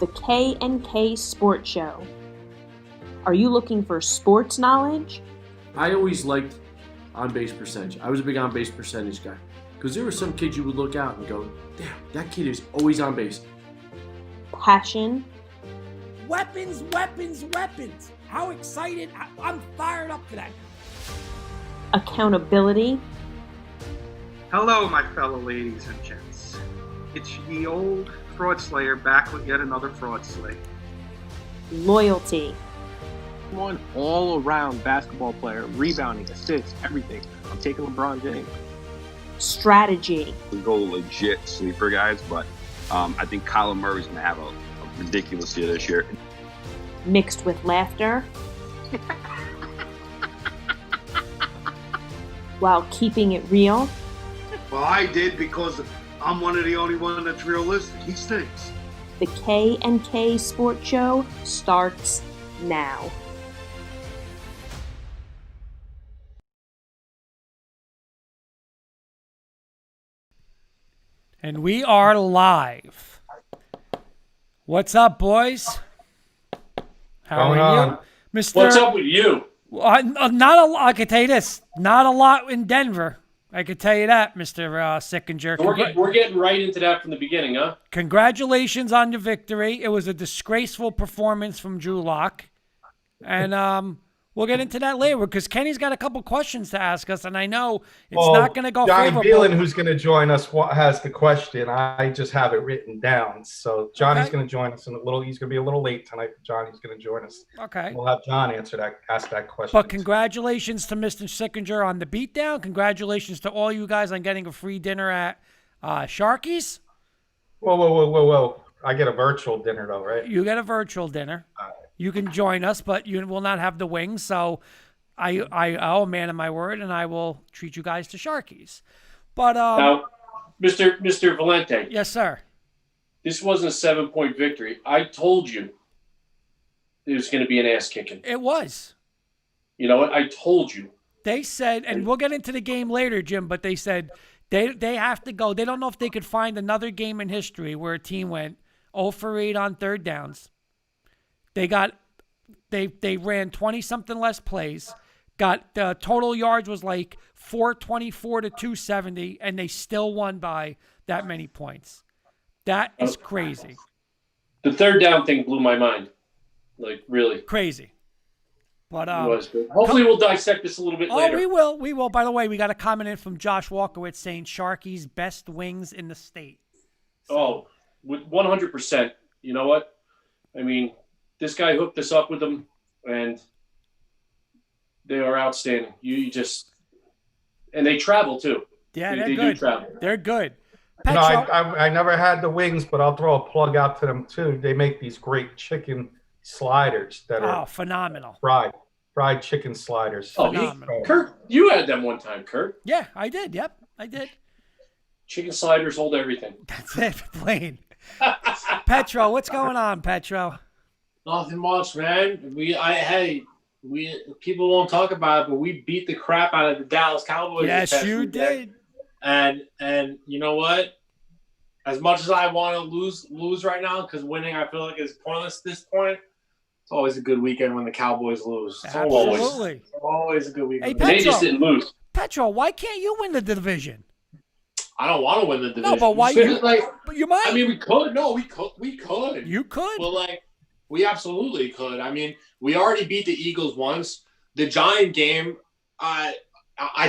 the K&K Sports Show. Are you looking for sports knowledge? I always liked on-base percentage. I was a big on-base percentage guy. Because there were some kids you would look out and go, damn, that kid is always on base. Passion? Weapons, weapons, weapons. How excited. I'm fired up today. Accountability? Hello, my fellow ladies and gents. It's ye old fraud slayer back with yet another fraud slay. Loyalty? One all-around basketball player, rebounding, assists, everything. I'm taking LeBron James. Strategy? We go legit sleeper guys, but I think Kyler Murray's going to have a ridiculous year this year. Mixed with laughter? While keeping it real? Well, I did because I'm one of the only one that's realistic. He stinks. The K&K Sports Show starts now. And we are live. What's up, boys? How are you? Mr. What's up with you? Not a lot. I can tell you this. Not a lot in Denver. I can tell you that, Mr. Sickinger. We're getting right into that from the beginning, huh? Congratulations on your victory. It was a disgraceful performance from Drew Lock. And we'll get into that later because Kenny's got a couple questions to ask us, and I know it's not going to go Johnny favorable. Beelan, who's going to join us, has the question. I just have it written down. So Johnny's going to join us in a little. He's going to be a little late tonight, but Johnny's going to join us. Okay. We'll have John ask that question. But congratulations to Mr. Sickinger on the beatdown. Congratulations to all you guys on getting a free dinner at Sharky's. Whoa. I get a virtual dinner, though, right? You get a virtual dinner. You can join us, but you will not have the wings. So I owe a man of my word, and I will treat you guys to Sharky's. But now, Mr. Valente. Yes, sir. This wasn't a 7-point victory. I told you it was going to be an ass kicking. It was. You know what? I told you. They said, and we'll get into the game later, Jim, but they said they have to go. They don't know if they could find another game in history where a team went 0 for 8 on third downs. They ran 20-something less plays. Got the total yards was like 424 to 270, and they still won by that many points. That is crazy. The third down thing blew my mind. Like, really. Crazy. But it was good. Hopefully we'll dissect this a little bit later. We will. By the way, we got a comment in from Josh Walkowitz saying Sharky's best wings in the state. So, 100%. You know what? I mean, this guy hooked us up with them, and they are outstanding. And they travel too. Yeah, they good. Do travel. They're good. No, I never had the wings, but I'll throw a plug out to them too. They make these great chicken sliders that are phenomenal. Fried chicken sliders. Kurt, you had them one time, Kurt. Yeah, I did. Yep, I did. Chicken sliders hold everything. That's it, plain. Petro, what's going on, Petro? Nothing much, man. People won't talk about it, but we beat the crap out of the Dallas Cowboys. Yes, you did. And you know what? As much as I want to lose right now, because winning I feel like is pointless at this point. It's always a good weekend when the Cowboys lose. It's Absolutely. Always a good weekend. Hey, they just didn't lose. Petro, why can't you win the division? I don't want to win the division. No, but why but you might. I mean, we could. No, we could. You could. Well, we absolutely could. I mean, we already beat the Eagles once. The Giant game, I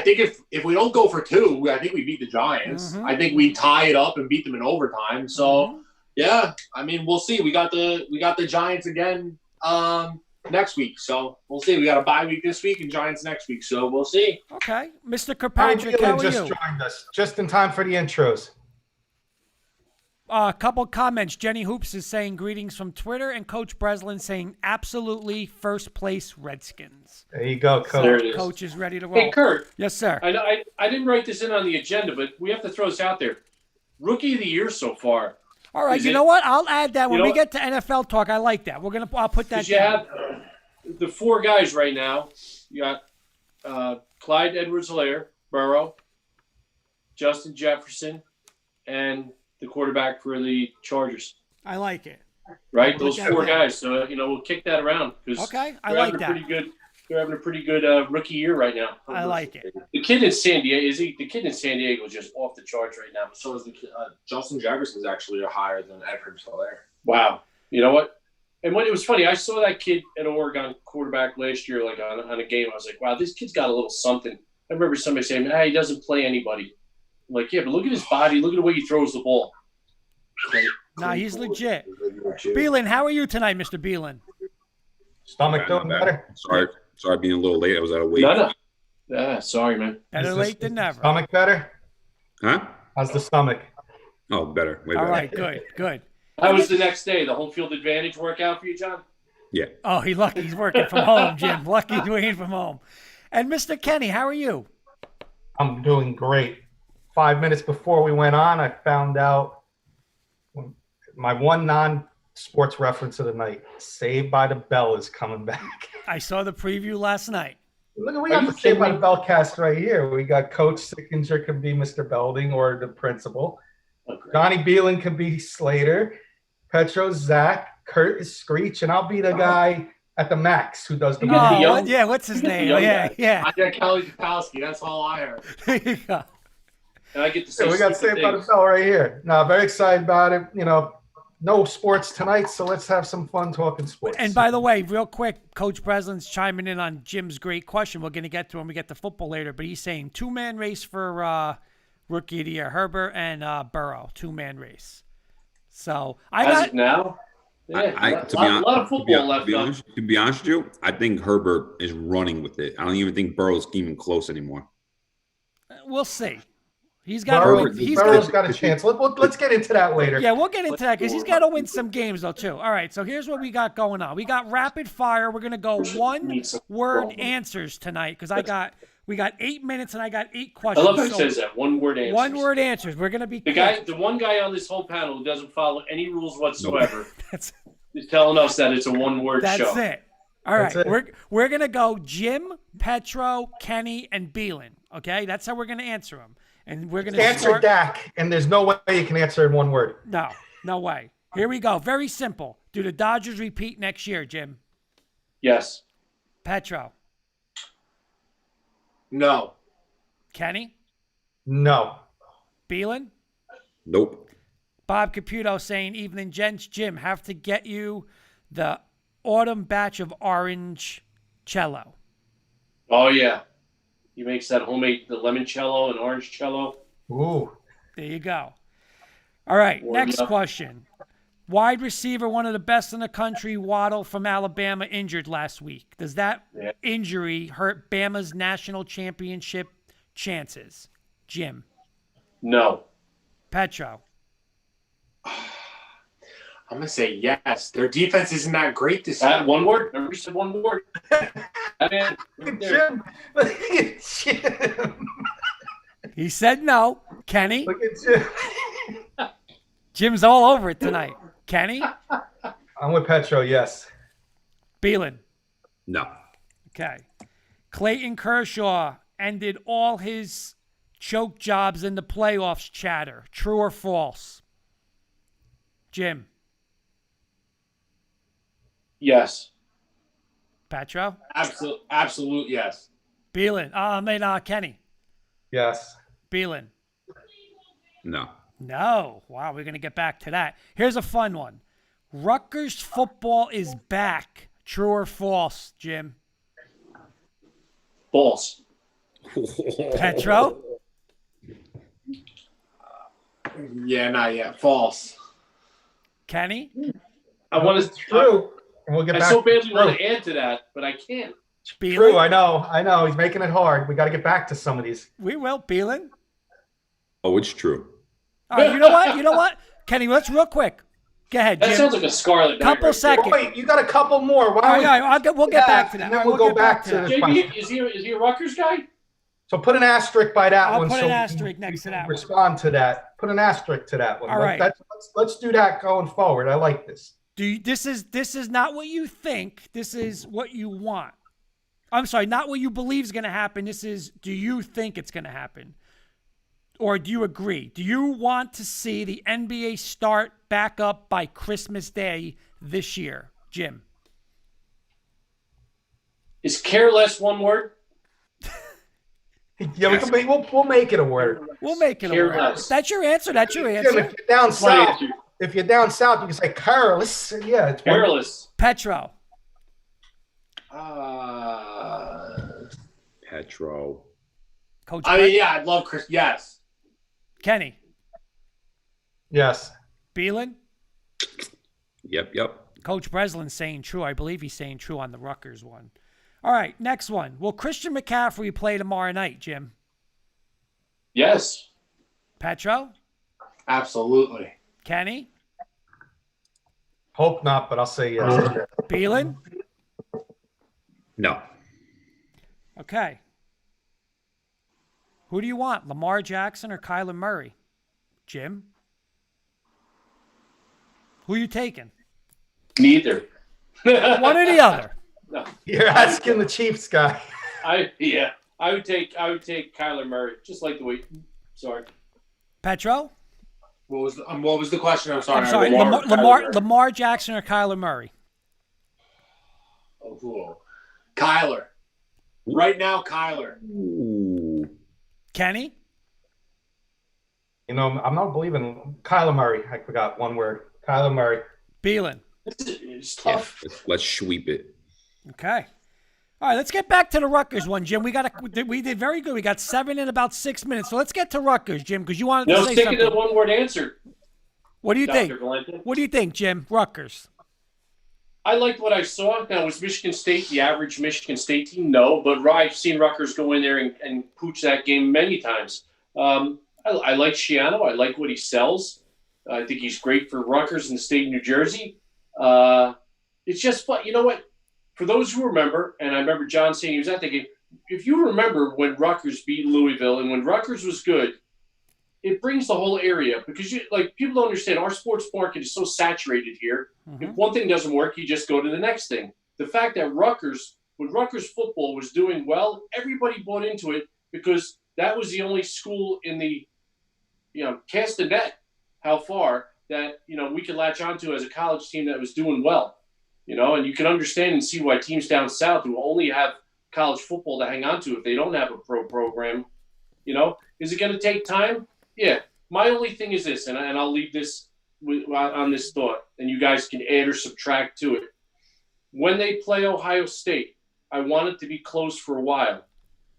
think if we don't go for 2, I think we beat the Giants. Mm-hmm. I think we tie it up and beat them in overtime. So, yeah, I mean, we'll see. We got the Giants again next week. So, we'll see. We got a bye week this week and Giants next week. So, we'll see. Okay. Mr. Kirkpatrick, how are you? Just joined us just in time for the intros. A couple comments. Jenny Hoops is saying greetings from Twitter, and Coach Breslin saying absolutely first place Redskins. There you go, Coach. So There it is. Coach is ready to roll. Hey, Kurt. Yes, sir. I didn't write this in on the agenda, but we have to throw this out there. Rookie of the year so far. All right. You know what? I'll add that when we get to NFL talk. I like that. I'll put that. You have the 4 guys right now. You got Clyde Edwards-Helaire, Burrow, Justin Jefferson, and the quarterback for the Chargers. I like it. right? We'll Those look at four that. guys. So we'll kick that around because Okay, I like that. They're having a pretty good rookie year right now. I like it. The kid in San Diego the kid in San Diego is just off the charts right now. So is the kid, Justin Jefferson's actually higher than Edwards Hilaire. Wow. You know what? And when it was funny, I saw that kid at Oregon quarterback last year, like on a game. I was like, wow, this kid's got a little something. I remember somebody saying, he doesn't play anybody. I'm like, yeah, but look at his body. Look at the way he throws the ball. Nah, he's legit. Beelan, how are you tonight, Mr. Beelan? Stomach doing better. Sorry, being a little late. I was out of weight. No. Yeah, sorry, man. Better late than never. Stomach better? Huh? How's the stomach? Oh, better. Way All better. right, good. How was the next day? The home field advantage workout for you, John? Yeah. Oh, he's lucky he's working from home, Jim. Lucky he's working from home. And Mr. Kenny, how are you? I'm doing great. 5 minutes before we went on, I found out my one non-sports reference of the night, Saved by the Bell, is coming back. I saw the preview last night. Look, we got the Saved by the Bell cast right here. We got Coach Sickinger could be Mr. Belding or the principal. Okay. Johnny Beelan could be Slater. Petro, Zach, Kurt is Screech, and I'll be the guy at the Max who does the what's his name? Yeah. I got Kelly Kapowski. That's all I heard. There you go. And I get to say we got Saved by the Bell right here. No, very excited about it. No sports tonight, so let's have some fun talking sports. And by the way, real quick, Coach Breslin's chiming in on Jim's great question. We're going to get to when we get to football later, but he's saying two-man race for Rookie of the Year, Herbert and Burrow, two-man race. So As of now, To a lot of football left. To be honest with you, I think Herbert is running with it. I don't even think Burrow's even close anymore. We'll see. He's got Burrow's got a chance. Let's get into that later. Yeah, we'll get into that because he's got to win some games, though, too. All right, so here's what we got going on. We got rapid fire. We're going to go one-word answers tonight because we got 8 minutes and I got 8 questions. I love how it says that, one-word answers. One-word answers. We're going to be the one guy on this whole panel who doesn't follow any rules whatsoever is telling us that it's a one-word show. That's it. All right, we're going to go Jim, Petro, Kenny, and Beelan, okay? That's how we're going to answer them. And we're going to answer Dak, and there's no way you can answer in one word. No way. Here we go. Very simple. Do the Dodgers repeat next year, Jim? Yes. Petro? No. Kenny? No. Beelan? Nope. Bob Caputo saying, evening, gents. Jim, have to get you the autumn batch of orange cello. Oh, yeah. He makes that homemade the limoncello and orange cello. Ooh. There you go. All right, next question. Wide receiver, one of the best in the country, Waddle from Alabama, injured last week. Does that injury hurt Bama's national championship chances? Jim? No. Petro? I'm going to say yes. Their defense isn't that great this year. One word? Remember you said one word? Jim. Look at Jim. He said no. Kenny? Look at Jim. Jim's all over it tonight. Kenny? I'm with Petro, yes. Beelan? No. Okay. Clayton Kershaw ended all his choke jobs in the playoffs chatter. True or false? Jim? Yes. Petro? Absolute yes. Beelan? Kenny? Yes. Beelan? No. No. Wow, we're going to get back to that. Here's a fun one. Rutgers football is back. True or false, Jim? False. Petro? Yeah, not yet. False. Kenny? I want to. True. And we'll get I back so badly to want to add to that, but I can't. Beelan? True, I know. He's making it hard. We got to get back to some of these. We will. Beelan? Oh, it's true. All right, you know what? Kenny, let's real quick. Go ahead, Jim. That sounds like a scarlet. Couple seconds. Wait, you got a couple more. We'll get back to that. And then we'll go back to this JB, question. is he a Rutgers guy? So put an asterisk by that I'll one. put so an asterisk next to that one. Respond to that. Put an asterisk to that one. All right. Let's do that going forward. I like this. This is not what you think. This is what you want. I'm sorry, not what you believe is going to happen. This is, do you think it's going to happen? Or do you agree? Do you want to see the NBA start back up by Christmas Day this year? Jim. Is careless one word? Yeah, we'll make it a word. We'll make it a word. Careless. That's your answer. That's your Jim, answer. if you're down My south, answer. if you're down south, you can say careless. Yeah, it's one. Careless. Petro. Petro. Coach. I mean, yeah, I'd love Chris. Yes. Kenny. Yes. Beelan. Yep. Coach Breslin's saying true. I believe he's saying true on the Rutgers one. All right, next one. Will Christian McCaffrey play tomorrow night, Jim? Yes. Petro? Absolutely. Kenny? Hope not, but I'll say yes. Beelan? No. Okay. Who do you want, Lamar Jackson or Kyler Murray? Jim? Who are you taking? Neither. One or the other? No. You're asking the Chiefs guy. I would take Kyler Murray, just like the way. Sorry. Petro? What was the question? I'm sorry. I'm sorry. Lamar Jackson or Kyler Murray? Oh, Kyler. Right now, Kyler. Ooh. Kenny? You know, I'm not believing Kyler Murray. I forgot one word. Kyler Murray. Beelan? It's tough. Yeah, let's sweep it. Okay. All right, let's get back to the Rutgers one, Jim. We did very good. We got 7 in about 6 minutes. So let's get to Rutgers, Jim, because you wanted to say Stick something. to the one-word answer. What do you Dr. think? Valente. What do you think, Jim? Rutgers. I liked what I saw. Now, was Michigan State the average Michigan State team? No, but I've seen Rutgers go in there and pooch that game many times. I like Shiano. I like what he sells. I think he's great for Rutgers in the state of New Jersey. It's just fun. You know what? For those who remember, and I remember John saying he was at the game, if you remember when Rutgers beat Louisville and when Rutgers was good, it brings the whole area because people don't understand our sports market is so saturated here. Mm-hmm. If one thing doesn't work, you just go to the next thing. The fact that when Rutgers football was doing well, everybody bought into it because that was the only school in the, cast the net how far that, we could latch onto as a college team that was doing well, and you can understand and see why teams down south who only have college football to hang on to if they don't have a pro program, is it going to take time? Yeah. My only thing is this, and I'll leave this on this thought, and you guys can add or subtract to it. When they play Ohio State, I want it to be close for a while.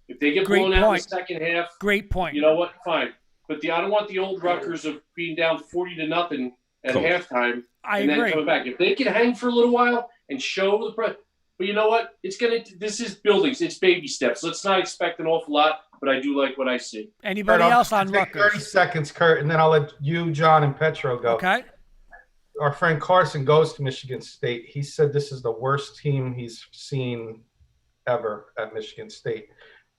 If they get blown out in the second half, great point. You know what? Fine. But I don't want the old Rutgers of being down 40-0 at halftime and then coming back. If they can hang for a little while and show but you know what? This is buildings. It's baby steps. Let's not expect an awful lot, but I do like what I see. Anybody else on Rutgers? 30 seconds, Kurt, and then I'll let you, John, and Petro go. Okay. Our friend Carson goes to Michigan State. He said this is the worst team he's seen ever at Michigan State.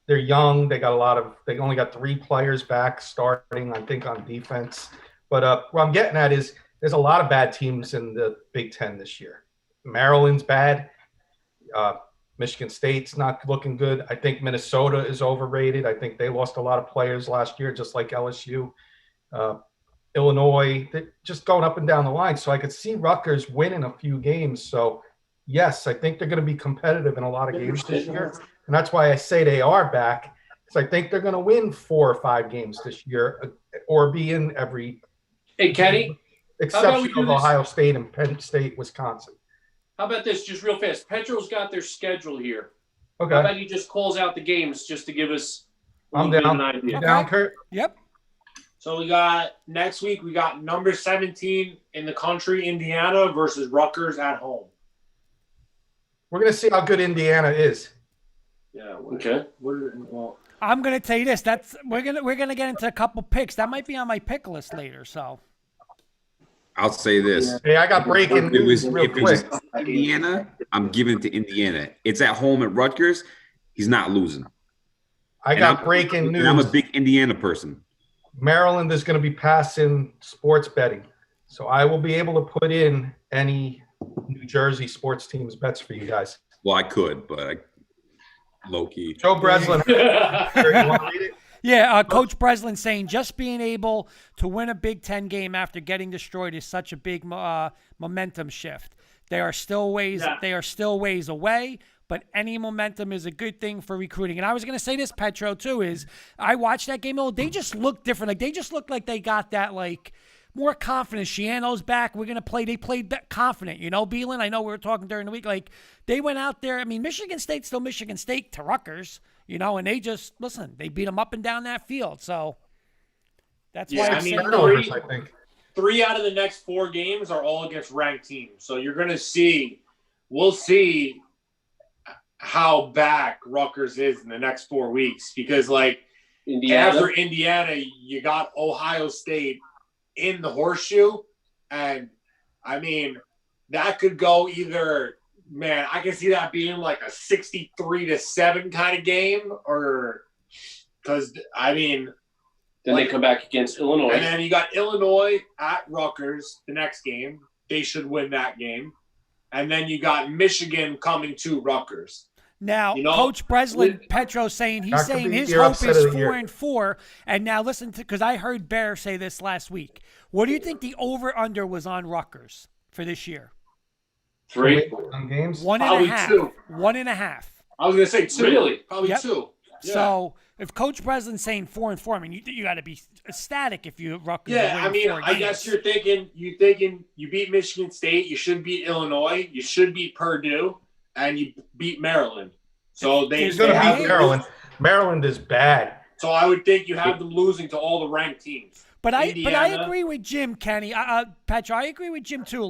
They're young. They only got 3 players back starting, I think, on defense. But what I'm getting at is there's a lot of bad teams in the Big Ten this year. Maryland's bad. Michigan State's not looking good. I think Minnesota is overrated. I think they lost a lot of players last year, just like LSU. Illinois, they're just going up and down the line. So I could see Rutgers winning a few games. So, yes, I think they're going to be competitive in a lot of games this year. And that's why I say they are back. Because I think they're going to win 4 or 5 games this year or be in every – Hey, Kenny. Exception of Ohio State and Penn State, Wisconsin. How about this, just real fast? Petro's got their schedule here. Okay. How about he just calls out the games just to give us I'm down. an idea? You down, Kurt? Yep. So we got next week, we got number 17 in the country, Indiana versus Rutgers at home. We're going to see how good Indiana is. Yeah. Okay. I'm going to tell you this. We're gonna get into a couple picks. That might be on my pick list later. So I'll say this. Hey, I got breaking news real quick. Indiana, I'm giving it to Indiana. It's at home at Rutgers. He's not losing. I got breaking news. I'm a big Indiana person. Maryland is going to be passing sports betting. So I will be able to put in any New Jersey sports teams bets for you guys. Well, I could, but low-key. Joe Breslin. You want to read it? Yeah, Coach Breslin saying just being able to win a Big Ten game after getting destroyed is such a big momentum shift. They are still ways away, but any momentum is a good thing for recruiting. And I was going to say this, Petro, too, is I watched that game. They just looked different. Like they just looked like they got that more confidence. Shiano's back. We're going to play. They played confident, Beelan. I know we were talking during the week. Like they went out there. I mean, Michigan State's still Michigan State to Rutgers, and they just, they beat them up and down that field. So that's why I mean, I think. 3 out of the next 4 games are all against ranked teams. So you're going to we'll see how back Rutgers is in the next 4 weeks because, after Indiana, you got Ohio State in the horseshoe. And, I mean, that could go either – man, I can see that being like a 63-7 kind of game or – because, I mean – then they come back against Illinois. And then you got Illinois at Rutgers the next game. They should win that game. And then you got Michigan coming to Rutgers. Now, Coach Breslin, Petro he's saying his hope is 4-4. And now listen because I heard Bear say this last week. What do you think the over/under was on Rutgers for this year? 3 games. 1.5. 2. 1.5. I was going to say 2. Really? Probably 2. Yeah. So if Coach Breslin's saying 4-4, I mean, you got to be ecstatic if you Rutgers. Yeah, I mean, I guess you're thinking you beat Michigan State, you should beat Illinois, you should beat Purdue, and you beat Maryland. So He's going to beat Maryland. Maryland is bad. So I would think you have them losing to all the ranked teams. But I agree with Jim, Kenny. Petra, I agree with Jim too.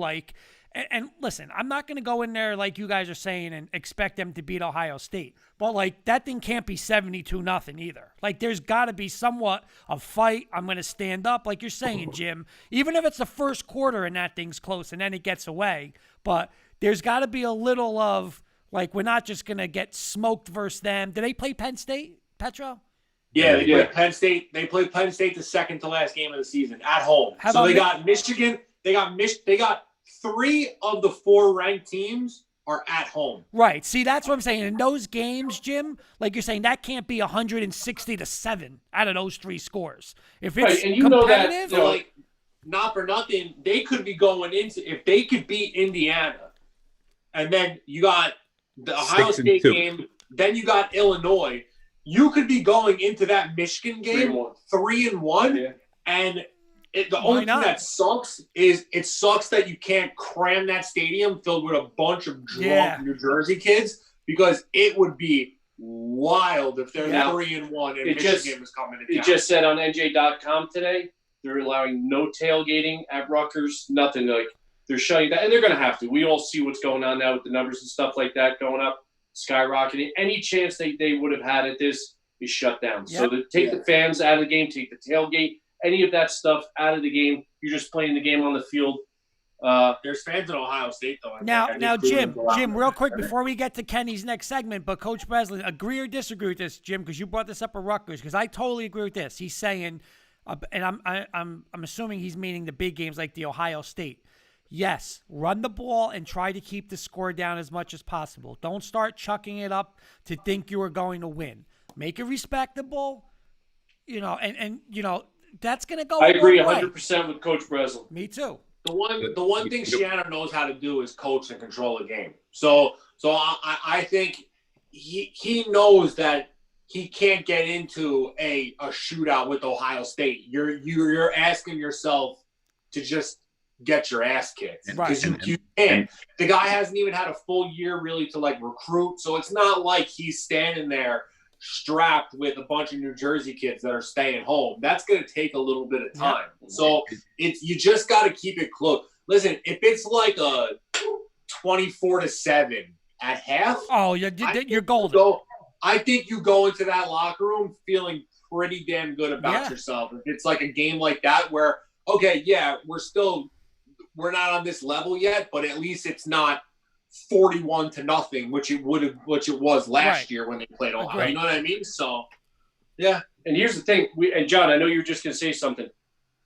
And listen, I'm not going to go in there like you guys are saying and expect them to beat Ohio State. But, that thing can't be 72-0 either. There's got to be somewhat of fight. I'm going to stand up, like you're saying, Jim. Even if it's the first quarter and that thing's close and then it gets away. But there's got to be a little of, we're not just going to get smoked versus them. Did they play Penn State, Petro? Yeah, they played Penn State. They played Penn State the second to last game of the season at home. So they got Michigan. They got 3 of the 4 ranked teams are at home. Right. See, that's what I'm saying. In those games, Jim, like you're saying, that can't be 160-7 out of those 3 scores. If it's and competitive, know that, not for nothing, they could be going into if they could beat Indiana, and then you got the Ohio State game, then you got Illinois. You could be going into that Michigan game 3-1, and. The only thing that sucks is it sucks that you can't cram that stadium filled with a bunch of drunk New Jersey kids because it would be wild if they're 3-1 and Michigan was coming to town. It just said on NJ.com today they're allowing no tailgating at Rutgers, nothing they're shutting that, and they're going to have to. We all see what's going on now with the numbers and stuff like that going up, skyrocketing. Any chance they would have had at this is shut down. Yep. So take the fans out of the game, take the tailgate. Any of that stuff out of the game. You're just playing the game on the field. There's fans in Ohio State, though. Now, Jim, real quick before we get to Kenny's next segment, but Coach Breslin, agree or disagree with this, Jim? Because you brought this up at Rutgers. Because I totally agree with this. He's saying, and I'm assuming he's meaning the big games like the Ohio State. Yes, run the ball and try to keep the score down as much as possible. Don't start chucking it up to think you are going to win. Make it respectable, and that's going to go. I agree 100% with Coach Breslin. Me too. The one thing Shiano knows how to do is coach and control the game. So I think he knows that he can't get into a shootout with Ohio State. You're asking yourself to just get your ass kicked because you can't. The guy hasn't even had a full year really to recruit, so it's not like he's standing there strapped with a bunch of New Jersey kids that are staying home. That's going to take a little bit of time. So you just got to keep it close. Listen, if it's like a 24-7 at half, you're golden. I think you go into that locker room feeling pretty damn good about yourself. If it's like a game like that where, we're not on this level yet, but at least it's not 41-0, which it was last year when they played Ohio. You know what I mean? So, yeah. And here's the thing, and John, I know you were just going to say something.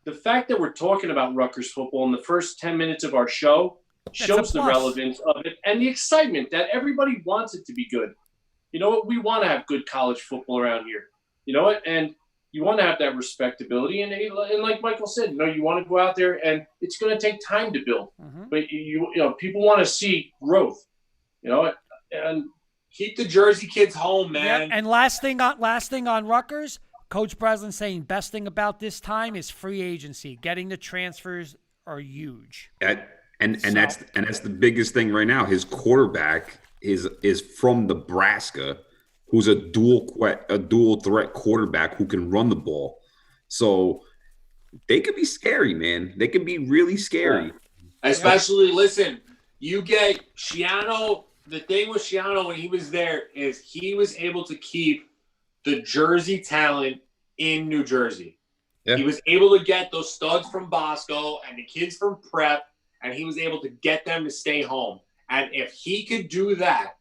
The fact that we're talking about Rutgers football in the first 10 minutes of our show shows the relevance of it and the excitement that everybody wants it to be good. You know what? We want to have good college football around here. You know what? And You want to have that respectability, and like Michael said, you want to go out there, and it's going to take time to build. But people want to see growth. And keep the Jersey kids home, man. Yep. And last thing on Rutgers, Coach Breslin saying best thing about this time is free agency. Getting the transfers are huge. And that's the biggest thing right now. His quarterback is from Nebraska, who's a dual threat quarterback who can run the ball. So they could be scary, man. They could be really scary. Yeah. Especially, listen, you get Schiano. The thing with Schiano when he was there is he was able to keep the Jersey talent in New Jersey. Yeah. He was able to get those studs from Bosco and the kids from Prep, and he was able to get them to stay home. And if he could do that,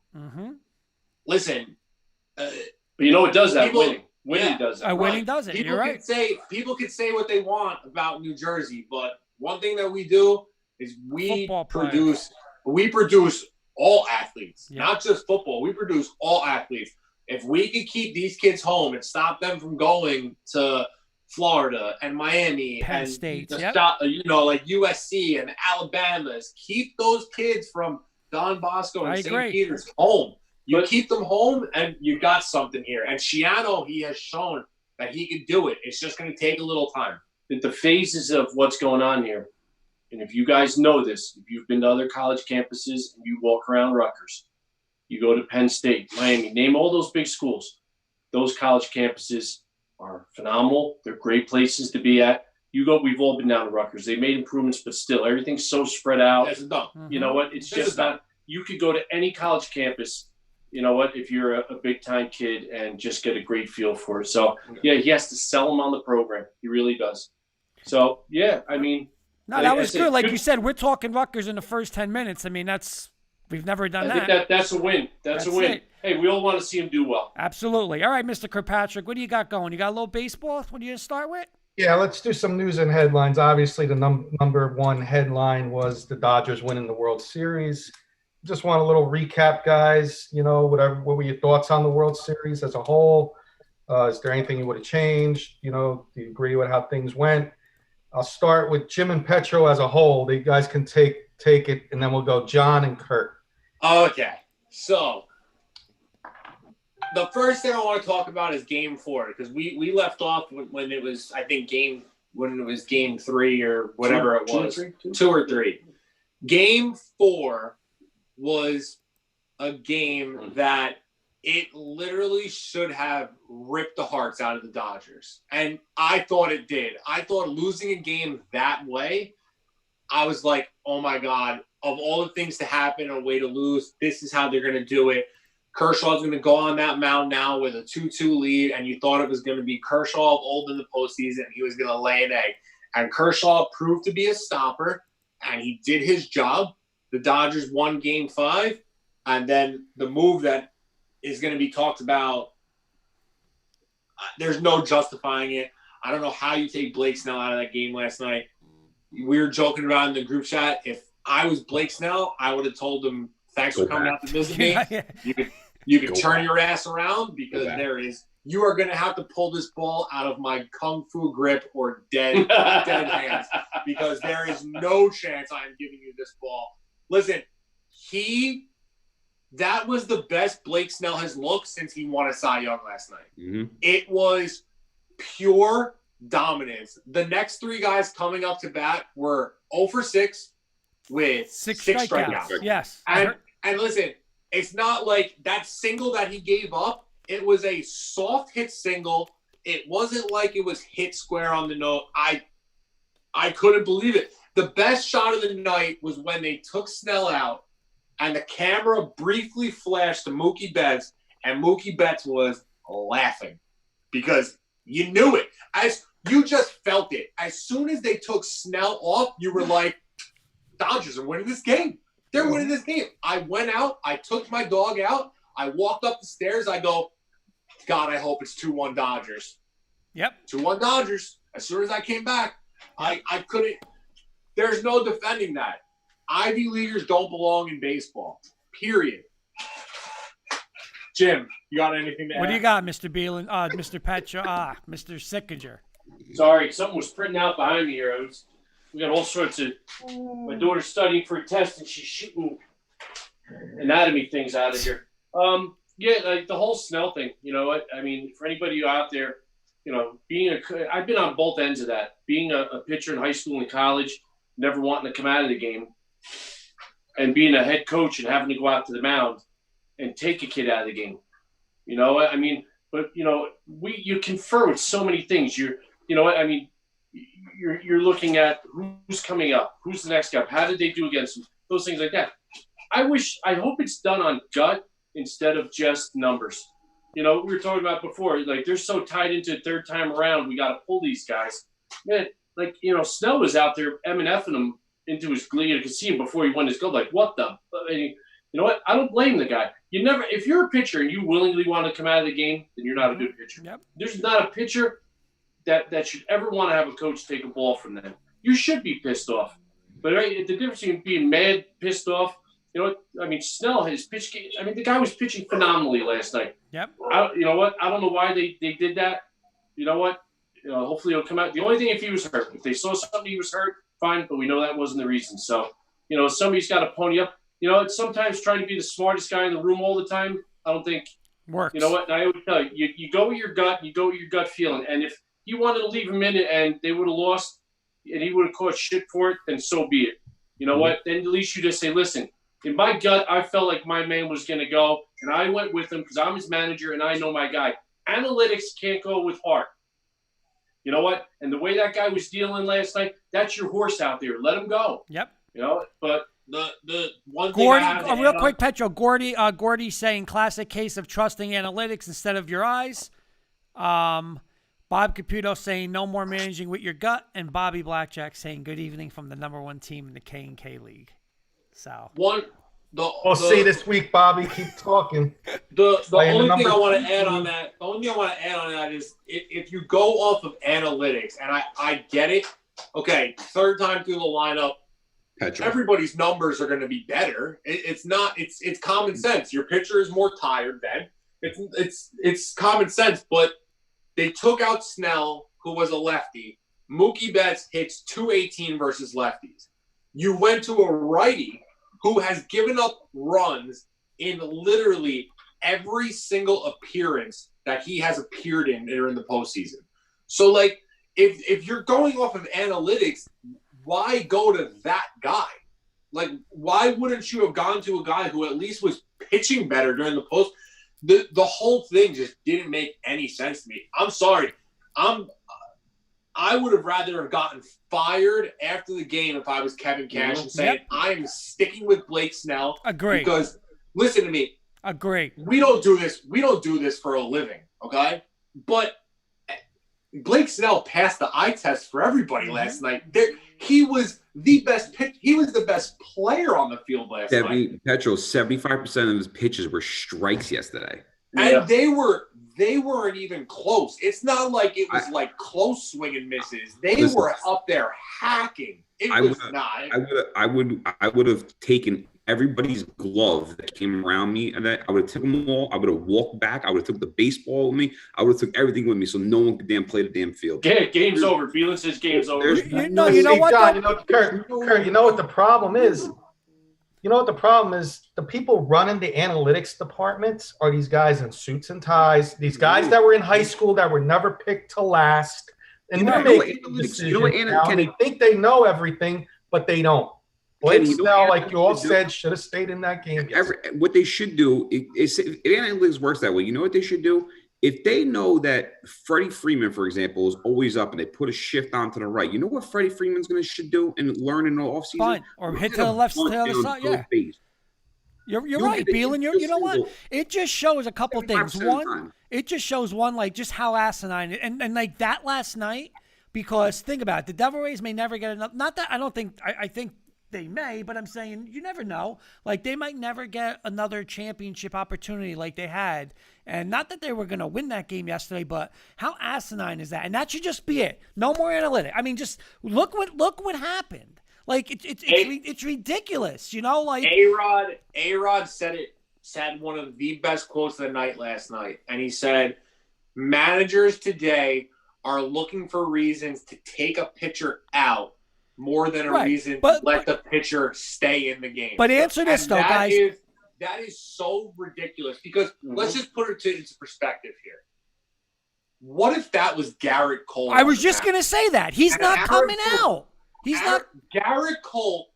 listen. But it does that. Winning does that. Winning does it. You're right. People could say what they want about New Jersey, but one thing that we do is we produce all athletes, not just football. We produce all athletes. If we could keep these kids home and stop them from going to Florida and Miami Penn and State, like USC and Alabama's, keep those kids from Don Bosco and St. Peter's home. You keep them home, and you got something here. And Schiano, he has shown that he can do it. It's just going to take a little time. The phases of what's going on here, and if you guys know this, if you've been to other college campuses and you walk around Rutgers, you go to Penn State, Miami, name all those big schools. Those college campuses are phenomenal. They're great places to be at. We've all been down to Rutgers. They made improvements, but still, everything's so spread out. That's dumb. You know what? It's just not. You could go to any college campus, if you're a big-time kid, and just get a great feel for it. So, he has to sell them on the program. He really does. So, No, that was good. Like you said, we're talking Rutgers in the first 10 minutes. We've never done that. I think that's a win. That's a win. Hey, we all want to see him do well. Absolutely. All right, Mr. Kirkpatrick, what do you got going? You got a little baseball? What are you going to start with? Yeah, let's do some news and headlines. Obviously, the number one headline was the Dodgers winning the World Series. Just want a little recap, guys. What were your thoughts on the World Series as a whole? Is there anything you would have changed? Do you agree with how things went? I'll start with Jim and Petro as a whole. You guys can take it, and then we'll go John and Kurt. Okay, so the first thing I want to talk about is Game 4, because we left off when it was, I think, Game 3 or whatever it was, 2 or 3. Game 4 was a game that it literally should have ripped the hearts out of the Dodgers. And I thought it did. I thought losing a game that way, I was like, oh my God, of all the things to happen, a way to lose, this is how they're going to do it. Kershaw's going to go on that mound now with a 2-2 lead, and you thought it was going to be Kershaw old in the postseason, and he was going to lay an egg. And Kershaw proved to be a stopper, and he did his job. The Dodgers won Game 5, and then the move that is going to be talked about, there's no justifying it. I don't know how you take Blake Snell out of that game last night. We were joking around in the group chat. If I was Blake Snell, I would have told him, thanks for coming out to visit me. You can turn your ass around, because you are going to have to pull this ball out of my kung fu grip or dead hands, because there is no chance I am giving you this ball. Listen, that was the best Blake Snell has looked since he won a Cy Young last night. Mm-hmm. It was pure dominance. The next 3 guys coming up to bat were 0 for 6 with 6 strikeouts. Yes. And listen, it's not like that single that he gave up. It was a soft hit single. It wasn't like it was hit square on the nose. I couldn't believe it. The best shot of the night was when they took Snell out, and the camera briefly flashed to Mookie Betts, and Mookie Betts was laughing because you knew it. You just felt it. As soon as they took Snell off, you were like, Dodgers are winning this game. They're winning this game. I went out. I took my dog out. I walked up the stairs. I go, God, I hope it's 2-1 Dodgers. Yep. 2-1 Dodgers. As soon as I came back, I couldn't. There's no defending that. Ivy Leaguers don't belong in baseball. Period. Jim, you got anything to add? What do you got, Mr. Beelan? Mr. Petro? Mr. Sickinger. Sorry, something was printing out behind me here. We got all sorts of. My daughter's studying for a test, and she's shooting anatomy things out of here. Yeah, like the whole Snell thing. You know what? I mean, for anybody out there, you know, I've been on both ends of that. Being a pitcher in high school and college, never wanting to come out of the game, and being a head coach and having to go out to the mound and take a kid out of the game. You know, I mean, but you know, you confer with so many things. You know what I mean? You're looking at who's coming up, who's the next guy, how did they do against them, those things like that. I hope it's done on gut instead of just numbers. You know, we were talking about before, like they're so tied into third time around, we got to pull these guys. Man, like, you know, Snell was out there M&Fing him into his glee. You could see him before he won his goal. Like, what the? I mean, you know what? I don't blame the guy. If you're a pitcher and you willingly want to come out of the game, then you're not a good pitcher. Yep. There's not a pitcher that should ever want to have a coach take a ball from them. You should be pissed off. But right, the difference between being mad, pissed off, you know what? I mean, Snell, his pitch game, I mean, the guy was pitching phenomenally last night. Yep. You know what? I don't know why they did that. You know what? You know, hopefully he'll come out. The only thing, if he was hurt, if they saw something he was hurt, fine, but we know that wasn't the reason. So, you know, somebody's got to pony up. You know, it's sometimes trying to be the smartest guy in the room all the time, I don't think works. You know what? And I always tell you, you go with your gut, you go with your gut feeling. And if you wanted to leave him in it and they would have lost and he would have caught shit for it, then so be it. You know what? Then at least you just say, listen, in my gut, I felt like my man was going to go, and I went with him because I'm his manager and I know my guy. Analytics can't go with heart. You know what? And the way that guy was dealing last night, that's your horse out there. Let him go. Yep. You know, but the one thing Gordy, I real quick, Petro, Gordy saying classic case of trusting analytics instead of your eyes. Bob Caputo saying no more managing with your gut, and Bobby Blackjack saying good evening from the #1 team in the K&K League. So we'll see this week, Bobby. Keep talking. The only thing I want to add on that, is if you go off of analytics, and I get it. Okay, third time through the lineup, Petro. Everybody's numbers are going to be better. It's common sense. Your pitcher is more tired then. It's common sense, but they took out Snell, who was a lefty. Mookie Betts hits .218 versus lefties. You went to a righty who has given up runs in literally every single appearance that he has appeared in during the postseason. So, like, if you're going off of analytics, why go to that guy? Like, why wouldn't you have gone to a guy who at least was pitching better during the post? The whole thing just didn't make any sense to me. I'm sorry. I would have rather have gotten fired after the game if I was Kevin Cash and saying, I'm sticking with Blake Snell. Agree. Because, listen to me. Agree. We don't do this for a living, okay? But Blake Snell passed the eye test for everybody last night. He was the best He was the best player on the field last night. Petro, 75% of his pitches were strikes yesterday. And they weren't even close. It's not like it was like close swing and misses. They were up there hacking. I would have taken everybody's glove that came around me, and I would have taken them all. I would have walked back. I would have took the baseball with me. I would have took everything with me, so no one could play the damn field. Yeah, game's over. Beelan says game's over. You know what, John, Kurt, you know what the problem is? You know what the problem is? The people running the analytics departments are these guys in suits and ties, these guys that were in high school that were never picked to last. And they're making decisions now. They think they know everything, but they don't. Blake Snell, like you all said, should have stayed in that game. What they should do, if analytics works that way, you know what they should do? If they know that Freddie Freeman, for example, is always up and they put a shift onto the right, you know what Freddie Freeman's should do and learn in the offseason? Fine. Or hit to the left, to the other side. Yeah. You're right, Beelan. You know what? It just shows a couple things. One, it just shows like just how asinine and like that last night. Because think about it, the Devil Rays may never get enough. Not that I don't think I think they may, but I'm saying you never know. Like they might never get another championship opportunity like they had. And not that they were going to win that game yesterday, but how asinine is that? And that should just be it. No more analytics. I mean, just look what happened. Like it's ridiculous, you know. Like A-Rod said it said one of the best quotes of the night last night, and he said, managers today are looking for reasons to take a pitcher out more than a reason to let the pitcher stay in the game. But answer this, though, guys. That is so ridiculous because let's just put it into perspective here. What if that was Garrett Cole? I was just going to say that. He's not coming out. He's not. Garrett Cole,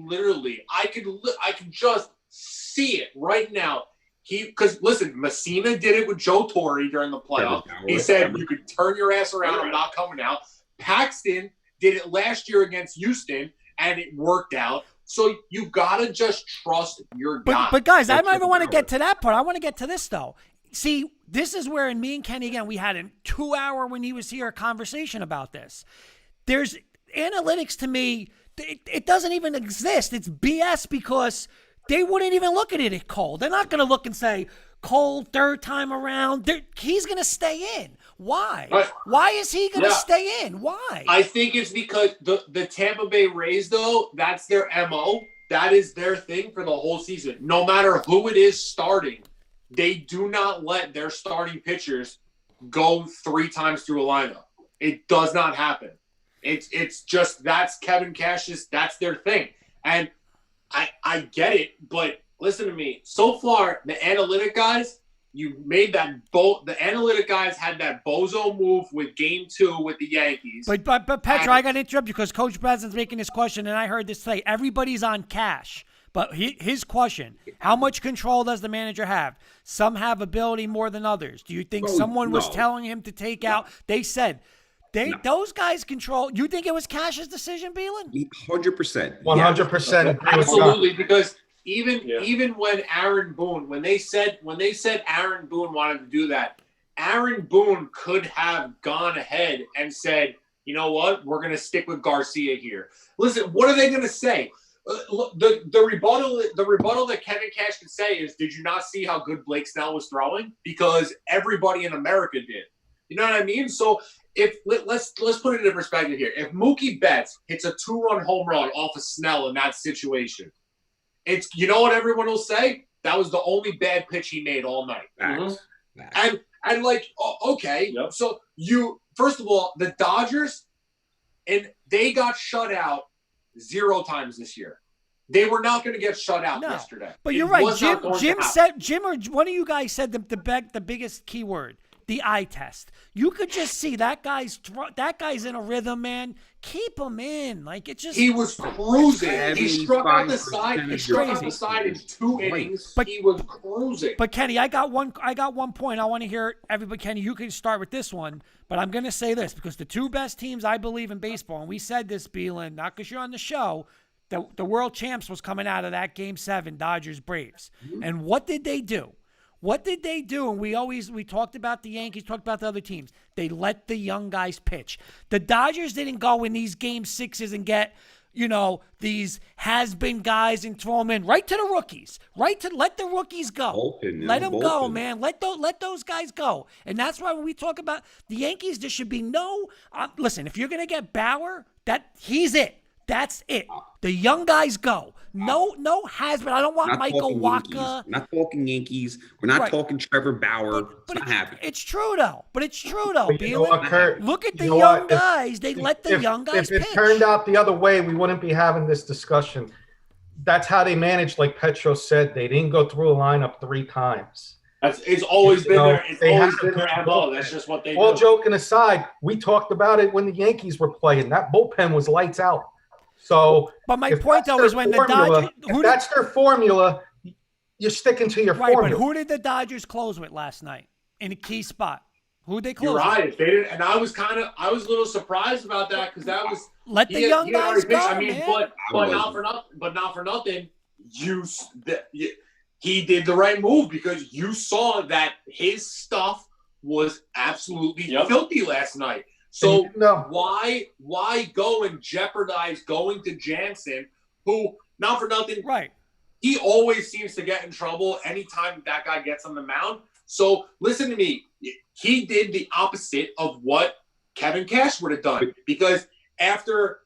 literally, I could just see it right now. Because listen, Messina did it with Joe Torre during the playoffs. He said, you could turn your ass around. I'm not coming out. Paxton did it last year against Houston, and it worked out. So you got to just trust your guy. But guys, I don't even want to get to that part. I want to get to this, though. See, this is where, in me and Kenny, again, we had a 2-hour when he was here conversation about this. There's analytics to me, it doesn't even exist. It's BS because they wouldn't even look at it at Cole. They're not going to look and say, Cole, third time around. He's going to stay in. Why? Right. Why is he going to stay in? Why? I think it's because the Tampa Bay Rays, though, that's their MO. That is their thing for the whole season. No matter who it is starting, they do not let their starting pitchers go 3 times through a lineup. It does not happen. It's just that's Kevin Cash's, that's their thing. And I get it, but listen to me. So far, the analytic guys, you made that the analytic guys had that bozo move with Game 2 with the Yankees. But Petro, I got to interrupt you because Coach Brason's making this question, and I heard this today. Everybody's on Cash. But his question, how much control does the manager have? Some have ability more than others. Do you think someone was telling him to take out? They said those guys control. You think it was Cash's decision, Beelan? 100%. 100%. Absolutely, because even when Aaron Boone, when they said Aaron Boone wanted to do that, Aaron Boone could have gone ahead and said, you know what, we're going to stick with Garcia here. Listen, what are they going to say? The rebuttal that Kevin Cash can say is, did you not see how good Blake Snell was throwing? Because everybody in America did. You know what I mean? So let's put it in perspective here. If Mookie Betts hits a 2-run home run off of Snell in that situation, it's, you know what everyone will say? That was the only bad pitch he made all night. And like, okay, so first of all, the Dodgers, and they got shut out 0 times this year. They were not going to get shut out yesterday. But you're right. Jim or one of you guys said the biggest key word, the eye test. You could just see that guy's in a rhythm, man. Keep him in. Like, it just. He was cruising. He struck out the side in 2 innings. But he was cruising. But Kenny, I got one point. I want to hear everybody. Kenny, you can start with this one. But I'm going to say this because the 2 best teams I believe in baseball, and we said this, Beelan, not because you're on the show, the world champs was coming out of that Game 7, Dodgers-Braves. And what did they do? What did they do? And we talked about the Yankees, talked about the other teams. They let the young guys pitch. The Dodgers didn't go in these Game 6s and get, these has-been guys and throw them in right to the rookies, right to let the rookies go. Let them go, man. Let those guys go. And that's why when we talk about the Yankees, there should be no listen, if you're going to get Bauer, he's it. That's it. The young guys go. No has-been. I don't want Michael Wacha. We're not talking Yankees. We're not talking Trevor Bauer. But it's not happening. It's true, though. You know what, Kurt? Look at the young guys. They let the young guys pitch. If it turned out the other way, we wouldn't be having this discussion. That's how they managed, like Petro said. They didn't go through a lineup 3 times. It's always been there. It's always been their MO. That's just what they do. All joking aside, we talked about it when the Yankees were playing. That bullpen was lights out. So, but my point though is when the Dodgers, that's their formula, you're sticking to your formula. But who did the Dodgers close with last night in a key spot? Who did they close? You're right. They didn't, and I was a little surprised about that because that was let the young guys go. I mean, man. but not for nothing. He did the right move because you saw that his stuff was absolutely filthy last night. So why go and jeopardize going to Jansen, who, not for nothing, he always seems to get in trouble anytime that guy gets on the mound. So listen to me. He did the opposite of what Kevin Cash would have done because after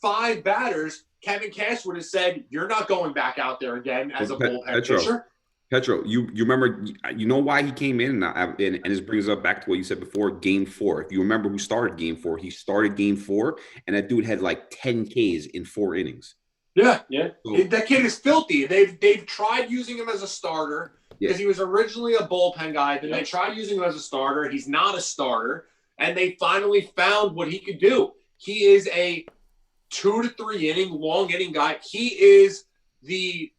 5 batters, Kevin Cash would have said, you're not going back out there again as a bullpen pitcher. Petro, you remember, you know why he came in, and this brings up back to what you said before, game 4. If you remember who started game 4, he started game 4, and that dude had like 10 Ks in 4 innings. Yeah. So, That kid is filthy. They've tried using him as a starter because he was originally a bullpen guy. Then they tried using him as a starter. He's not a starter, and they finally found what he could do. He is a 2 to 3 inning, long inning guy. He is the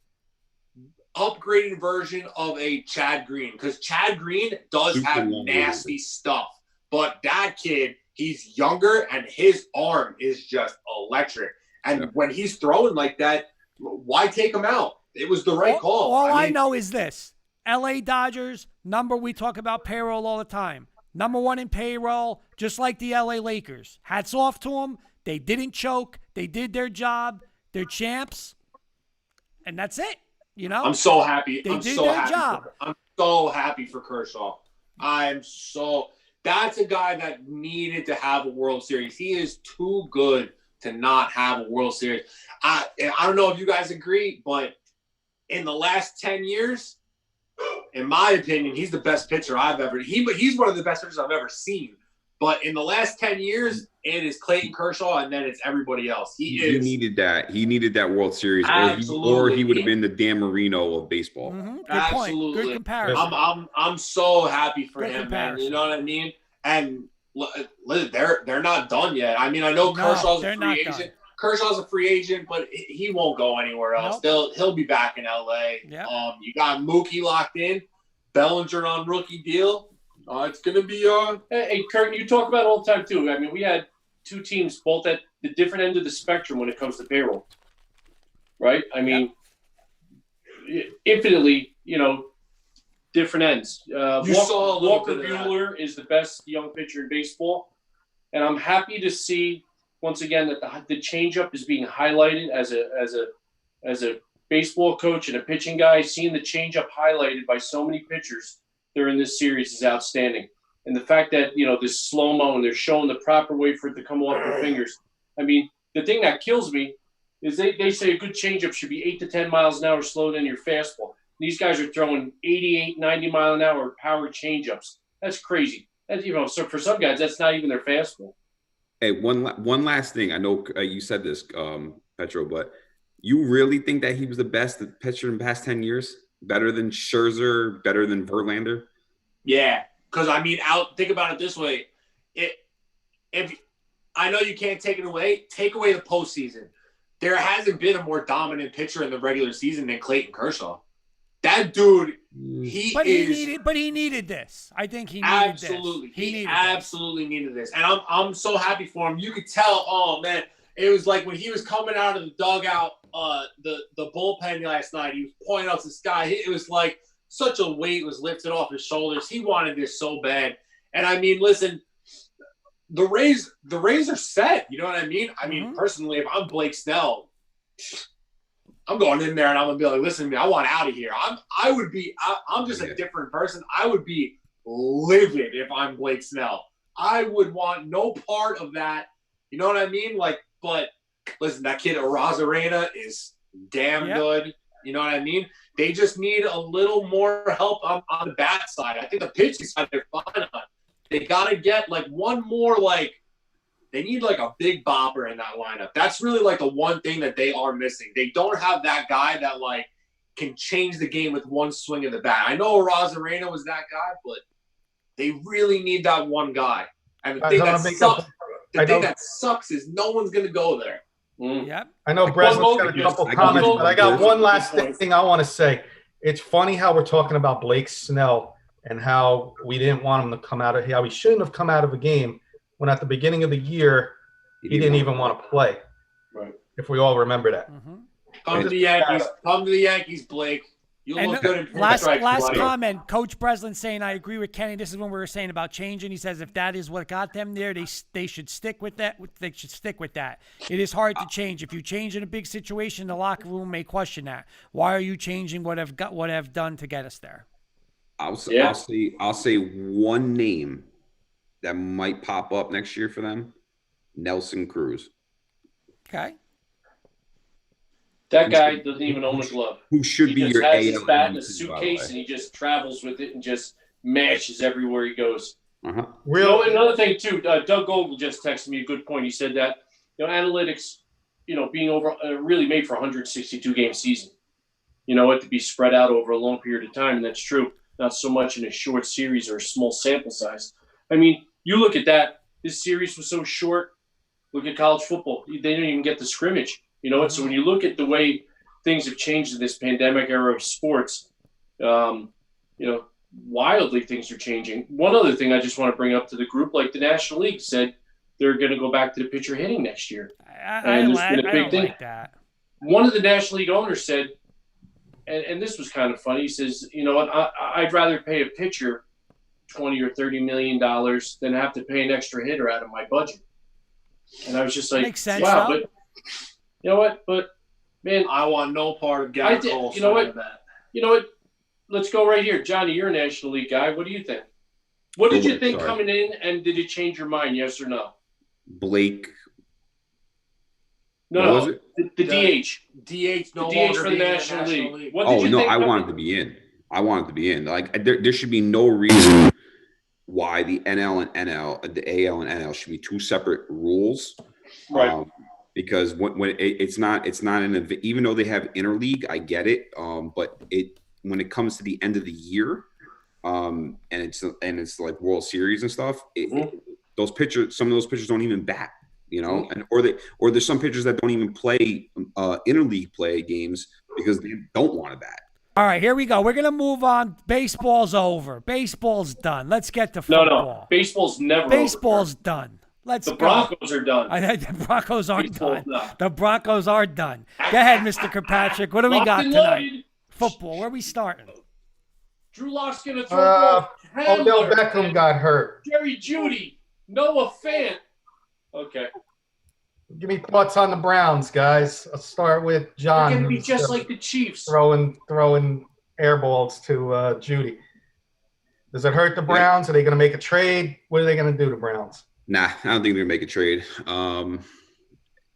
upgraded version of a Chad Green, because Chad Green does have nasty stuff, but that kid, he's younger and his arm is just electric. And when he's throwing like that, why take him out? It was the right call. All I know is this: L.A. Dodgers we talk about payroll all the time. Number 1 in payroll, just like the L.A. Lakers. Hats off to them. They didn't choke. They did their job. They're champs, and that's it. You know, I'm so happy. I'm so happy for Kershaw. That's a guy that needed to have a World Series. He is too good to not have a World Series. I don't know if you guys agree, but in the last 10 years, in my opinion, he's the best pitcher I've ever. He's one of the best pitchers I've ever seen. But in the last 10 years, it is Clayton Kershaw, and then it's everybody else. He needed that. He needed that World Series, or he would have been the Dan Marino of baseball. Mm-hmm. Good Absolutely. point. Good comparison. I'm so happy for him, comparison. man. You know what I mean? And they're not done yet. I mean, I know Kershaw's a free agent. Done. Kershaw's a free agent, but he won't go anywhere else. He'll be back in LA. Yep. You got Mookie locked in, Bellinger on rookie deal. It's gonna be Hey, Kurt, you talk about it all the time too. I mean, we had 2 teams both at the different end of the spectrum when it comes to payroll, right? I mean, infinitely, different ends. Walker Buehler is the best young pitcher in baseball, and I'm happy to see once again that the changeup is being highlighted as a baseball coach and a pitching guy. Seeing the changeup highlighted by so many pitchers during this series is outstanding. And the fact that, this slow-mo and they're showing the proper way for it to come off your fingers. I mean, the thing that kills me is they say a good changeup should be 8 to 10 miles an hour slower than your fastball. These guys are throwing 88, 90 mile an hour power changeups. That's crazy. That's, so for some guys, that's not even their fastball. Hey, one last thing. I know you said this, Petro, but you really think that he was the best pitcher in the past 10 years? Better than Scherzer, better than Verlander? Yeah, because think about it this way: if I know you can't take away the postseason. There hasn't been a more dominant pitcher in the regular season than Clayton Kershaw. That dude, he needed this. I think he needed absolutely, this. He absolutely needed this, and I'm so happy for him. You could tell. Oh man, it was like when he was coming out of the dugout. The bullpen last night, he was pointing out to the sky. It was like such a weight was lifted off his shoulders. He wanted this so bad. And I mean, listen, the Rays are set. You know what I mean? I mean, personally, if I'm Blake Snell, I'm going in there and I'm gonna be like, listen to me, I want out of here. I'm just a different person. I would be livid if I'm Blake Snell. I would want no part of that. You know what I mean? But listen, that kid Arozarena is damn good. You know what I mean? They just need a little more help on the bat side. I think the pitching side they're fine on. They got to get one more they need a big bopper in that lineup. That's really the one thing that they are missing. They don't have that guy that can change the game with one swing of the bat. I know Arozarena was that guy, but they really need that one guy. And the thing that sucks is no one's going to go there. Yep. I know Breslin's got a couple comments, but I got one last thing I want to say. It's funny how we're talking about Blake Snell and how we didn't want him to come out how he shouldn't have come out of a game when at the beginning of the year he didn't even want to play. Right. If we all remember that. Come to the Yankees. Come to the Yankees, Blake. You'll look good in last comment, Coach Breslin saying, I agree with Kenny. This is when we were saying about changing. He says if that is what got them there, they should stick with that. They should stick with that. It is hard to change. If you change in a big situation, the locker room may question that. Why are you changing what I've done to get us there? I'll say one name that might pop up next year for them: Nelson Cruz. Okay. That guy doesn't even own a glove. Who should be just your has his AL bat in a MVP, by the suitcase way. and he just travels with it and just mashes everywhere he goes. Uh-huh. Another thing too, Doug Gold just texted me a good point. He said that analytics, being over really made for a 162 game season. To be spread out over a long period of time, and that's true. Not so much in a short series or a small sample size. I mean, you look at that. This series was so short. Look at college football; they didn't even get the scrimmage. So when you look at the way things have changed in this pandemic era of sports, wildly things are changing. One other thing I just want to bring up to the group, like the National League said, they're going to go back to the pitcher hitting next year. I don't like that. One of the National League owners said, and this was kind of funny. He says, I'd rather pay a pitcher $20 or $30 million than have to pay an extra hitter out of my budget. And I was just like, makes sense, wow, though. but you know what? But man, I want no part of Garrett Cole. You know what? Let's go right here. Johnny, you're a National League guy. What do you think? What did you think coming in, and did it change your mind, yes or no? Blake. No, the DH. DH no the longer DH for the National League. What Oh, did you no, think I wanted to be in. Like, there should be no reason why the NL and NL, the AL and NL should be two separate rules. Right. Because when it's not even though they have interleague, I get it. But when it comes to the end of the year, and it's like World Series and stuff, those pitchers, some of those pitchers don't even bat, and or there's some pitchers that don't even play interleague play games because they don't want to bat. All right, here we go. We're gonna move on. Baseball's over. Baseball's done. Let's get to football. No, baseball's never. Baseball's over. Done. Let's the go. Broncos are done. The Broncos aren't Baseball's done. done. The Broncos are done. Go ahead, Mr. Kirkpatrick. What do we got tonight? Football. Where are we starting? Drew Lock's gonna throw. Odell Beckham got hurt. Jerry Jeudy, Noah Fant. Okay. Give me thoughts on the Browns, guys. I'll start with John. They're gonna be just like the Chiefs. Throwing air balls to Judy. Does it hurt the Browns? Are they going to make a trade? What are they going to do to Browns? Nah, I don't think they're going to make a trade.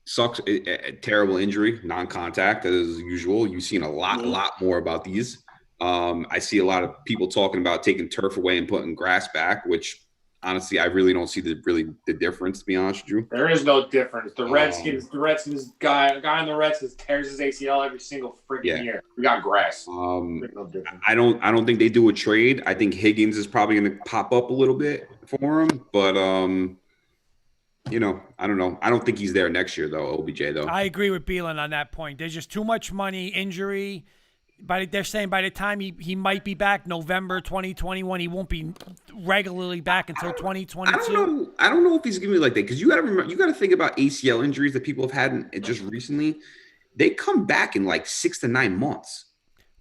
Sucks. A terrible injury, non-contact as usual. You've seen a lot more about these. I see a lot of people talking about taking turf away and putting grass back, which honestly, I really don't see the difference, to be honest with you. There is no difference. The Redskins guy on the Redskins tears his ACL every single freaking year. We got grass. I don't think they do a trade. I think Higgins is probably going to pop up a little bit for him, but I don't know. I don't think he's there next year though. OBJ though. I agree with Beelan on that point. There's just too much money, injury. But they're saying by the time he might be back November 2021, he won't be regularly back until 2022. I don't know if he's going to be like that, because you got to remember, you got to think about ACL injuries that people have had just recently. They come back in like 6 to 9 months.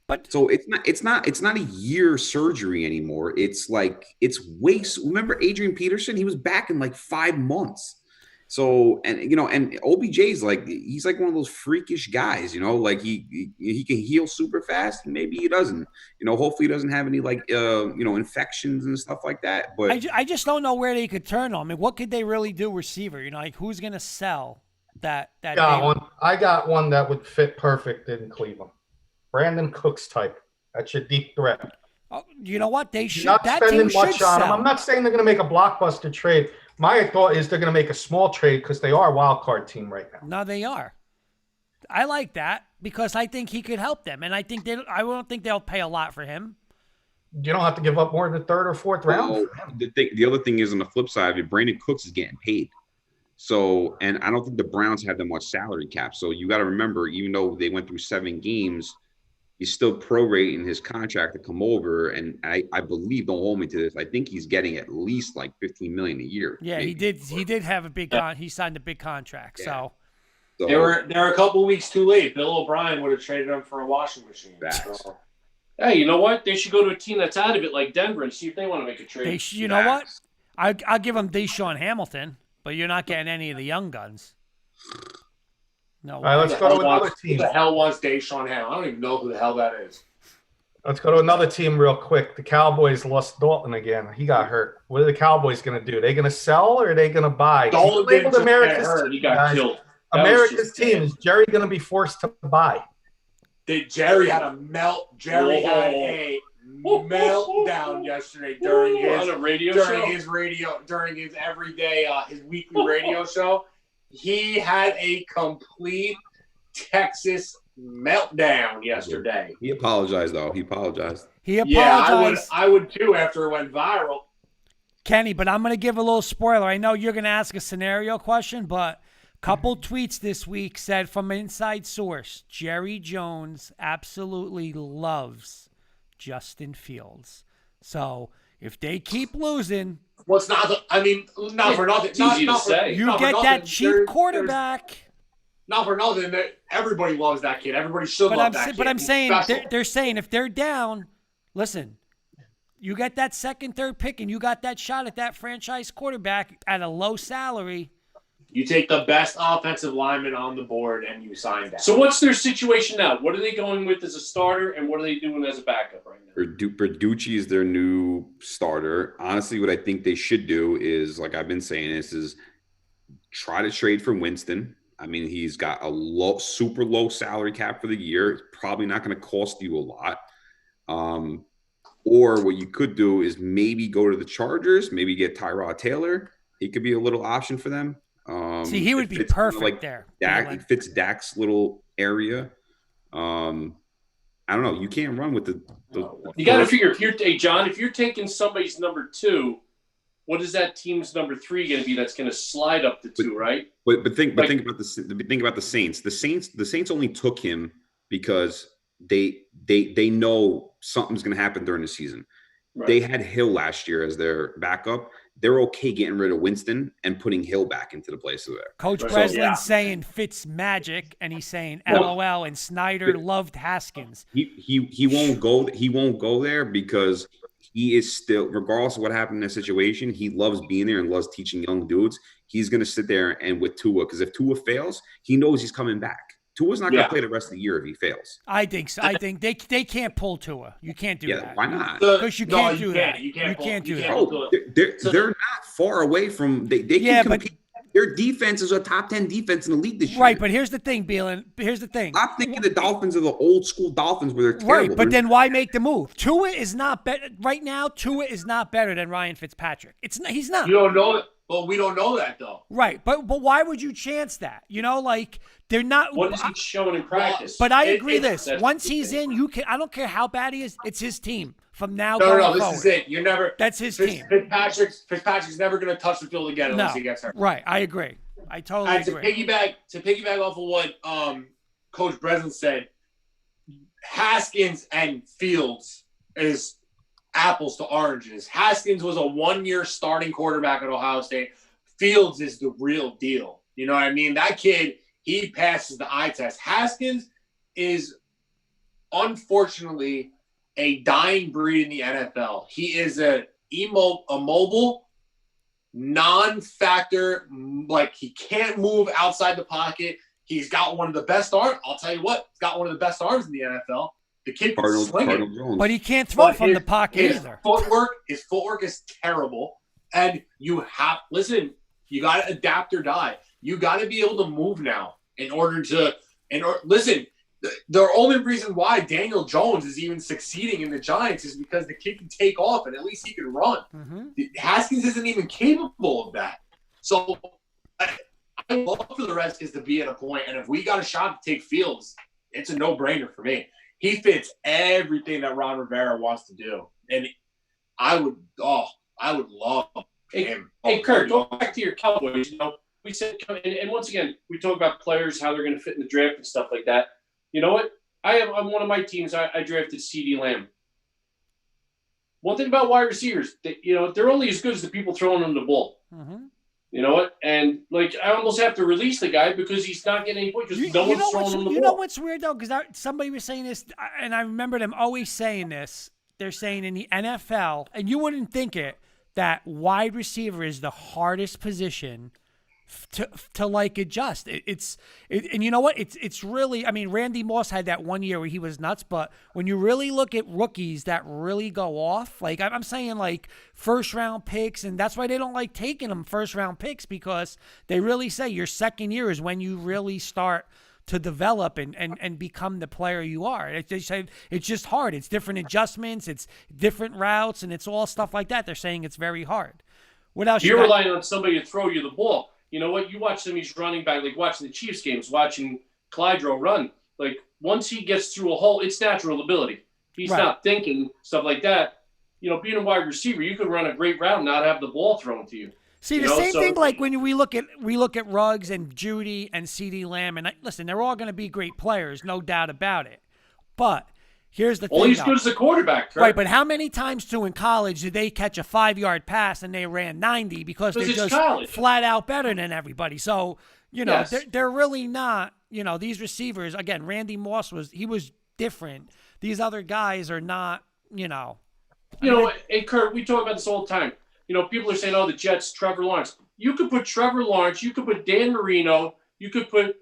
But so it's not a year surgery anymore. It's like remember Adrian Peterson? He was back in like 5 months. So, and OBJ's he's like one of those freakish guys, like he can heal super fast, and maybe he doesn't, hopefully he doesn't have any infections and stuff like that. But I just don't know where they could turn on. I mean, what could they really do receiver? Who's going to sell that? I got one that would fit perfect in Cleveland. Brandon Cooks type. That's your deep threat. Oh, you know what? They should. Not that spending team much should on sell. him. I'm not saying they're going to make a blockbuster trade. My thought is they're going to make a small trade because they are a wild card team right now. No, they are. I like that because I think he could help them, and I don't think they'll pay a lot for him. You don't have to give up more than the third or fourth round. Well, the other thing is, on the flip side of it, Brandon Cooks is getting paid. So, and I don't think the Browns have that much salary cap. So you got to remember, even though they went through 7 games, he's still prorating his contract to come over, and I believe, don't hold me to this, I think he's getting at least like $15 million a year. Yeah, maybe. He did have a big he signed a big contract. Yeah. So they were a couple weeks too late. Bill O'Brien would have traded him for a washing machine. So. Hey, you know what? They should go to a team that's out of it, like Denver, and see if they want to make a trade. You know what? I'll give them Deshaun Hamilton, but you're not getting any of the young guns. No. All right, let's go to another team. Who the hell was Deshaun Hamilton? I don't even know who the hell that is. Let's go to another team real quick. The Cowboys lost Dalton again. He got hurt. What are the Cowboys going to do? Are they going to sell or are they going to buy? Dalton didn't get hurt. He got killed. America's team. Is Jerry going to be forced to buy? Jerry had a meltdown yesterday during his everyday his weekly radio show. He had a complete Texas meltdown yesterday. He apologized though. He apologized. Yeah, I would too after it went viral. Kenny, but I'm going to give a little spoiler. I know you're going to ask a scenario question, but couple tweets this week said from an inside source, Jerry Jones absolutely loves Justin Fields. So if they keep losing, not for nothing. It's easy to say. You get that cheap quarterback. Not for nothing. Everybody loves that kid. Everybody should love that kid. But I'm saying they're saying if they're down, listen. You get that second, third pick, and you got that shot at that franchise quarterback at a low salary. You take the best offensive lineman on the board, and you sign that. So what's their situation now? What are they going with as a starter, and what are they doing as a backup right now? Berducci is their new starter. Honestly, what I think they should do is, like I've been saying, is try to trade for Winston. I mean, he's got a super low salary cap for the year. It's probably not going to cost you a lot. Or what you could do is maybe go to the Chargers, maybe get Tyrod Taylor. He could be a little option for them. See, he would be perfect there. It fits Dak's little area. I don't know. You can't run with the you got to figure if you're taking somebody's number 2, what is that team's number 3 going to be? That's going to slide up to 2, right? But think about the Saints. The Saints only took him because they know something's going to happen during the season. Right. They had Hill last year as their backup. They're okay getting rid of Winston and putting Hill back into the place of there. Coach Breslin's saying Fitz magic, and he's saying LOL. And Snyder loved Haskins. He won't go. He won't go there because he is still, regardless of what happened in that situation, he loves being there and loves teaching young dudes. He's going to sit there and with Tua, because if Tua fails, he knows he's coming back. Tua's not going to play the rest of the year if he fails. I think so. I think they can't pull Tua. You can't do that. Why not? Because you can't do that. You can't do that. Oh, they're not far away from. They can compete. Their defense is a top 10 defense in the league this year. Right, but here's the thing, Beelan. Here's the thing. I'm thinking the Dolphins are the old school Dolphins where they're terrible. Right, but then why make the move? Tua is not better right now. Tua is not better than Ryan Fitzpatrick. He's not. You don't know it. Well, we don't know that though. Right, but why would you chance that? You know, like they're not. What is he showing in practice? But I agree. Once he's in, you can. I don't care how bad he is. It's his team from now. No, this is it. You're never. That's his team. Fitzpatrick's never going to touch the field again unless he gets hurt. Right, I agree. I totally agree. To piggyback off of what Coach Breslin said, Haskins and Fields is apples to oranges. Haskins was a 1-year starting quarterback at Ohio State. Fields is the real deal. You know what I mean? That kid, he passes the eye test. Haskins is unfortunately a dying breed in the NFL. He is a mobile, non-factor, like he can't move outside the pocket. He's got one of the best arms. I'll tell you what, he's got one of the best arms in the NFL. The kid can swing it. But he can't throw from the pocket either. His footwork is terrible. And you got to adapt or die. You got to be able to move now listen, the only reason why Daniel Jones is even succeeding in the Giants is because the kid can take off and at least he can run. Mm-hmm. Haskins isn't even capable of that. So I love for the rest is to be at a point, and if we got a shot to take Fields, it's a no-brainer for me. He fits everything that Ron Rivera wants to do, and I would love him. Hey, Kurt, go back to your Cowboys. You know, we said, and once again, we talk about players, how they're going to fit in the draft and stuff like that. You know what? I'm one of my teams. I drafted CeeDee Lamb. One thing about wide receivers, they're only as good as the people throwing them the ball. Mm-hmm. You know what? And I almost have to release the guy because he's not getting any points because no one's throwing him the ball. You know what's weird though? Because somebody was saying this, and I remember them always saying this. They're saying in the NFL, and you wouldn't think it, that wide receiver is the hardest position to like adjust. And you know what? It's really, I mean, Randy Moss had that one year where he was nuts, but when you really look at rookies that really go off, like I'm saying like first round picks, and that's why they don't like taking them first round picks, because they really say your second year is when you really start to develop and become the player you are. They say it's just hard. It's different adjustments, it's different routes, and it's all stuff like that. They're saying it's very hard. What else? You're relying on somebody to throw you the ball. You know what? You watch some of these running back, like watching the Chiefs games, watching Clydro run. Like once he gets through a hole, it's natural ability. He's not thinking stuff like that. You know, being a wide receiver, you could run a great route and not have the ball thrown to you. See, the same thing like when we look at Ruggs and Judy and CeeDee Lamb, and listen, they're all going to be great players, no doubt about it. But here's the thing. Only as good as a quarterback, right? But how many times too in college did they catch a 5-yard pass and they ran 90 because they're just flat out better than everybody? So, you know, they're really not, you know, these receivers, again, Randy Moss was different. These other guys are not, you know. Hey, Kurt, we talk about this all the time. You know, people are saying, oh, the Jets, Trevor Lawrence. You could put Trevor Lawrence, you could put Dan Marino, you could put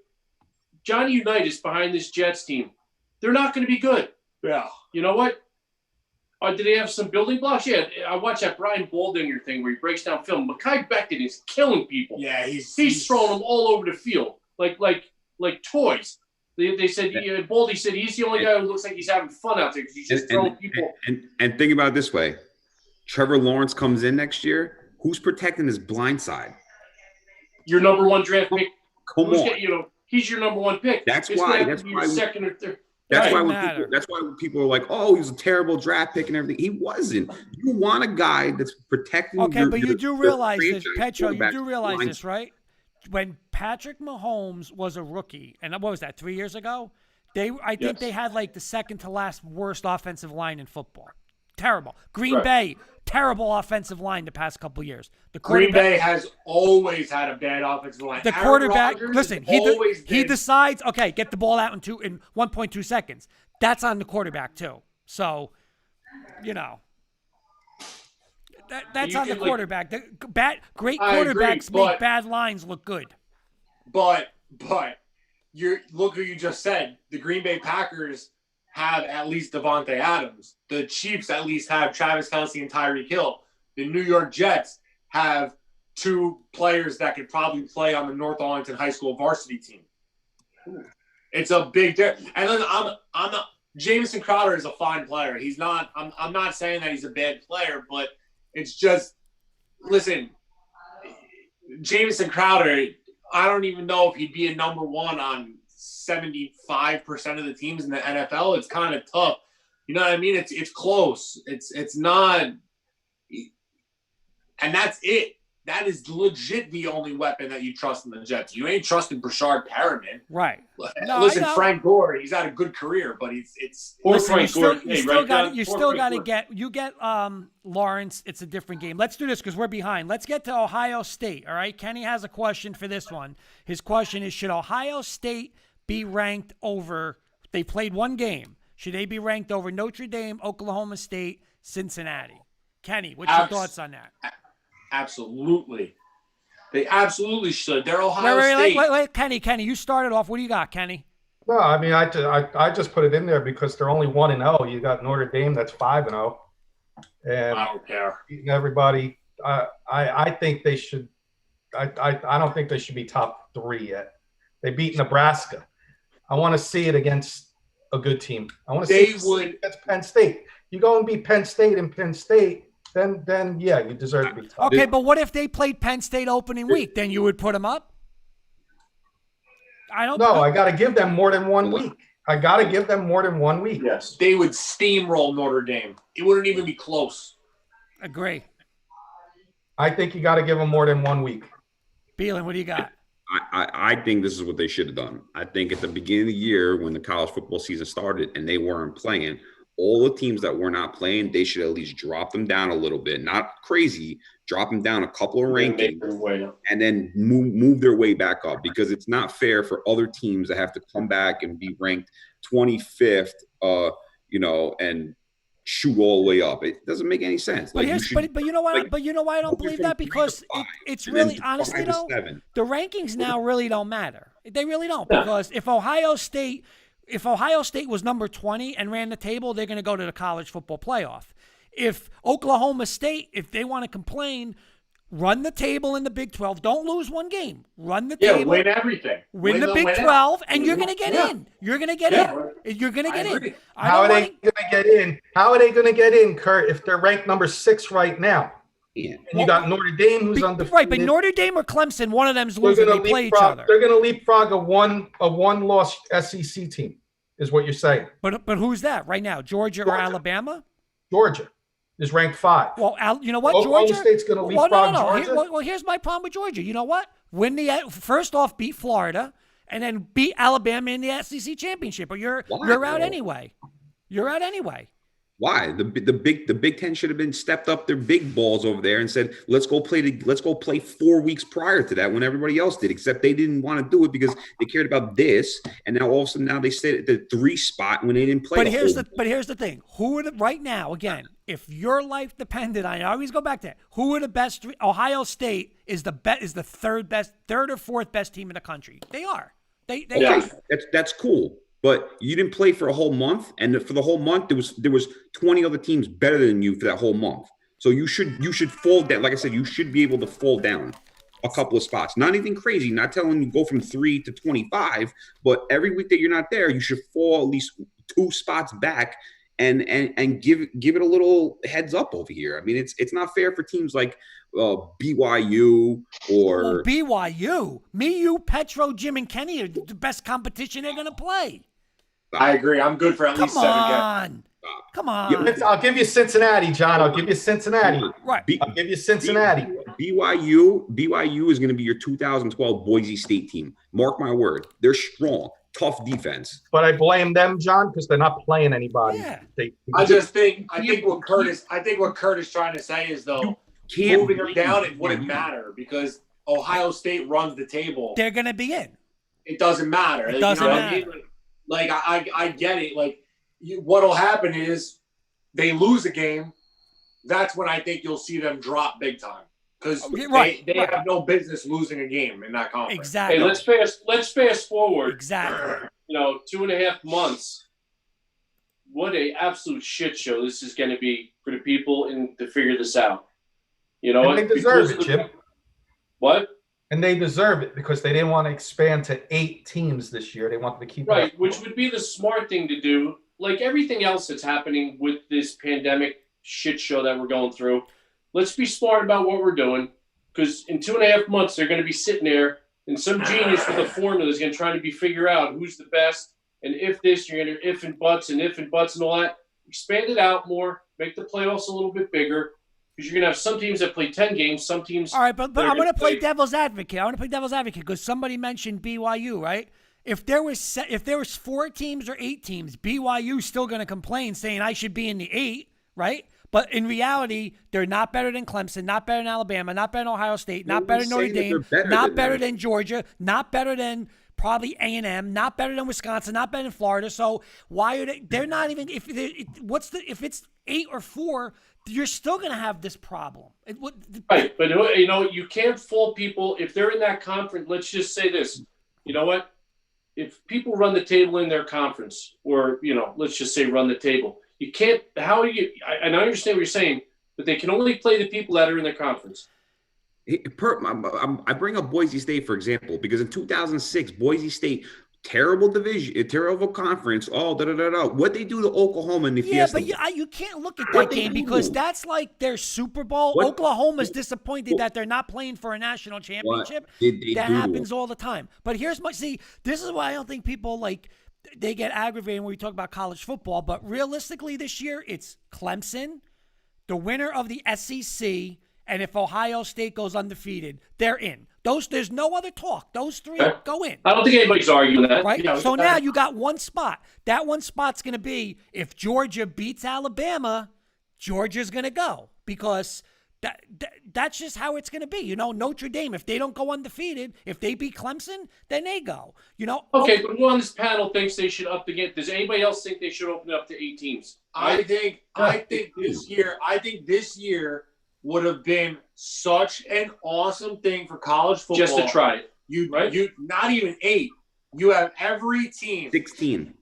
Johnny Unitas behind this Jets team. They're not going to be good. Yeah. You know what? Do they have some building blocks? Yeah, I watched that Brian Baldinger thing where he breaks down film. Mekhi Becton is killing people. Yeah, he's throwing them all over the field like toys. They said Baldy said he's the only guy who looks like he's having fun out there because he's just throwing people. And think about it this way: Trevor Lawrence comes in next year. Who's protecting his blind side? Your number one draft pick. Come on. He's your number one pick. That's why. Second or third. That's why when people are like, "Oh, he's a terrible draft pick and everything," he wasn't. You want a guy that's protecting. Okay, but you do realize this, Petro. You do realize this, right? When Patrick Mahomes was a rookie, and what was that, 3 years ago? I think they had like the second to last worst offensive line in football. Terrible. Green Bay, terrible offensive line the past couple of years. Green Bay has always had a bad offensive line. The quarterback, listen, he decides, okay, get the ball out in 1.2 seconds. That's on the quarterback too. So, you know, that's on the quarterback. Great quarterbacks make bad lines look good. But look who you just said. The Green Bay Packers have at least Devontae Adams. The Chiefs at least have Travis Kelce and Tyreek Hill. The New York Jets have two players that could probably play on the North Arlington High School varsity team. It's a big difference. And then I'm not. Jamison Crowder is a fine player. He's not. I'm not saying that he's a bad player, but it's just, listen, Jamison Crowder, I don't even know if he'd be a number one on 75% of the teams in the NFL. It's kind of tough. You know what I mean? It's close. It's not, and that's it. That is legit the only weapon that you trust in the Jets. You ain't trusting Brashard Perriman. Right. No, listen, Frank Gore, he's had a good career, but you still got to get Lawrence. It's a different game. Let's do this because we're behind. Let's get to Ohio State. All right. Kenny has a question for this one. His question is, should Ohio State be ranked over, they played one game, should they be ranked over Notre Dame, Oklahoma State, Cincinnati? Kenny, what's your thoughts on that? Absolutely. They absolutely should. They're Ohio State. Wait, Kenny, you started off. What do you got, Kenny? No, I mean, I just put it in there because they're only 1-0. You got Notre Dame that's 5-0, and I don't care. Everybody, I think they should. I don't think they should be top 3 yet. They beat Nebraska. I want to see it against a good team. I want to see it against Penn State. You go and beat Penn State and Penn State. Then yeah, you deserve to be top. Okay, but what if they played Penn State opening week? Then you would put them up? I don't know. I got to give them more than 1 week. Yes. They would steamroll Notre Dame. It wouldn't even be close. Agree. I think you got to give them more than 1 week. Beelan, what do you got? I think this is what they should have done. I think at the beginning of the year when the college football season started and they weren't playing, all the teams that were not playing, they should at least drop them down a little bit. Not crazy, drop them down a couple of rankings and then move their way back up, because it's not fair for other teams that have to come back and be ranked 25th, and shoot all the way up. It doesn't make any sense. But you know what? like, But you know why I don't go believe from that? 3 to Because 5, it's and then really, honestly 5 to though, 7. the rankings now really don't matter. They really don't, because if Ohio State was number 20 and ran the table, they're going to go to the college football playoff. If Oklahoma State, if they want to complain, run the table in the Big 12. Don't lose one game. Run the table. Win everything. Win the Big 12, and you're going to get in. You're going to get in. You're going to get in. How are they going to get in? How are they going to get in, Kurt, if they're ranked number 6 right now? Yeah. And you got Notre Dame, who's undefeated. Right, but Notre Dame or Clemson, one of them's losing. They play each other. They're going to leapfrog a one-loss SEC team, is what you're saying. But who's that right now? Georgia or Alabama? Georgia is ranked 5. Well, you know what, Oklahoma Georgia? State's going to leapfrog Georgia. Well, here's my problem with Georgia. You know what? First off, beat Florida, and then beat Alabama in the SEC championship. Or you're out anyway. You're out anyway. Why? The Big Ten should have been stepped up their big balls over there and said, let's go play 4 weeks prior to that when everybody else did, except they didn't want to do it because they cared about this. And now all of a sudden now they stayed at the 3 spot when they didn't play. But here's the thing. Who would right now, again, if your life depended on it, I always go back to that. Who are the best? Ohio State is the third or fourth best team in the country. They are. They are. That's cool. But you didn't play for a whole month, and for the whole month there was 20 other teams better than you for that whole month. So you should fall down. Like I said, you should be able to fall down a couple of spots. Not anything crazy. Not telling you go from 3 to 25, but every week that you're not there, you should fall at least 2 spots back and give it a little heads up over here. I mean, it's not fair for teams like BYU or BYU. Me, you, Petro, Jim, and Kenny are the best competition they're going to play. I agree. I'm good for at least 7 games. Come on. I'll give you Cincinnati, John. I'll give you Cincinnati. Right. I'll give you Cincinnati. BYU is going to be your 2012 Boise State team. Mark my word. They're strong, tough defense. But I blame them, John, because they're not playing anybody. Yeah. I think what Kurt is trying to say is, though, moving them down, it wouldn't matter because Ohio State runs the table. They're going to be in. It doesn't matter. It doesn't matter. Like, I get it. Like, what'll happen is they lose a game. That's when I think you'll see them drop big time because they have no business losing a game in that conference. Exactly. Hey, let's fast forward. Exactly. 2.5 months. What a absolute shit show this is going to be for the people to figure this out. You know, and they deserve it, Jim. What? And they deserve it because they didn't want to expand to 8 teams this year. They wanted to keep it which would be the smart thing to do. Like everything else that's happening with this pandemic shit show that we're going through, let's be smart about what we're doing because in 2.5 months they're going to be sitting there and some genius with a formula is going to try to figure out who's the best and if this, you're going to if and buts and all that. Expand it out more, make the playoffs a little bit bigger. Because you're going to have some teams that play 10 games, some teams... All right, but I'm going to play devil's advocate. I want to play devil's advocate because somebody mentioned BYU, right? If there was 4 teams or 8 teams, BYU's still going to complain saying I should be in the 8, right? But in reality, they're not better than Clemson, not better than Alabama, not better than Ohio State, not better than Notre Dame, not better than Georgia, not better than probably A&M, not better than Wisconsin, not better than Florida. So why are they? They're not even. If it's 8 or 4. You're still going to have this problem. Right, but you can't fault people if they're in that conference. Let's just say this. You know what? If people run the table in their conference or, let's just say run the table, you can't – and I understand what you're saying, but they can only play the people that are in their conference. I bring up Boise State, for example, because in 2006, Boise State – terrible division, a terrible conference. What they do to Oklahoma in the Fiesta? Yeah, but you can't look at that game because that's like their Super Bowl. Oklahoma's disappointed that they're not playing for a national championship. That happens all the time. But this is why I don't think people they get aggravated when we talk about college football. But realistically, this year it's Clemson, the winner of the SEC, and if Ohio State goes undefeated, they're in. There's no other talk. Those 3 go in. I don't think anybody's arguing that. Right? So now you got one spot. That one spot's going to be if Georgia beats Alabama, Georgia's going to go because That's just how it's going to be. Notre Dame, if they don't go undefeated, if they beat Clemson, then they go. Okay, but who on this panel thinks they should up the game? Does anybody else think they should open it up to 8 teams? I think this year would have been such an awesome thing for college football. Just to try it. You not even 8. You have every team 16.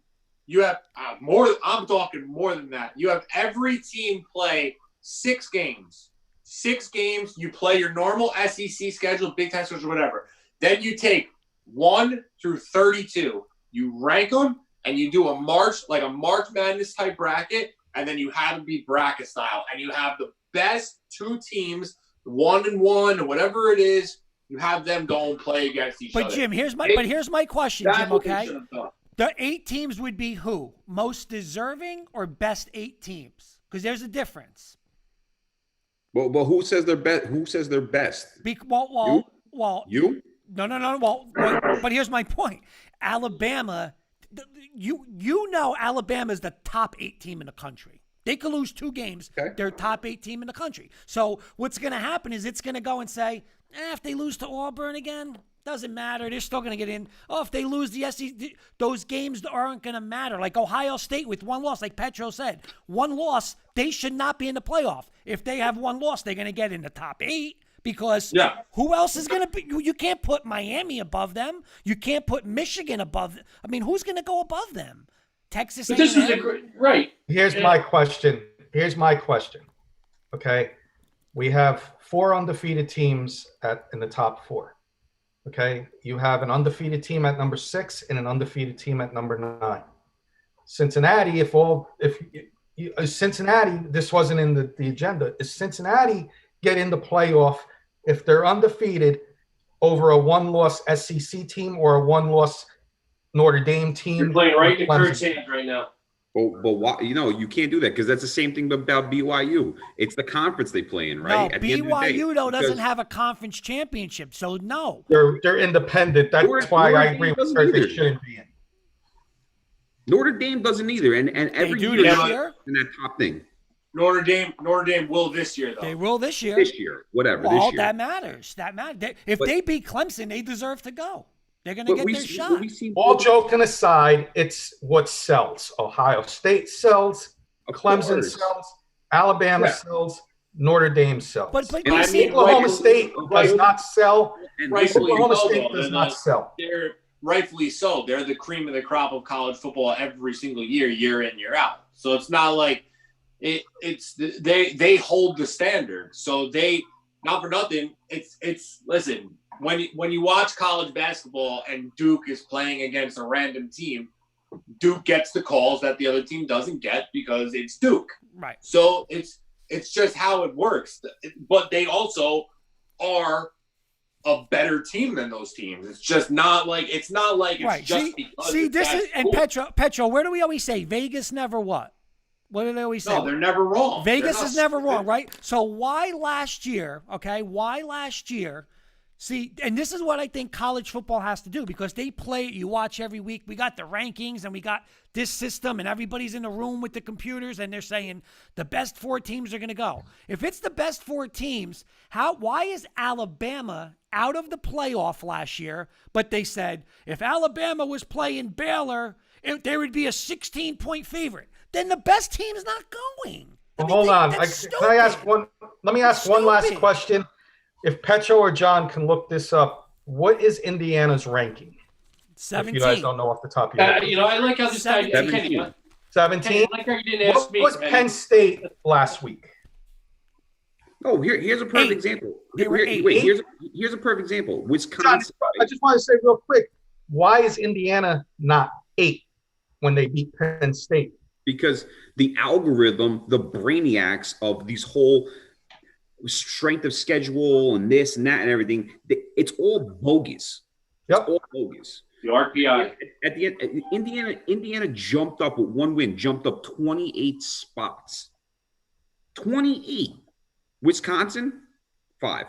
You have more. I'm talking more than that. You have every team play 6 games. 6 games. You play your normal SEC schedule, Big Ten schedule, whatever. Then you take 1 through 32. You rank them, and you do a March Madness type bracket, and then you have it be bracket style, and you have the best 2 teams, 1 and 1 or whatever it is. You have them go and play against each other. But Jim, here's my question, Jim. Okay, the 8 teams would be who? Most deserving or best 8 teams? Because there's a difference. Well, who says they're best? Who says they're best? You? No. Well, but here's my point. Alabama, Alabama is the top 8 team in the country. They could lose 2 games. Okay. They're top 8 team in the country. So what's going to happen is it's going to go and say, if they lose to Auburn again, doesn't matter. They're still going to get in. Oh, if they lose the SEC, those games aren't going to matter. Like Ohio State with 1 loss, like Petro said, 1 loss, they should not be in the playoff. If they have 1 loss, they're going to get in the top 8 because who else is going to be? You can't put Miami above them. You can't put Michigan above them. I mean, who's going to go above them? Texas A&M? This is right. Here's my question. Okay. We have 4 undefeated teams in the top 4. Okay. You have an undefeated team at number 6 and an undefeated team at number 9. Cincinnati, Cincinnati, this wasn't in the agenda. Is Cincinnati get in the playoff if they're undefeated over a 1-loss SEC team or a 1-loss Notre Dame team? You're playing right in Kurt's hands right now. But why? You can't do that because that's the same thing about BYU. It's the conference they play in, right? No, BYU doesn't have a conference championship, so no. They're independent. That's why I agree with her. They shouldn't be in. Notre Dame doesn't either, and every year in that top thing. Notre Dame will this year, though. They will this year. This year, whatever. Well, this year. that matters. If they beat Clemson, they deserve to go. They're going to get their shot. All joking aside, it's what sells. Ohio State sells, Clemson sells, Alabama sells, Notre Dame sells. But Oklahoma State does not sell. Oklahoma State does not sell. They're rightfully so. They're the cream of the crop of college football every single year, year in, year out. So it's not like they hold the standard. So they, not for nothing, listen. When you watch college basketball and Duke is playing against a random team, Duke gets the calls that the other team doesn't get because it's Duke. Right. So it's just how it works. But they also are a better team than those teams. It's just not like it's right. just because. See, this is and Petro. Where do we always say Vegas never what? What do they always say? No, they're never wrong. Vegas is never wrong, right? So why last year? Okay, why last year? See, and this is what I think college football has to do because they play it. You watch every week. We got the rankings and we got this system and everybody's in the room with the computers and they're saying the best 4 teams are going to go. If it's the best 4 teams, why is Alabama out of the playoff last year? But they said if Alabama was playing Baylor, there would be a 16-point favorite. Then the best team's not going. Well, hold on. Can I ask one? Let me ask one last question. If Petro or John can look this up, what is Indiana's ranking? 17. If you guys don't know off the top of your head. I like how this guy 17. I like how you didn't ask me. What was Penn State last week? Oh, here's a perfect example. Here's a perfect example. Wisconsin. John, I just want to say real quick, why is Indiana not 8 when they beat Penn State? Because the algorithm, the brainiacs of these whole strength of schedule and this and that and everything, it's all bogus. Yep. It's all bogus. The RPI. At the end, Indiana jumped up with 1 win, jumped up 28 spots. 28. Wisconsin, 5.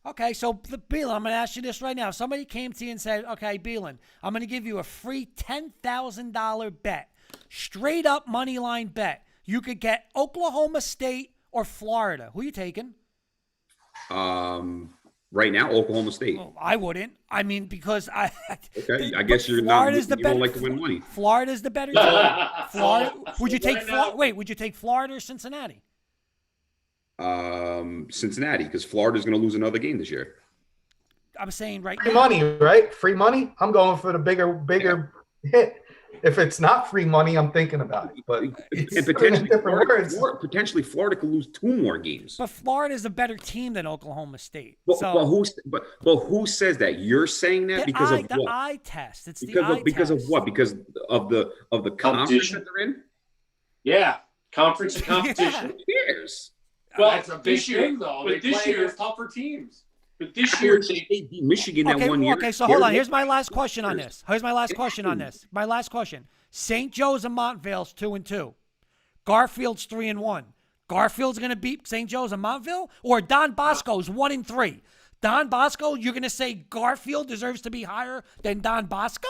Okay, so Beelan, I'm going to ask you this right now. Somebody came to you and said, okay, Beelan, I'm going to give you a free $10,000 bet. Straight up money line bet. You could get Oklahoma State or Florida. Who are you taking? Right now, Oklahoma State. Well, I wouldn't. I mean, because Okay, I guess you're Florida's not. the You don't better, like to win money. Florida's the better team. Florida. Would you take right now- Wait, would you take Florida or Cincinnati? Cincinnati, because Florida's going to lose another game this year. I'm saying right Free now. money, right? Free money. I'm going for the bigger hit. If it's not free money, I'm thinking about it. But it's And potentially, different words. Florida could lose 2 more games. But Florida's a better team than Oklahoma State. But, So who says that? You're saying that because of the what? eye test. It's Because of what? Because of the conference Competition. that they're in. Yeah, conference and competition. Who cares? Well, That's a big this year, thing, though. but They this play year, against tougher teams. but this year, They beat Michigan that Okay, one year. okay, so hold on. Here's my last question on this. My last question. St. Joe's and Montvale's 2-2. Garfield's 3-1. Garfield's going to beat St. Joe's and Montvale? Or Don Bosco's 1-3? Don Bosco, you're going to say Garfield deserves to be higher than Don Bosco?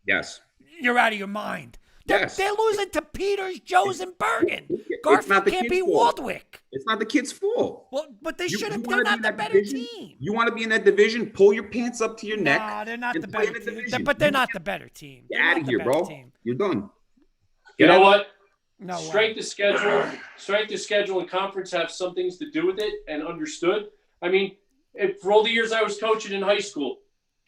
Yes. You're out of your mind. They're Yes. losing to Peters, Joe's, and Bergen. It's Garfield not the can't kid's beat fault. Waldwick. It's not the kid's fault. Well, but they You- should have. you They're wanna be not in the that better division? team. You want to be in that division? Pull your pants up to your neck. Nah, they're not and the play better in the team. division. But they're not the better team. Get They're out not of the here, better bro. team. You're done. you know what? No way. Strength of schedule, and conference have some things to do with it, and understood. I mean, for all the years I was coaching in high school,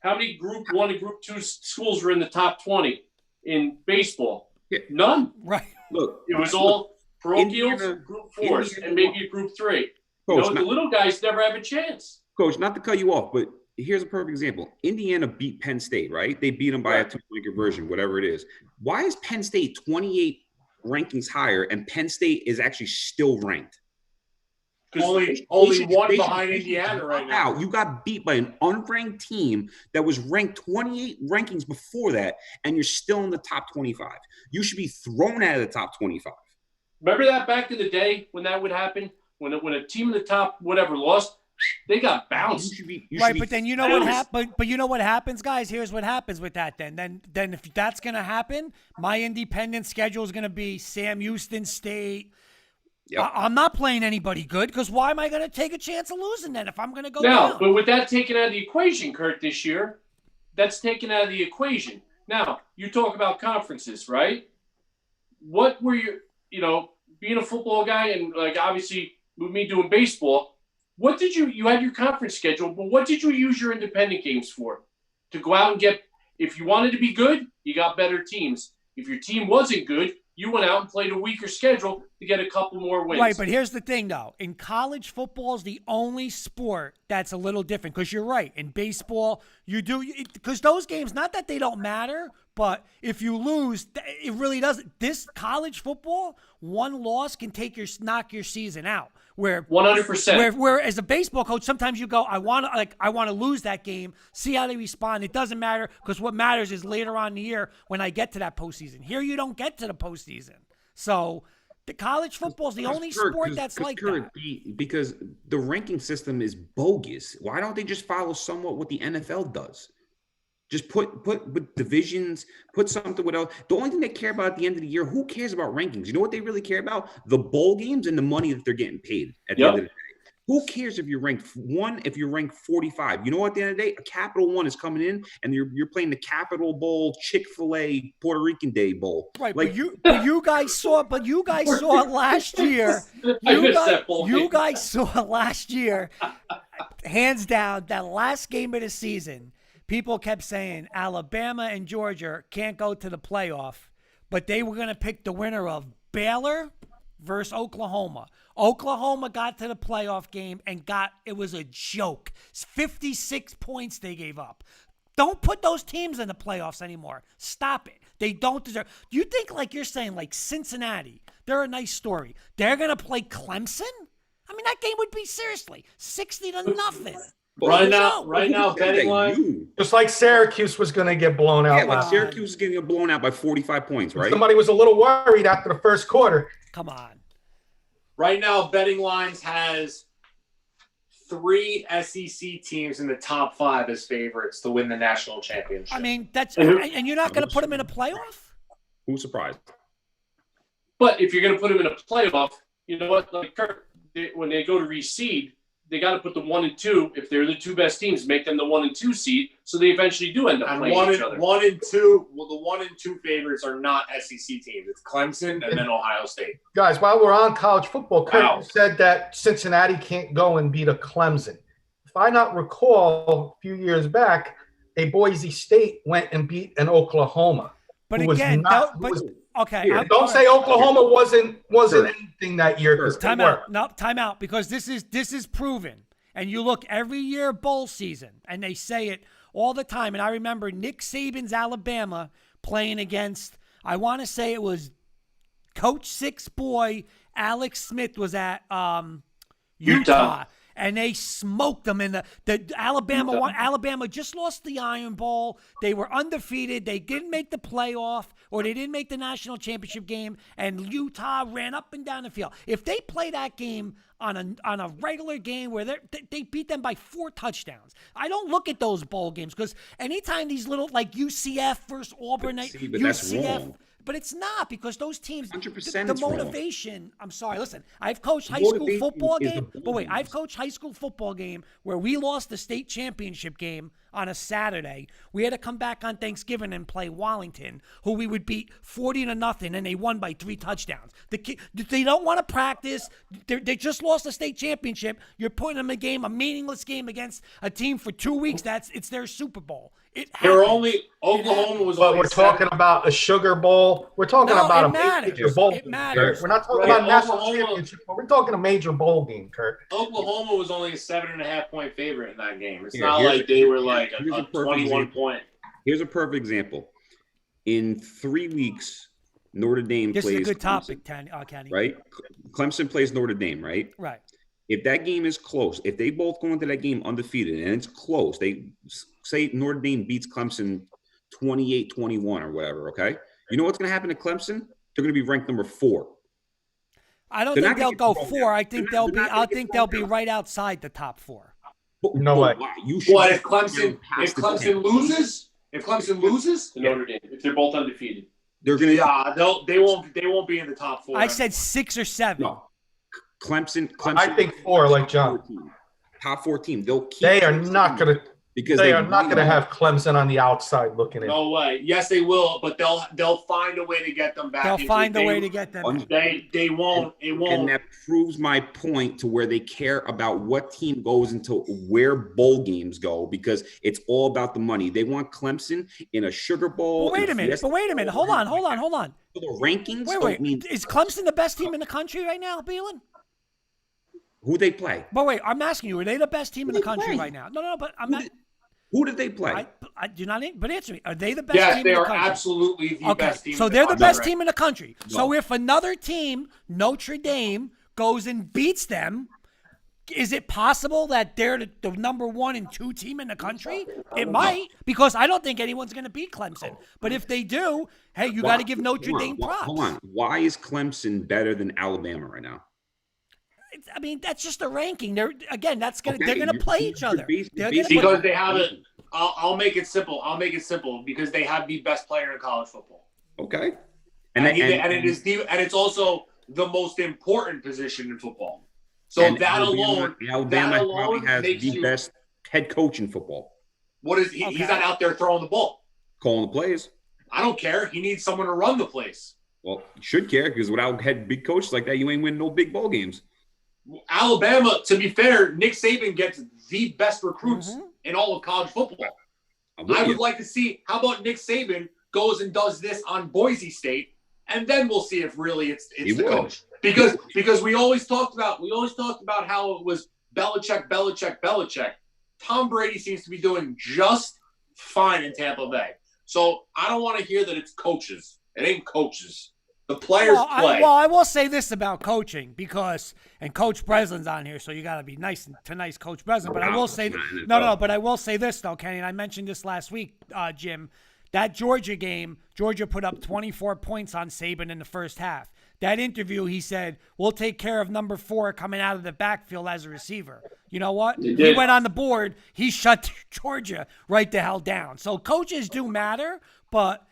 how many Group 1 and Group 2 schools were in the top 20 in baseball? Yeah. None. Right. Look, It was all parochials, Indiana- Group 4s, Indiana- and maybe a Group 3. Coach, The little guys never have a chance. Coach, not to cut you off, but here's a perfect example. Indiana beat Penn State, right? They beat them by a 2-point conversion, whatever it is. Why is Penn State 28 rankings higher and Penn State is actually still ranked? Only They one should- behind they should Indiana right drop now. out. You got beat by an unranked team that was ranked 28 rankings before that, and you're still in the top 25. You should be thrown out of the top 25. Remember that back in the day when that would happen? When a team in the top whatever lost, they got bounced. You should be Right, but then you know what bounced. happens. But you know what happens, guys. Here's what happens with that. Then if that's gonna happen, my independent schedule is gonna be Sam Houston State. Yep. I'm not playing anybody good because why am I gonna take a chance of losing then if I'm gonna go Now, down? but with that taken out of the equation, Kurt, this year, that's taken out of the equation. Now, you talk about conferences, right? What were being a football guy and like obviously with me doing baseball, what did you had your conference schedule, but what did you use your independent games for? To go out and get, if you wanted to be good, you got better teams. If your team wasn't good, you went out and played a weaker schedule to get a couple more wins. Right, but here's the thing, though. In college football is the only sport that's a little different because you're right. In baseball, you do – because those games, not that they don't matter, but if you lose, it really doesn't. This college football, one loss can knock your season out. Where 100%. Where as a baseball coach, sometimes you go, I want to lose that game, see how they respond. It doesn't matter because what matters is later on in the year when I get to that postseason. Here you don't get to the postseason. So the college football is the only sport that's like that. Because the ranking system is bogus. Why don't they just follow somewhat what the NFL does? Just put with divisions, put something with else. The only thing they care about at the end of the year, who cares about rankings? You know what they really care about? The bowl games and the money that they're getting paid at the end of the day. Who cares if you're ranked 1, if you're ranked 45? You know what, at the end of the day, a Capital One is coming in and you're playing the Capital Bowl, Chick-fil-A, Puerto Rican Day Bowl. Right, like, but you guys saw last year. You guys saw last year, hands down, that last game of the season. People kept saying Alabama and Georgia can't go to the playoff, but they were going to pick the winner of Baylor versus Oklahoma. Oklahoma got to the playoff game and it was a joke. It's 56 points they gave up. Don't put those teams in the playoffs anymore. Stop it. They don't deserve. You think like you're saying like Cincinnati, they're a nice story. They're going to play Clemson? I mean, that game would be seriously 60-0. Right now, betting line. Just like Syracuse was going to get blown out. Yeah, like Syracuse is getting blown out by 45 points, right? Somebody was a little worried after the first quarter. Come on. Right now, betting lines has 3 SEC teams in the top 5 as favorites to win the national championship. I mean, and you're not going to put them in a playoff? Who's surprised? But if you're going to put them in a playoff, you know what? Like Kurt, when they go to reseed, they got to put the 1 and 2. If they're the two best teams, make them the 1 and 2 seed, so they eventually do end up playing each other. 1 and 2. Well, the 1 and 2 favorites are not SEC teams. It's Clemson and then Ohio State. Guys, while we're on college football, Kurt said that Cincinnati can't go and beat a Clemson. If I not recall, a few years back, a Boise State went and beat an Oklahoma. But again, okay. Don't say Oklahoma wasn't anything that year. Time out. No, time out, because this is proven. And you look every year bowl season, and they say it all the time. And I remember Nick Saban's Alabama playing against, I want to say it was Coach Six Boy Alex Smith was at Utah. And they smoked them in the Alabama just lost the Iron Bowl. They were undefeated. They didn't make the playoff, or they didn't make the national championship game. And Utah ran up and down the field. If they play that game on a regular game where they beat them by 4 touchdowns, I don't look at those bowl games, because anytime these little like UCF versus Auburn, that's wrong. But it's not, because those teams, 100% the motivation. Wrong. I'm sorry. Listen, I've coached high school football game. But wait, I've coached high school football game where we lost the state championship game on a Saturday. We had to come back on Thanksgiving and play Wallington, who we would beat 40-0, and they won by 3 touchdowns. They don't want to practice. They just lost the state championship. You're putting them in a meaningless game against a team for 2 weeks. It's their Super Bowl. Oklahoma was. But we're talking about a Sugar Bowl. We're talking about a major bowl. It matters. We're not talking about national championship, but we're talking a major bowl game, Kurt. Oklahoma was only a 7.5-point favorite in that game. It's not like they were like a 21-point. Here's a perfect example. In 3 weeks, Notre Dame plays. This is a good topic, Kenny. Right? Clemson plays Notre Dame, right? Right. If that game is close, if they both go into that game undefeated and it's close, they say Notre Dame beats Clemson 28-21 or whatever, okay? You know what's going to happen to Clemson? They're going to be ranked number 4. I don't think they'll go 4. I think they'll be right outside the top 4. No way. If Clemson loses? If Clemson loses to Notre Dame, if they're both undefeated, they're going to. They won't be in the top 4. I said 6 or 7. No. Clemson. I think 4, like John. Top 4 team. They'll keep. They are not going to. Because they are not going to have Clemson on the outside looking in. No way. Yes, they will, but they'll find a way to get them back. They'll find a way to get them. They won't. It won't. And that proves my point to where they care about what team goes into where bowl games go, because it's all about the money. They want Clemson in a Sugar Bowl. But wait a minute. Hold on. The rankings. Wait. Is Clemson the best team in the country right now, Beelan? Who they play? But wait, I'm asking you, are they the best team in the country right now? No, but I'm not. Who did they play? I do not. But answer me. Are they the best team in the country? Yes, they are absolutely the best team. So they're the best team in the country. No. So if another team, Notre Dame, goes and beats them, is it possible that they're the number 1 and 2 team in the country? It might, because I don't think anyone's going to beat Clemson. But if they do, hey, you got to give Notre Dame props. Hold on. Why is Clemson better than Alabama right now? I mean, that's just a ranking. They're gonna play each other. Because they have it. I'll make it simple. Because they have the best player in college football. Okay. And it's also the most important position in football. So Alabama probably has the best head coach in football. What is he? Okay. He's not out there throwing the ball, calling the plays. I don't care. He needs someone to run the place. Well, you should care, because without head big coaches like that, you ain't win no big ball games. Alabama, to be fair, Nick Saban gets the best recruits in all of college football. I would like to see, how about Nick Saban goes and does this on Boise State, and then we'll see if really it's the coach. Because we always talked about how it was Belichick. Tom Brady seems to be doing just fine in Tampa Bay. So I don't want to hear that it's coaches. It ain't coaches. The players play. I will say this about coaching, and Coach Breslin's on here, so you got to be nice to Coach Breslin. But I will say but I will say this though, Kenny, and I mentioned this last week, Jim. That Georgia game, Georgia put up 24 points on Saban in the first half. That interview, he said, we'll take care of number 4 coming out of the backfield as a receiver. You know what? He went on the board. He shut Georgia right the hell down. So coaches do matter, but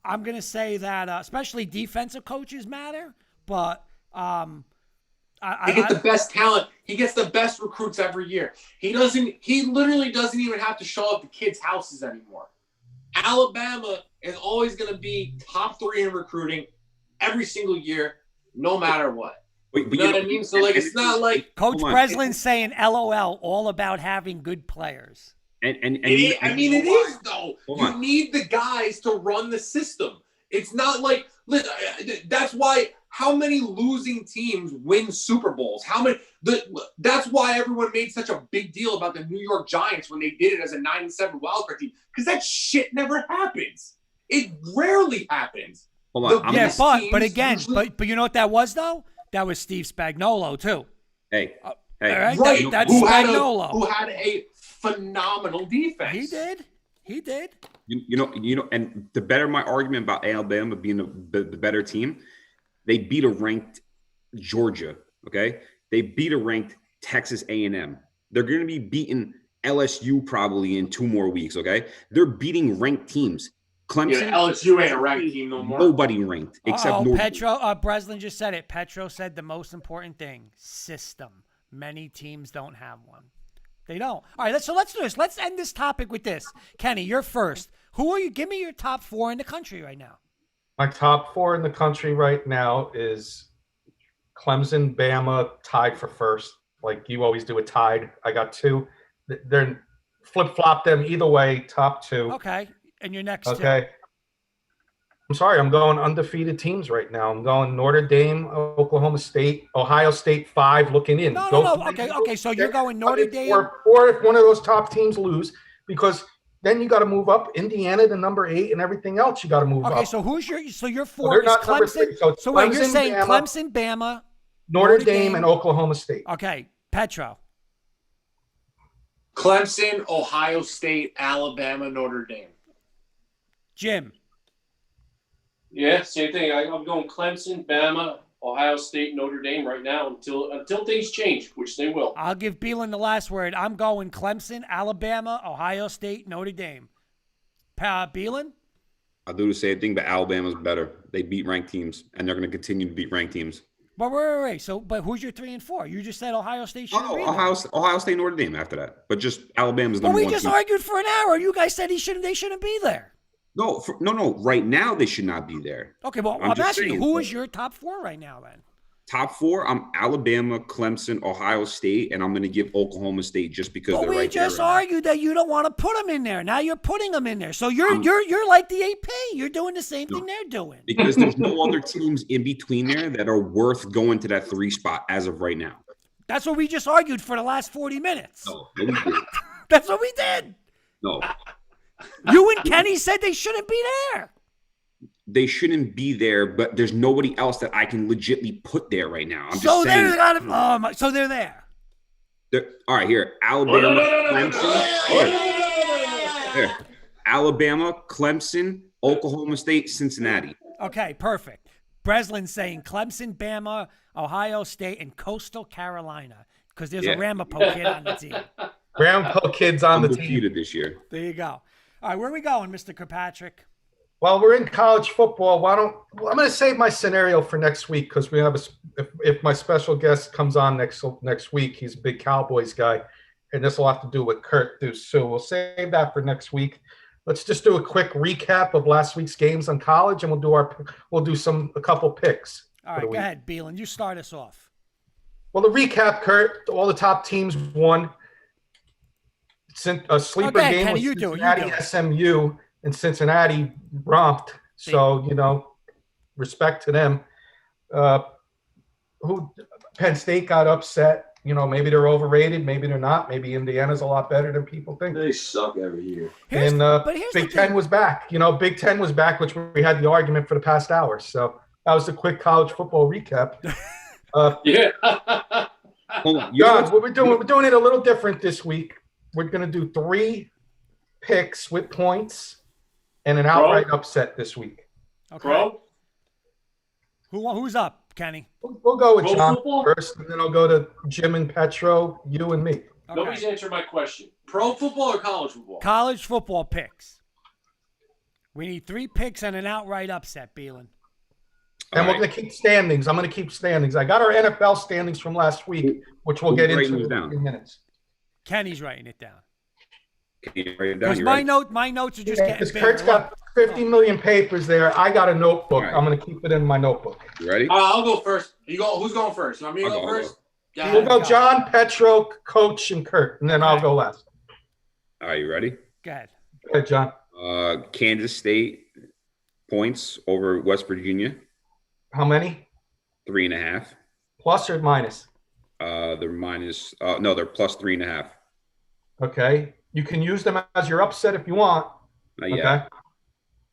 I'm going to say that especially defensive coaches matter, but they get the best talent. He gets the best recruits every year. He literally doesn't even have to show up to kids' houses anymore. Alabama is always going to be top 3 in recruiting every single year, no matter what. Wait, but you know what I mean? So, like, it's not like... Coach Breslin's saying LOL, all about having good players. It is, though. You need the guys to run the system. It's not like... That's why... How many losing teams win Super Bowls? That's why everyone made such a big deal about the New York Giants when they did it as a 9-7 wildcard team. Because that shit never happens. It rarely happens. Hold on. But you know what that was, though? That was Steve Spagnuolo, too. Hey. All right? Right. That's Spagnuolo. Who had a phenomenal defense. He did. You know, and to better my argument about Alabama being the better team, they beat a ranked Georgia, okay? They beat a ranked Texas A&M. They're going to be beating LSU probably in 2 more weeks, okay? They're beating ranked teams. Clemson. LSU ain't a ranked team no more. Nobody ranked except Breslin just said it. Petro said the most important thing, system. Many teams don't have one. They don't. All right, so let's do this. Let's end this topic with this. Kenny, you're first. Who are you? Give me your top 4 in the country right now. My top 4 in the country right now is Clemson, Bama, tied for first. Like you always do a tied. I got 2. They're flip-flop them either way, top 2. Okay. And your next Okay. 2. I'm sorry, I'm going undefeated teams right now. I'm going Notre Dame, Oklahoma State, Ohio State 5 looking in. No. Okay, so you're going Notre Dame. Or if one of those top teams lose, because then you got to move up Indiana to number 8 and everything else you got to move up. Okay, so your 4 is Clemson. So wait, you're saying Bama, Clemson, Bama, Notre Dame, and Oklahoma State. Okay, Petro. Clemson, Ohio State, Alabama, Notre Dame. Jim. Yeah, same thing. I'm going Clemson, Bama, Ohio State, Notre Dame right now until things change, which they will. I'll give Beelan the last word. I'm going Clemson, Alabama, Ohio State, Notre Dame. Beelan? I'll do the same thing, but Alabama's better. They beat ranked teams, and they're going to continue to beat ranked teams. But wait. But who's your 3 and 4? You just said Ohio State shouldn't be there. Ohio State, Notre Dame after that. But just Alabama's number 1. We just argued for an hour. You guys said they shouldn't be there. No. Right now they should not be there. Okay, well, I'm asking you, who is your top 4 right now then? Top 4, I'm Alabama, Clemson, Ohio State, and I'm going to give Oklahoma State just because they're right there. We just argued that you don't want to put them in there. Now you're putting them in there. So you're like the AP. You're doing the same thing they're doing. Because there's no other teams in between there that are worth going to that 3 spot as of right now. That's what we just argued for the last 40 minutes. No, we did. That's what we did. No. You and Kenny said they shouldn't be there. They shouldn't be there, but there's nobody else that I can legitly put there right now. So they're there. All right, here. Alabama, Clemson. Here. Alabama, Clemson, Oklahoma State, Cincinnati. Okay, perfect. Breslin's saying Clemson, Bama, Ohio State, and Coastal Carolina because there's a Ramapo kid on the team. Ramapo kid's on the team. Undefeated this year. There you go. All right, where are we going, Mr. Kirkpatrick? Well, we're in college football. I'm going to save my scenario for next week because we have if my special guest comes on next week, he's a big Cowboys guy, and this will have to do with Kurt Deuce. So we'll save that for next week. Let's just do a quick recap of last week's games on college, and we'll do a couple picks. All right, go ahead, Beelan. You start us off. Well, the recap, Kurt. All the top teams won. A sleeper game Kenny, was Cincinnati SMU, and Cincinnati romped. So, respect to them. Penn State got upset. Maybe they're overrated. Maybe they're not. Maybe Indiana's a lot better than people think. They suck every year. Big Ten was back. Big Ten was back, which we had the argument for the past hour. So that was a quick college football recap. Yeah. John, what we're doing it a little different this week. We're going to do 3 picks with points and an outright upset this week. Okay. Who's up, Kenny? We'll go with John first, and then I'll go to Jim and Petro, you and me. Okay. Nobody's answered my question. Pro football or college football? College football picks. We need 3 picks and an outright upset, Beelan. And we're going to keep standings. I'm going to keep standings. I got our NFL standings from last week, which we'll get into in a few minutes. Kenny's writing it down. Can you write it down? Because my notes are just getting Because bigger. Kurt's got 50 million papers there. I got a notebook. Right. I'm going to keep it in my notebook. You ready? I'll go first. Who's going first? You want me to go first? Yeah. We'll go John, Petro, Coach, and Kurt, and then I'll go last. All right, you ready? Go ahead. Go ahead, John. Kansas State points over West Virginia. How many? 3.5. Plus or minus? They're minus. No, they're plus 3.5. Okay. You can use them as your upset if you want. Not yet.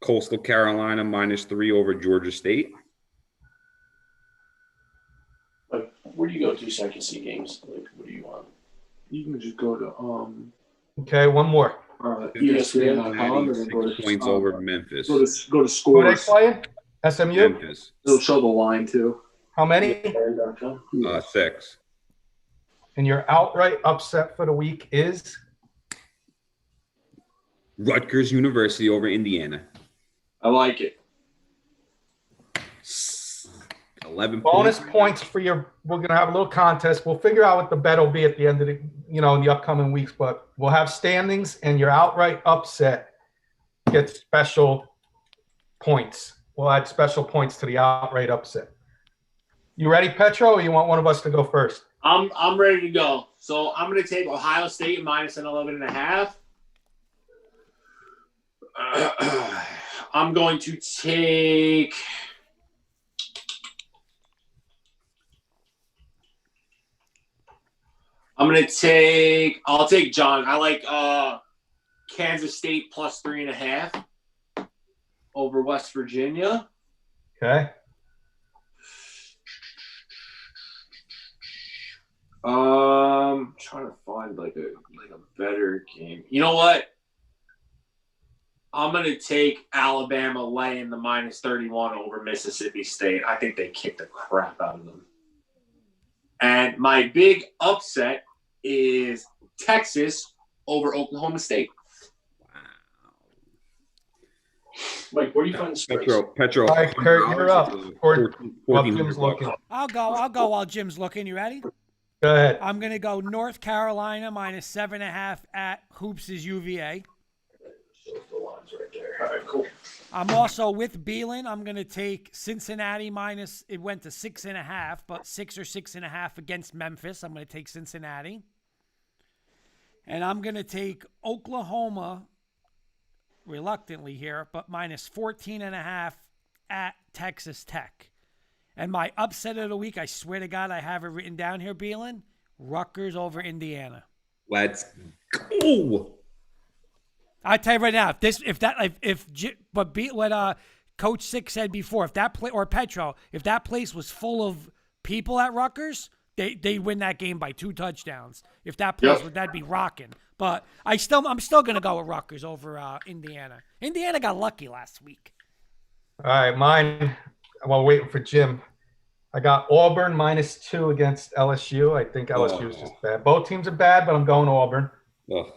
Coastal Carolina -3 over Georgia State. Like, where do you go to so I can see games? Like, what do you want? You can just go to Okay, one more. ESPN.com and then go to 6 points over Memphis. go to Who are they scores. playing? SMU? Memphis. It'll show the line too. How many? 6. And your outright upset for the week is? Rutgers University over Indiana. I like it. 11 Bonus points for your. We're gonna have a little contest. We'll figure out what the bet will be at the end of the, in the upcoming weeks. But we'll have standings, and your outright upset gets special points. We'll add special points to the outright upset. You ready, Petro, or you want one of us to go first? I'm ready to go. So I'm going to take Ohio State minus an 11.5. I'm going to take. I'll take John. I like Kansas State plus 3.5 over West Virginia. Okay. Trying to find like a better game. You know what? I'm gonna take Alabama laying the -31 over Mississippi State. I think they kicked the crap out of them. And my big upset is Texas over Oklahoma State. Like, where do you find the space? Petro. All right, Kurt, you're up. Or 14 Jim's looking. I'll go while Jim's looking. You ready? Go ahead. I'm going to go North Carolina -7.5 at Hoops' UVA. The lines right there. All right, cool. I'm also with Beelan. I'm going to take Cincinnati minus. It went to 6.5, but 6 or 6.5 against Memphis. I'm going to take Cincinnati. And I'm going to take Oklahoma, reluctantly here, but minus 14.5 at Texas Tech. And my upset of the week, I swear to God, I have it written down here, Beelan. Rutgers over Indiana. Let's go. I tell you right now, what Coach Six said before, if that play or Petro, if that place was full of people at Rutgers, they win that game by 2 touchdowns. If that place would, that'd be rocking. But I'm still gonna go with Rutgers over Indiana. Indiana got lucky last week. All right, mine. While waiting for Jim, I got Auburn -2 against LSU. I think LSU is just bad. Both teams are bad, but I'm going Auburn. Ugh.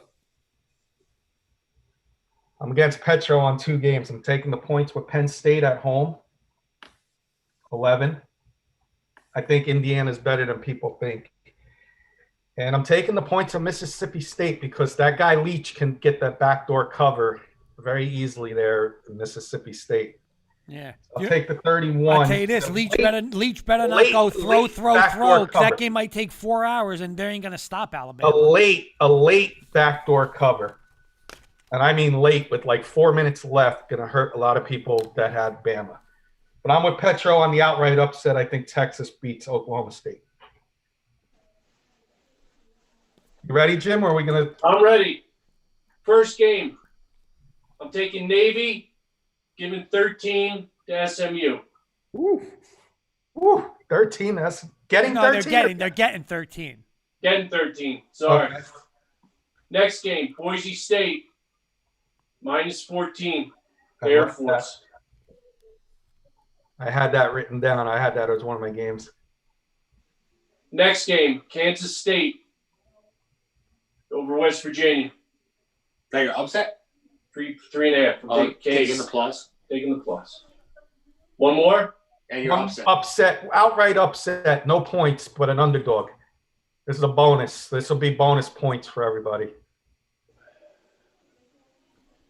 I'm against Petro on 2 games. I'm taking the points with Penn State at home, 11. I think Indiana's better than people think. And I'm taking the points of Mississippi State because that guy Leach can get that backdoor cover very easily there in Mississippi State. Yeah. I'll take the 31. I'll tell you this, Leach better not go throw, because that game might take 4 hours, and they ain't going to stop Alabama. A late backdoor cover. And I mean late with like 4 minutes left, going to hurt a lot of people that had Bama. But I'm with Petro on the outright upset. I think Texas beats Oklahoma State. You ready, Jim, or are we going to? I'm ready. First game. I'm taking Navy, giving 13 to SMU. Woo. 13. That's getting 13. They're getting 13. Getting 13. Sorry. Okay. Next game, Boise State, -14. Air Force. I had that written down. I had that as one of my games. Next game, Kansas State over West Virginia. Take your upset? 3.5. Taking the plus. Taking the plus. One more. And you're outright upset. No points, but an underdog. This is a bonus. This will be bonus points for everybody.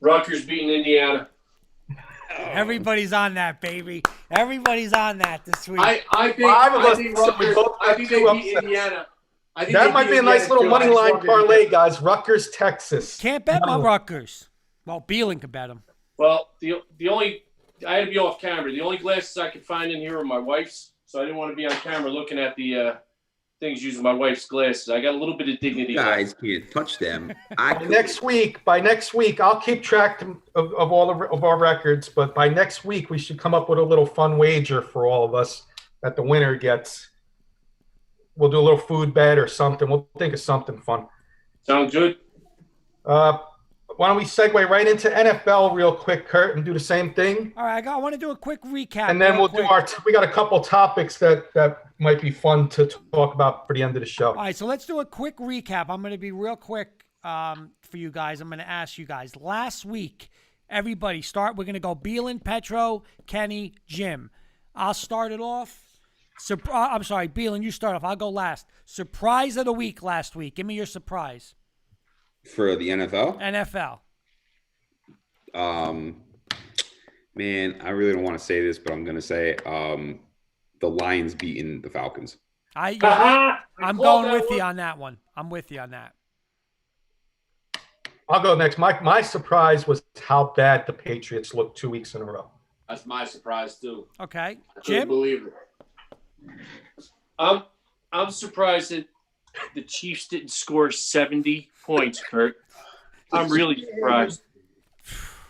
Rutgers beating Indiana. Everybody's on that, baby. Everybody's on that this week. I think Rutgers. I think they beat Indiana. That might be a nice little money line parlay, guys. Rutgers, Texas. Can't bet my Rutgers. Well, Beelan could bet them. Well, the only I had to be off camera. The only glasses I could find in here are my wife's, so I didn't want to be on camera looking at the things using my wife's glasses. I got a little bit of dignity. You guys can't touch them. By next week, I'll keep track of all of our records. But by next week, we should come up with a little fun wager for all of us that the winner gets. We'll do a little food bet or something. We'll think of something fun. Sounds good. Why don't we segue right into NFL real quick, Kurt, and do the same thing? All right, I want to do a quick recap. And then we'll do we got a couple topics that might be fun to talk about for the end of the show. All right, so let's do a quick recap. I'm going to be real quick for you guys. I'm going to ask you guys. Last week, everybody start. We're going to go Beelan, Petro, Kenny, Jim. I'll start it off. I'm sorry, Beelan, you start off. I'll go last. Surprise of the week last week. Give me your surprise. For the NFL? NFL. Man, I really don't want to say this, but I'm going to say the Lions beating the Falcons. I'm going with you on that one. I'm with you on that. I'll go next. My surprise was how bad the Patriots looked 2 weeks in a row. That's my surprise, too. Okay. I Jim? couldn't believe it. I'm surprised that the Chiefs didn't score 70 points, Kurt. I'm really surprised.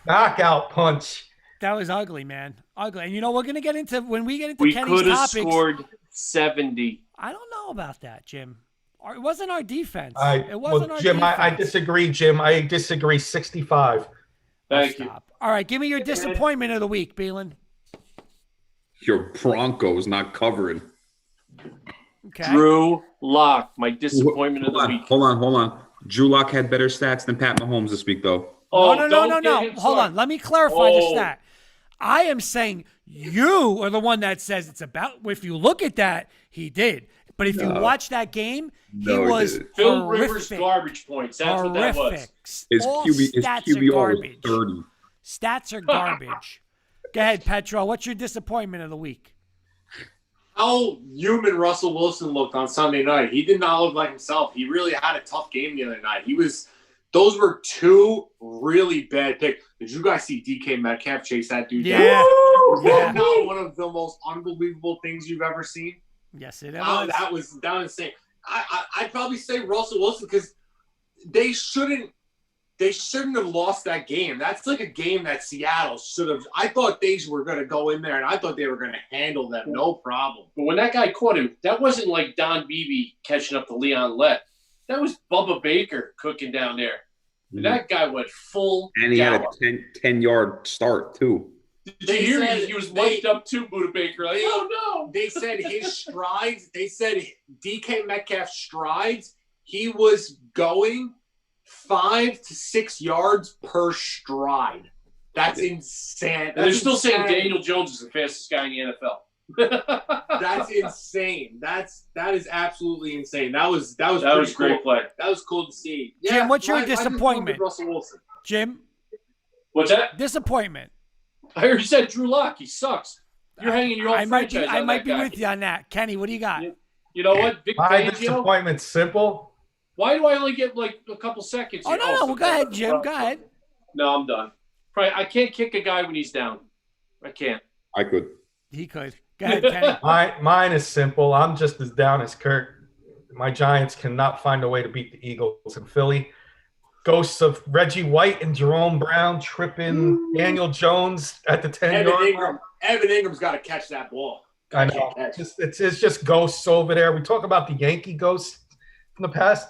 Knockout punch. That was ugly, man. Ugly. And you know, we're going to get into, when we get into We Kenny's could have topics. scored 70. I don't know about that, Jim. It wasn't our defense. Jim, I disagree, Jim. I disagree. 65. Thank you. All right, give me your disappointment of the week, Beelan. Your Broncos not covering. Okay. Drew Lock, my disappointment of the week. Hold on. Drew Lock had better stats than Pat Mahomes this week, though. No. Hold on. Let me clarify the stat. I am saying you are the one that says it's about. If you look at that, he did. But if you watch that game, he was Phil Rivers garbage points. That's what that was. His QBR was 30. Stats are garbage. Go ahead, Petro. What's your disappointment of the week? How human Russell Wilson looked on Sunday night. He did not look like himself. He really had a tough game the other night. Those were two really bad picks. Did you guys see DK Metcalf chase that dude down? Was that not one of the most unbelievable things you've ever seen? Yes, it was. That was insane. I'd probably say Russell Wilson because they shouldn't have lost that game. That's like a game that Seattle should have. I thought they were going to go in there, and I thought they were going to handle them, no problem. But when that guy caught him, that wasn't like Don Beebe catching up to Leon Lett. That was Bubba Baker cooking down there. And that guy went full And he gallop. had a 10-yard start, too. Did you hear me? He was mic'd up too, Buda Baker. Like, oh, no. They said his strides, they said DK Metcalf's strides, he was going 5 to 6 yards per stride. That's insane. And they're still saying Daniel Jones is the fastest guy in the NFL. That's insane. That is absolutely insane. That was great play. That was cool to see. Jim, what's your disappointment? Russell Wilson. Jim? What's that? Disappointment. I heard you said Drew Lock. He sucks. You're hanging your own franchise. I might be with you on that. Kenny, what do you got? You know what? Vic My Fangio? disappointment's simple. Why do I only get like a couple seconds? Oh, here? no. Well, go ahead, Jim. Go ahead. No, I'm done. I can't kick a guy when he's down. I can't. I could. He could. Go ahead, Kenny. Mine is simple. I'm just as down as Kurt. My Giants cannot find a way to beat the Eagles in Philly. Ghosts of Reggie White and Jerome Brown tripping Daniel Jones at the 10-yard line. Evan Ingram's got to catch that ball. I know. It's just ghosts over there. We talk about the Yankee ghosts from the past.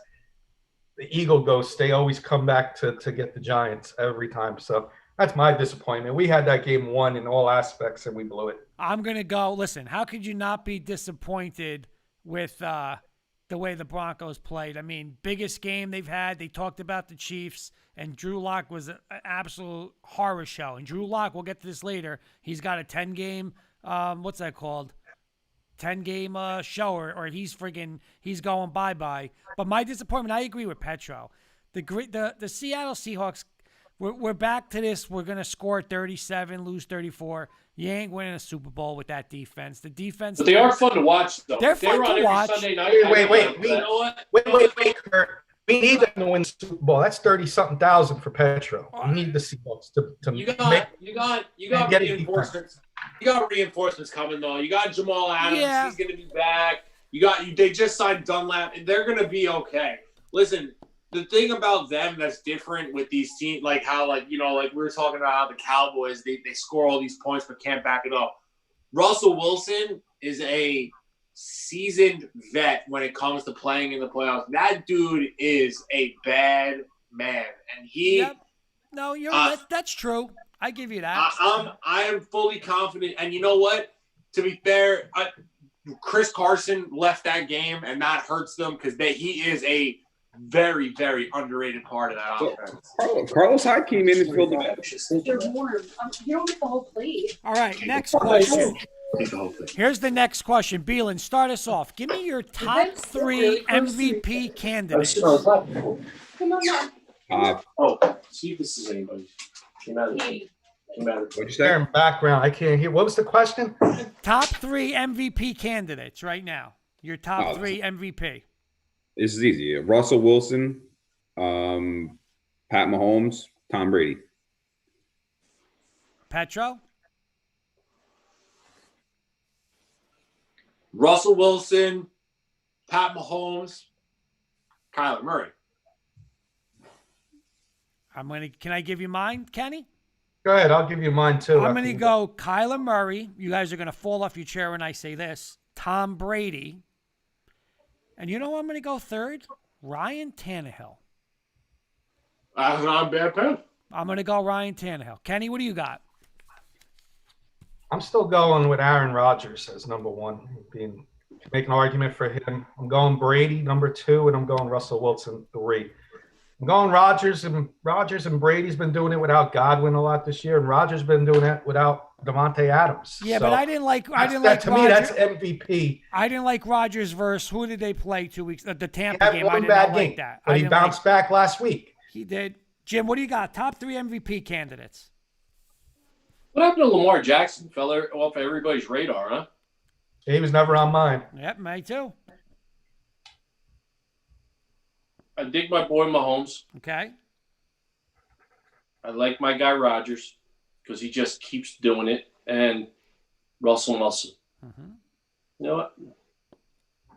The Eagle ghosts, they always come back to get the Giants every time. So that's my disappointment. We had that game won in all aspects, and we blew it. I'm going to go. Listen, how could you not be disappointed with the the way the Broncos played. I mean, biggest game they've had. They talked about the Chiefs, and Drew Lock was an absolute horror show. And Drew Lock, we'll get to this later, he's got a 10-game, what's that called? 10-game show, or he's going bye-bye. But my disappointment, I agree with Petro. The Seattle Seahawks, we're back to this. We're going to score 37, lose 34. You ain't winning a Super Bowl with that defense. The defense. But they are fun to watch, though. They're fun to watch. Sunday night. Wait, Kurt. We need them to win the Super Bowl. That's 30-something thousand for Petro. We need the Seahawks to You got reinforcements. You got reinforcements coming though. You got Jamal Adams. Yeah. He's going to be back. They just signed Dunlap, and they're going to be okay. Listen, the thing about them that's different with these teams, like we were talking about how the Cowboys, they score all these points but can't back it up. Russell Wilson is a seasoned vet when it comes to playing in the playoffs. That dude is a bad man, and he. Yep. No, that's true. I give you that. I am fully confident, and you know what? To be fair, Chris Carson left that game, and that hurts them because he is a very, very underrated part of that offense. Carlos Hyde came in and filled the bench. They're warm. You don't get the whole plate. All right, next question. Here's the next question. Beelan, start us off. Give me your top 3 MVP candidates. See if this is anybody. Came out of What'd you say? In background, I can't hear. What was the question? Top 3 MVP candidates right now. Your top 3 MVP. This is easy. Russell Wilson, Pat Mahomes, Tom Brady. Petro? Russell Wilson, Pat Mahomes, Kyler Murray. Can I give you mine, Kenny? Go ahead. I'll give you mine, too. I'm going to go Kyler Murray. You guys are going to fall off your chair when I say this. Tom Brady. And you know what I'm going to go third? Ryan Tannehill. That's not a bad pick. I'm going to go Ryan Tannehill. Kenny, what do you got? I'm still going with Aaron Rodgers as number 1. Make an argument for him. I'm going Brady, number 2, and I'm going Russell Wilson, 3. I'm going Rodgers, and Brady's been doing it without Godwin a lot this year, and Rodgers been doing it without Devontae Adams. Yeah, so but I didn't like. To me, that's MVP. I didn't like Rodgers versus who did they play 2 weeks? The Tampa game. One bad game, like that. But he bounced back last week. He did. Jim, what do you got? Top 3 MVP candidates. What happened to Lamar Jackson? Fell off everybody's radar, huh? He was never on mine. Yep, me too. I dig my boy Mahomes. Okay. I like my guy Rodgers because he just keeps doing it. And Russell Wilson. Mm-hmm. You know what?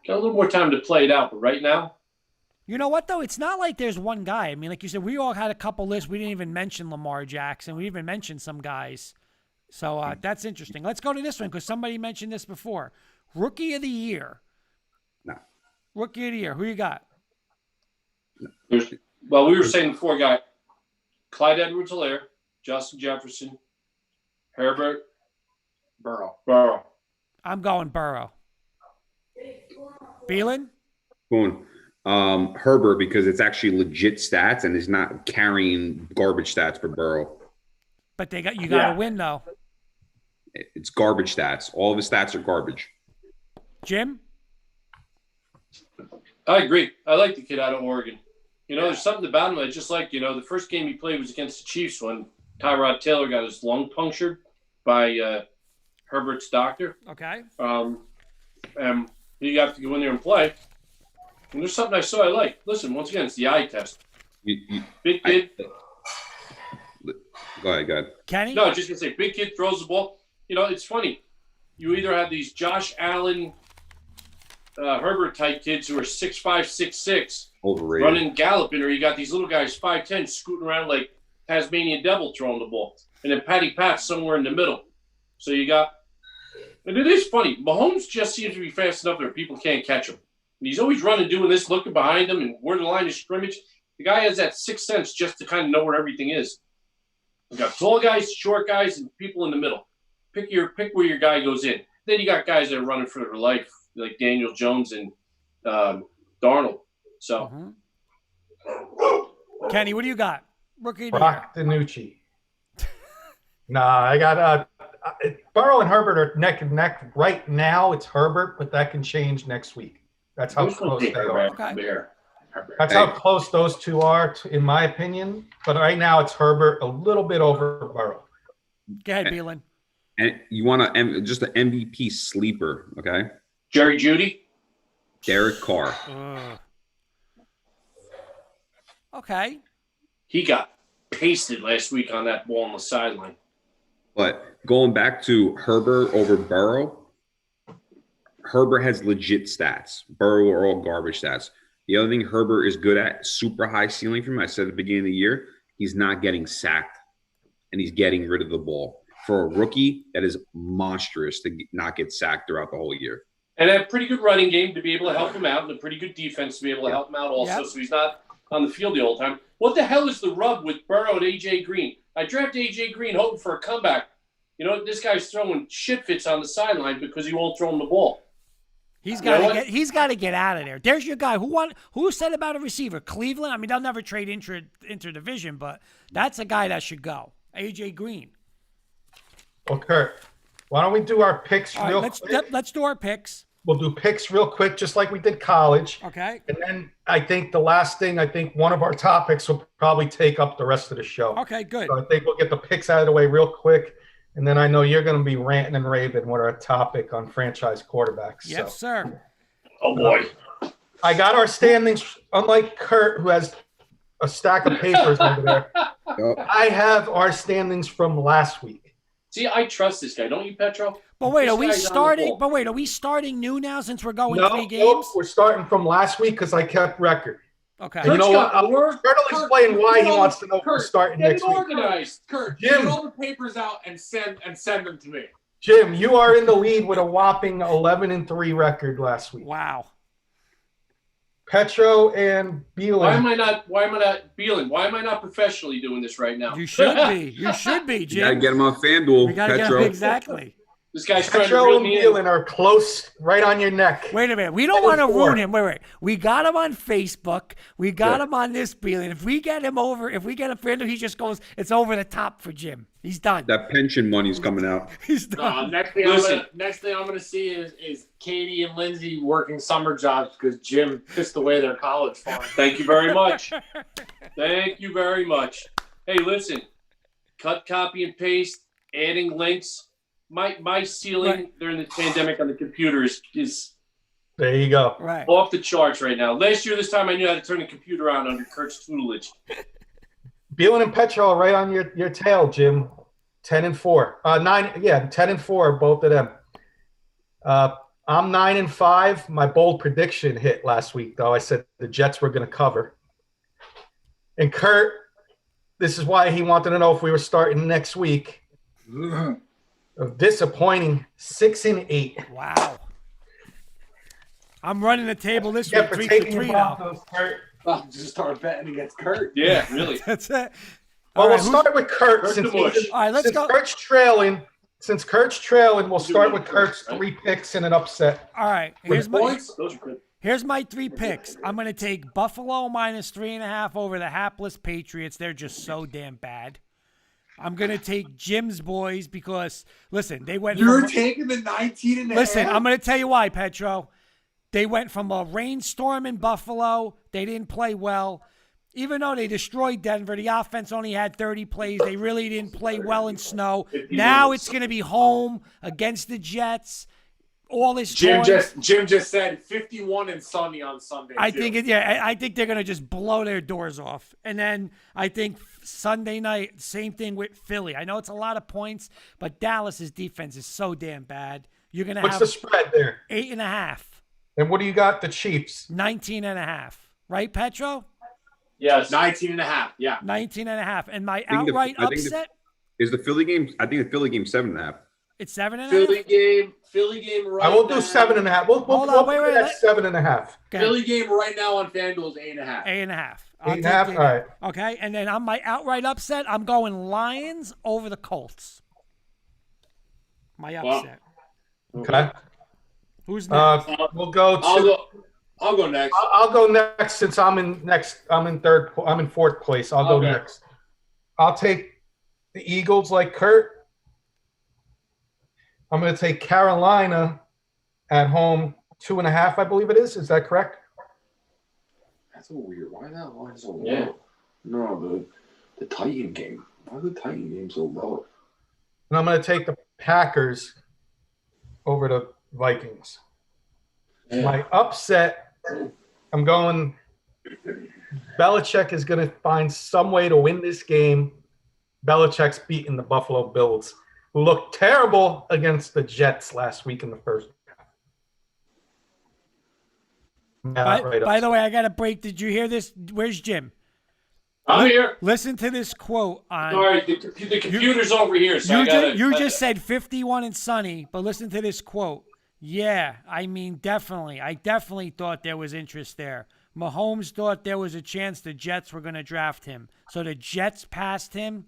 Got a little more time to play it out, but right now. You know what, though? It's not like there's one guy. I mean, like you said, we all had a couple lists. We didn't even mention Lamar Jackson. We even mentioned some guys. So that's interesting. Let's go to this one because somebody mentioned this before. Rookie of the Year. No. Rookie of the Year. Who you got? Well, we were saying before, got Clyde Edwards-Helaire, Justin Jefferson, Herbert, Burrow. I'm going Burrow. Beelan? Going Herbert because it's actually legit stats and is not carrying garbage stats for Burrow. But you got to win though. It's garbage stats. All of his stats are garbage. Jim? I agree. I like the kid out of Oregon. You know, there's something about him. I just like, the first game he played was against the Chiefs when Tyrod Taylor got his lung punctured by Herbert's doctor. Okay. And he got to go in there and play. And there's something I saw I like. Listen, once again, it's the eye test. Big kid. Go ahead. Kenny? No, just going to say, big kid throws the ball. It's funny. You either have these Josh Allen, Herbert-type kids who are 6'5", 6'6", overrated, running, galloping, or you got these little guys 5'10", scooting around like Tasmanian devil throwing the ball. And then Patty Pat's somewhere in the middle. So you got – and it is funny. Mahomes just seems to be fast enough that people can't catch him. And he's always running, doing this, looking behind him, and where the line of scrimmage. The guy has that sixth sense just to kind of know where everything is. You got tall guys, short guys, and people in the middle. Pick where your guy goes in. Then you got guys that are running for their life, like Daniel Jones and Darnold. So Kenny, what do you got? Rookie of the year. Brock DiNucci. Nah, I got Burrow and Herbert are neck and neck. Right now, it's Herbert, but that can change next week. That's how close they are. Okay. That's how close those two are, in my opinion. But right now, it's Herbert a little bit over Burrow. Go ahead, Beelan. And you want to just an MVP sleeper, okay? Jerry Jeudy, Derek Carr. Okay. He got pasted last week on that ball on the sideline. But going back to Herbert over Burrow, Herbert has legit stats. Burrow are all garbage stats. The other thing Herbert is good at, super high ceiling for him, I said at the beginning of the year, he's not getting sacked, and he's getting rid of the ball. For a rookie, that is monstrous to not get sacked throughout the whole year. And a pretty good running game to be able to help him out, and a pretty good defense to be able to help him out also, so he's not on the field the whole time. What the hell is the rub with Burrow and A.J. Green? I drafted A.J. Green hoping for a comeback. You know, this guy's throwing shit fits on the sideline because he won't throw him the ball. He's got to get out of there. There's your guy. Who said about a receiver? Cleveland? I mean, they'll never trade inter-division, but that's a guy that should go. A.J. Green. Well, Kurt, why don't we do our picks real quick? Let's do our picks. We'll do picks real quick, just like we did college. Okay. And then I think the last thing, one of our topics will probably take up the rest of the show. Okay, good. So I think we'll get the picks out of the way real quick. And then I know you're going to be ranting and raving with our topic on franchise quarterbacks. Yes, sir. Oh, boy. I got our standings, unlike Kurt, who has a stack of papers over there. I have our standings from last week. See, I trust this guy. Don't you, Petro? But wait, are we starting new now since we're going 3 games? No, we're starting from last week because I kept record. Okay. And you know what? Kurt will explain why he wants to know if we're starting next week. Organized. Kurt, Jim, get all the papers out and send them to me. Jim, you are in the lead with a whopping 11-3 record last week. Wow. Petro and Beelan. Why am I not Beelan? Why am I not professionally doing this right now? You should be. You should be, Jim. You gotta get him on FanDuel. We gotta Petro. get him exactly. This guy's trying to Petro reel and me in. Beelan are close, right on your neck. Wait a minute. We don't want to ruin him. Wait. We got him on Facebook. We got him on this Beelan. If we get him over, if we get a friend, he just goes, it's over the top for Jim. He's done. That pension money's coming out. He's done. Next thing I'm gonna see is Katie and Lindsay working summer jobs because Jim pissed away their college fund. Thank you very much. Thank you very much. Hey, listen. Cut, copy, and paste. Adding links. My ceiling during the pandemic on the computer is there you go. Right. Off the charts right now. Last year, this time I knew how to turn the computer on under Kurt's tutelage. Beelan and Petro are right on your tail, Jim. 10-4. 10-4, both of them. I'm 9-5. My bold prediction hit last week, though. I said the Jets were going to cover. And Kurt, this is why he wanted to know if we were starting next week. A disappointing 6-8. Wow. I'm running the table this week 3-3 now. I'll just start betting against Kurt. Yeah, really. That's it. Well, we'll start with Kurt. Since let's go. Since Kurt's trailing, we'll start with Kurt's 3 picks and an upset. All right. Those are good. Here's my 3 picks. I'm going to take Buffalo minus 3.5 over the hapless Patriots. They're just so damn bad. I'm going to take Jim's boys because, listen, they went You're taking the 19.5? Listen, I'm going to tell you why, Petro. They went from a rainstorm in Buffalo. They didn't play well. Even though they destroyed Denver, the offense only had 30 plays. They really didn't play well in snow. Now it's going to be home against the Jets. All this Jim just said 51 and sunny on Sunday. I think they're going to just blow their doors off. And then I think Sunday night, same thing with Philly. I know it's a lot of points, but Dallas's defense is so damn bad. You're going to have What's the spread there? 8.5. And what do you got? The Chiefs 19.5. Right, Petro? Yes, 19.5. Yeah, 19.5. And my outright upset is the Philly game. I think the Philly game 7.5. It's 7.5. Philly game. Right. I will do 7.5. We'll put it at 7.5. Philly game right now on FanDuel is 8.5. 8.5. 8.5. All right. Okay, and then on my outright upset, I'm going Lions over the Colts. My upset. Okay. Who's next? We'll go to I'll go next. I'll go next since I'm in fourth place. I'll go next. I'll take the Eagles like Kurt. I'm going to take Carolina at home 2.5, I believe it is. Is that correct? That's so weird. Why that line so low? Yeah. No, the Titan game. Why is the Titan game so low? And I'm going to take the Packers over the Vikings. Yeah. My upset, I'm going Belichick is going to find some way to win this game. Belichick's beating the Buffalo Bills, who looked terrible against the Jets last week in the first half. By the way, I got to break. Did you hear this? Where's Jim? I'm here. Listen to this quote on. Sorry, the computer's over here. So you just said 51 and sunny, but listen to this quote. Yeah, I mean, definitely. I definitely thought there was interest there. Mahomes thought there was a chance the Jets were going to draft him. So the Jets passed him.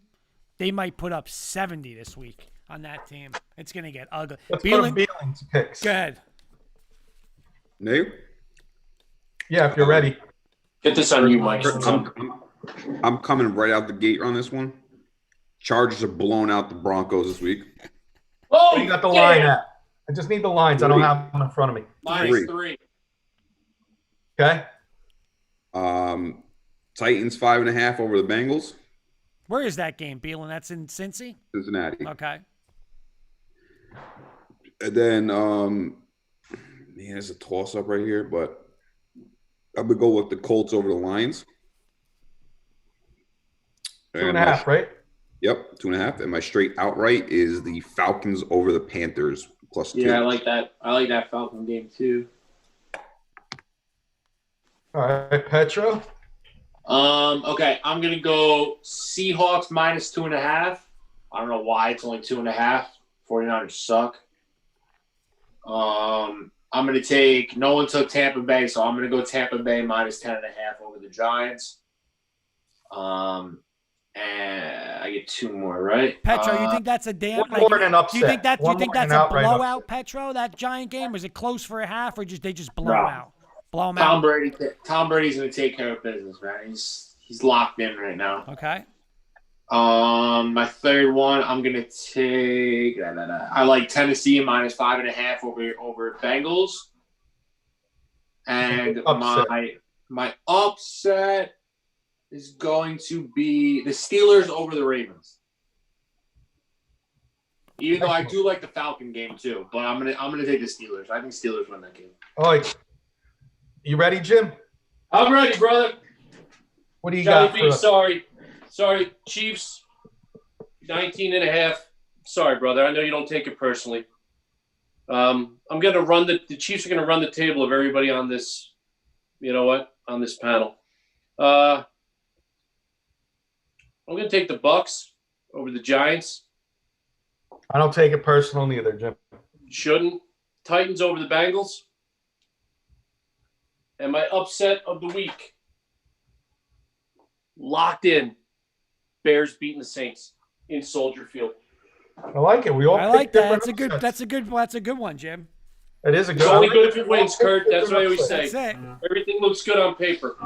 They might put up 70 this week on that team. It's going to get ugly. Let's go to Beeling's picks. Go ahead. Nate? Yeah, if you're ready. Get this on you, Mike. I'm coming right out the gate on this one. Chargers are blowing out the Broncos this week. Oh, you got the line at? I just need the lines. I don't have them in front of me. -3. Okay. Titans 5.5 over the Bengals. Where is that game, Beelan? That's in Cincy? Cincinnati. Okay. And then, man, there's a toss-up right here, but I would go with the Colts over the Lions. 2.5, right? Yep, 2.5. And my straight outright is the Falcons over the Panthers +2. Yeah, I like that. I like that Falcon game too. All right, Petro. Okay, I'm gonna go Seahawks -2.5. I don't know why it's only 2.5. 49ers suck. I'm gonna take. No one took Tampa Bay, so I'm gonna go Tampa Bay -10.5 over the Giants. And I get 2 more, right? Petro, you think that's a damn? One more than an upset. Do you think that's a blowout, upset. Petro? That Giant game, was it close for a half, or they just blow them out? Blow them Tom out. Tom Brady's gonna take care of business, man. He's locked in right now. Okay. My third one, I'm gonna take. I like Tennessee -5.5 over Bengals, and my upset is going to be the Steelers over the Ravens. Even though I do like the Falcon game too, but I'm gonna take the Steelers. I think Steelers win that game. All right. You ready, Jim? I'm ready, brother. What do you Johnny got? B, sorry, Chiefs 19.5. Sorry, brother. I know you don't take it personally. I'm gonna run the Chiefs are gonna run the table of everybody on this. You know what? On this panel. I'm going to take the Bucks over the Giants. I don't take it personal neither, Jim. Shouldn't. Titans over the Bengals. And my upset of the week. Locked in. Bears beating the Saints in Soldier Field. I like it. We all. I like that. That's a good one, Jim. It is a good. It's only good if it wins, Kurt. That's what I always say. That's it. Everything looks good on paper.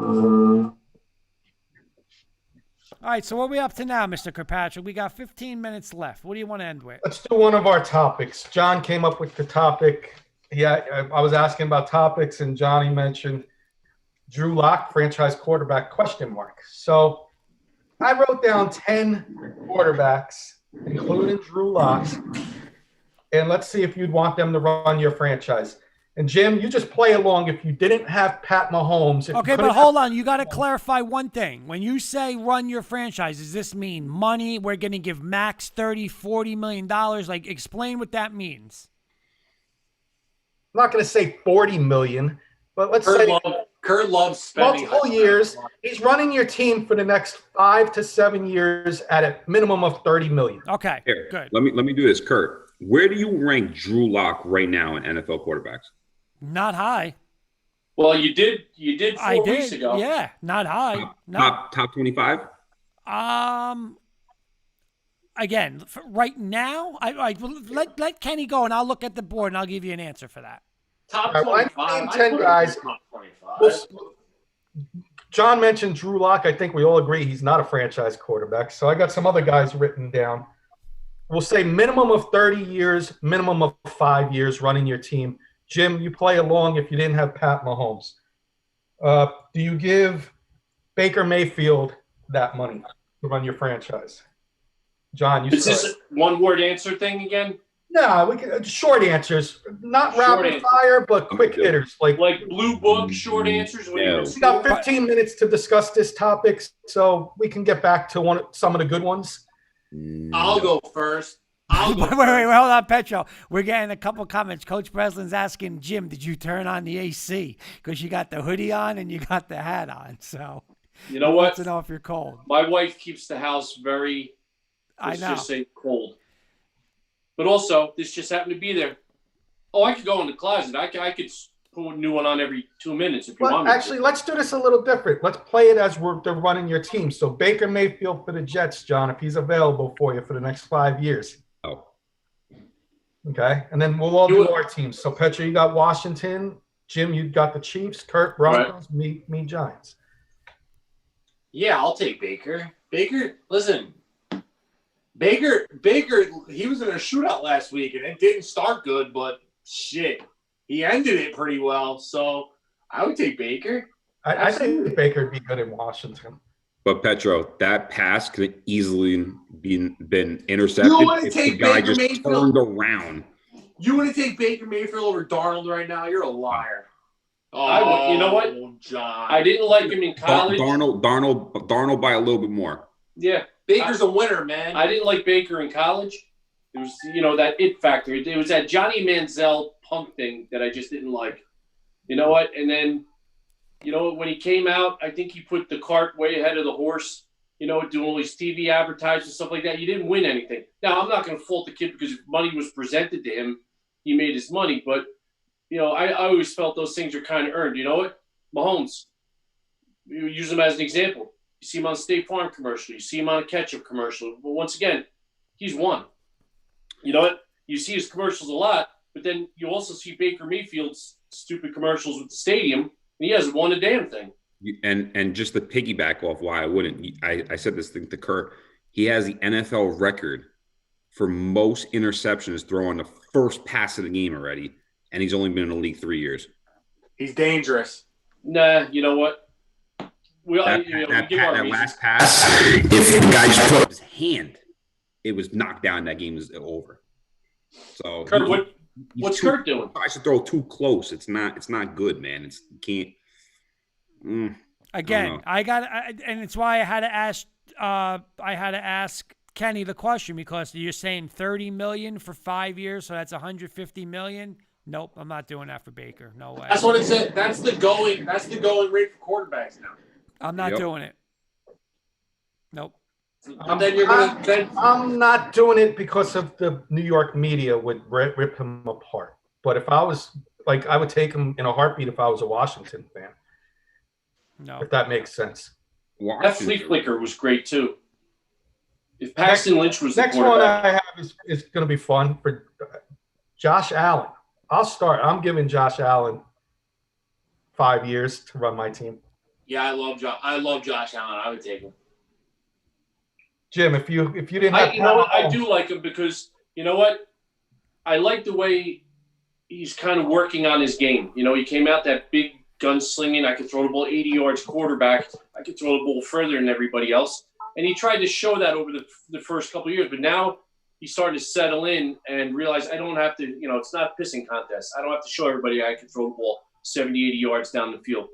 All right, so what are we up to now, Mr. Kirkpatrick? We got 15 minutes left. What do you want to end with? Let's do one of our topics. John came up with the topic. Yeah, I was asking about topics, and Johnny mentioned Drew Lock, franchise quarterback, ? So I wrote down 10 quarterbacks, including Drew Lock, and let's see if you'd want them to run your franchise. And Jim, you just play along if you didn't have Pat Mahomes. Okay, but hold on. You got to clarify one thing. When you say run your franchise, does this mean money? We're going to give max $30, $40 million? Like, explain what that means. I'm not going to say 40 million, but let's say Kurt loves spending multiple years. He's running your team for the next 5 to 7 years at a minimum of 30 million. Okay, Here, good. Let me do this, Kurt. Where do you rank Drew Lock right now in NFL quarterbacks? Not high. Well, you did 4 weeks ago. Yeah, not high. Top 25? Again, right now, let Kenny go, and I'll look at the board, and I'll give you an answer for that. Top All right, 25. well, I named I'd 10 put him guys. in top 25. John mentioned Drew Lock. I think we all agree he's not a franchise quarterback. So I got some other guys written down. We'll say minimum of 30 years, minimum of 5 years running your team. Jim, you play along if you didn't have Pat Mahomes. Do you give Baker Mayfield that money to run your franchise? John, you Is start. this a one-word answer thing again? No, we can, short answers, not Short rapid answers. fire, but quick hitters. Like Blue Book, short answers. What do you we got 15 minutes to discuss this topic, so we can get back to some of the good ones. I'll go first. Wait, hold on, Petro. We're getting a couple comments. Coach Breslin's asking Jim, did you turn on the AC? Because you got the hoodie on and you got the hat on. So You know he what? wants to know if you're cold. My wife keeps the house very, let's just say, cold. But also, this just happened to be there. Oh, I could go in the closet. I could put a new one on every 2 minutes if you Well, want me actually, to. let's do this a little different. Let's play it as they're running your team. So Baker Mayfield for the Jets, John, if he's available for you for the next 5 years. Oh. Okay, and then we'll all do our teams. So Petra, you got Washington. Jim, you got the Chiefs. Kurt, Broncos. Me, Giants. Yeah, I'll take Baker. Baker, listen. Baker, he was in a shootout last week, and it didn't start good, but shit, he ended it pretty well. So I would take Baker. I think Baker would be good in Washington. But Petro, that pass could easily been intercepted You want to if the take guy Baker just Mayfield? turned around. You want to take Baker Mayfield over Darnold right now? You're a liar. I would, you know what? John. I didn't like him in college. Darnold by a little bit more. Yeah. Baker's a winner, man. I didn't like Baker in college. It was, that it factor. It was that Johnny Manziel punk thing that I just didn't like. You know what? And then, when he came out, I think he put the cart way ahead of the horse, doing all these TV advertisements and stuff like that. You didn't win anything. Now, I'm not going to fault the kid because if money was presented to him, he made his money. But, I always felt those things are kind of earned. You know what? Mahomes, you use him as an example. You see him on a State Farm commercial. You see him on a ketchup commercial. But once again, he's won. You know what? You see his commercials a lot, but then you also see Baker Mayfield's stupid commercials with the stadium, and he hasn't won a damn thing. And just to piggyback off why I wouldn't, I said this thing to Kurt. He has the NFL record for most interceptions throwing the first pass of the game already, and he's only been in the league 3 years. He's dangerous. Nah, you know what? That last pass, if the guy just put up his hand, it was knocked down. That game was over. So Kurt, what's Kurt doing? I should throw too close. It's not good, man. You can't. Again, and it's why I had to ask Kenny the question, because you're saying $30 million for 5 years, so that's $150 million. Nope, I'm not doing that for Baker. No way. That's what it said. That's the going rate for quarterbacks now. I'm not doing it. Nope. I'm not doing it because of the New York media would rip him apart. But if I was I would take him in a heartbeat if I was a Washington fan. No, if that makes sense. That flea flicker was great too. If Paxton Lynch was the next one quarterback, I have is going to be fun for Josh Allen. I'll start. I'm giving Josh Allen 5 years to run my team. Yeah, I love Josh Allen. I would take him. Jim, if you didn't have, I do like him because you know what? I like the way he's kind of working on his game. He came out that big gunslinging. I could throw the ball 80 yards quarterback. I could throw the ball further than everybody else. And he tried to show that over the first couple of years. But now he's starting to settle in and realize I don't have to, it's not a pissing contest. I don't have to show everybody I can throw the ball 70, 80 yards down the field.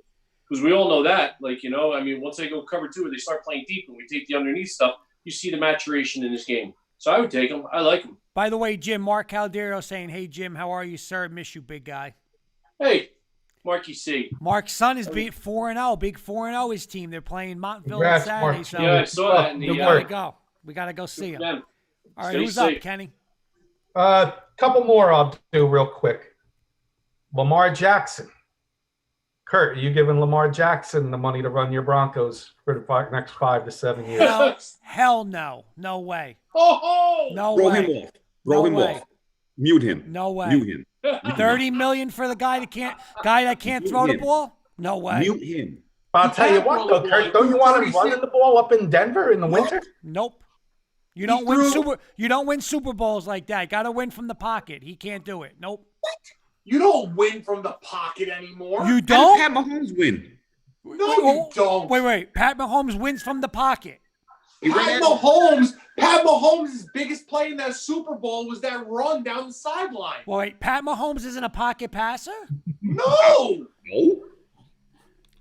Because we all know that. Once they go cover two or they start playing deep and we take the underneath stuff, you see the maturation in this game. So I would take him. I like him. By the way, Jim, Mark Caldero saying, "Hey, Jim, how are you, sir? Miss you, big guy." Hey, Marky C. Mark's son is 4-0, big 4-0 his team. They're playing Montville on Congrats, Saturday. Mark. So Yeah, I saw that. In we the, gotta go. We gotta go see him. them. All right, Stay who's safe. up, Kenny? couple more I'll do real quick. Lamar Jackson. Kurt, are you giving Lamar Jackson the money to run your Broncos for the next 5 to 7 years? Hell no. No way. Oh, no Throw way. him off. Throw him way. off. Mute him. No way. Mute him. $30 million for the guy that can't throw the ball? No way. Mute him. I'll tell you what, though, Kurt, don't you want him running the ball up in Denver in the winter? Nope. You don't win Super Bowls like that. Got to win from the pocket. He can't do it. Nope. What? You don't win from the pocket anymore. You don't? Pat Mahomes win. No, you don't. Wait. Pat Mahomes wins from the pocket. Pat Mahomes' biggest play in that Super Bowl was that run down the sideline. Wait, Pat Mahomes isn't a pocket passer? No.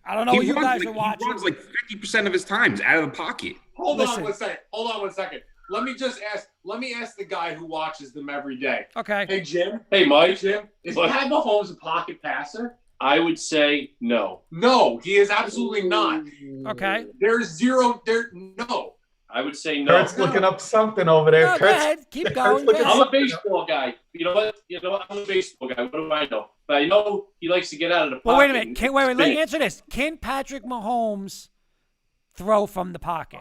I don't know what you guys are watching. He runs like 50% of his times out of the pocket. Hold on one second. Let me ask the guy who watches them every day. Okay. Hey, Jim. Hey, Mike. Jim, is Pat Mahomes a pocket passer? I would say no. No, he is absolutely not. Okay. No. I would say no. Kurt's looking up something over there. No, go ahead. Keep going. I'm a baseball guy. You know what? I'm a baseball guy. What do I know? But I know he likes to get out of the pocket. Well, wait a minute. Let me answer this. Can Patrick Mahomes throw from the pocket?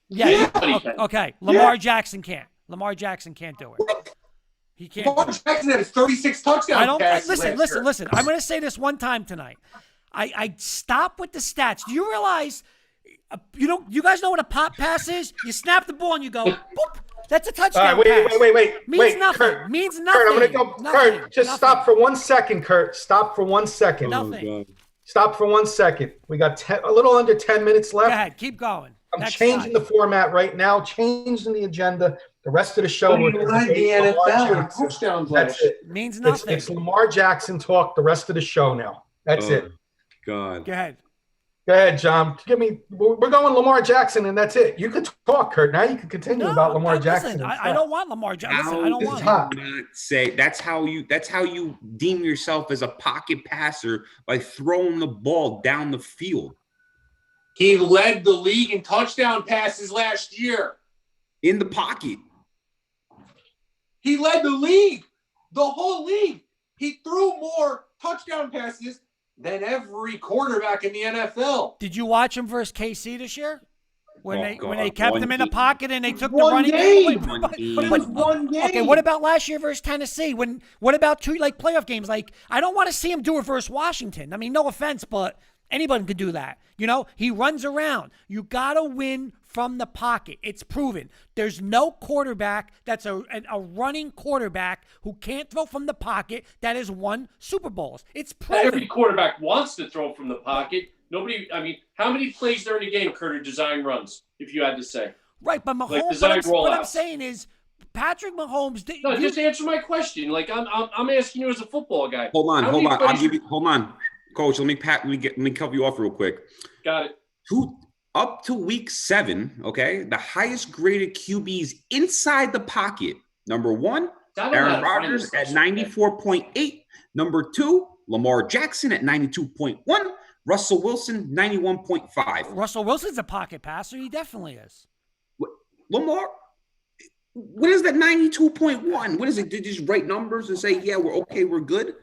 Yeah. Okay. Lamar Jackson can't. Lamar Jackson can't do it. He can't. Lamar Jackson had 36 touchdowns. Listen. I'm going to say this one time tonight. I stop with the stats. Do you realize? You guys know what a pop pass is? You snap the ball and you go, boop. That's a touchdown pass. Wait. Means nothing. Kurt, Means nothing. Kurt, I'm going to go. Nothing. Kurt, just stop for 1 second, Kurt. Stop for 1 second. Nothing. Stop for 1 second. We got a little under 10 minutes left. Go ahead. Keep going. I'm changing the format right now, changing the agenda. The rest of the show, we're going to the NFL touchdowns. That's it. Means nothing. It's Lamar Jackson talk the rest of the show now. That's it. God. Go ahead. Go ahead, John. We're going Lamar Jackson, and that's it. You can talk, Kurt. Now you can continue about Lamar Jackson. I don't want Lamar Jackson. I don't want him. Not say that's how you deem yourself as a pocket passer by throwing the ball down the field. He led the league in touchdown passes last year. In the pocket. He led the league, the whole league. He threw more touchdown passes than every quarterback in the NFL. Did you watch him versus KC this year? When they kept him in the pocket and they took the running game. But it was one game. Okay, what about last year versus Tennessee? What about two playoff games? I don't want to see him do it versus Washington. I mean, no offense, but anybody could do that. He runs around. You got to win from the pocket. It's proven. There's no quarterback that's a running quarterback who can't throw from the pocket that has won Super Bowls. It's proven. Every quarterback wants to throw from the pocket. How many plays during a game, Kurt, are design runs, if you had to say? Right, but Mahomes, what I'm saying is Patrick Mahomes. Just answer my question. I'm asking you as a football guy. Hold on. Hold on. Coach, let me cut you off real quick. Got it. Up to week 7, okay, the highest graded QBs inside the pocket. Number 1, Aaron Rodgers at 94.8. Number 2, Lamar Jackson at 92.1. Russell Wilson, 91.5. Russell Wilson's a pocket passer. He definitely is. Lamar, what is that 92.1? What is it? Did you just write numbers and say, yeah, we're okay, we're good?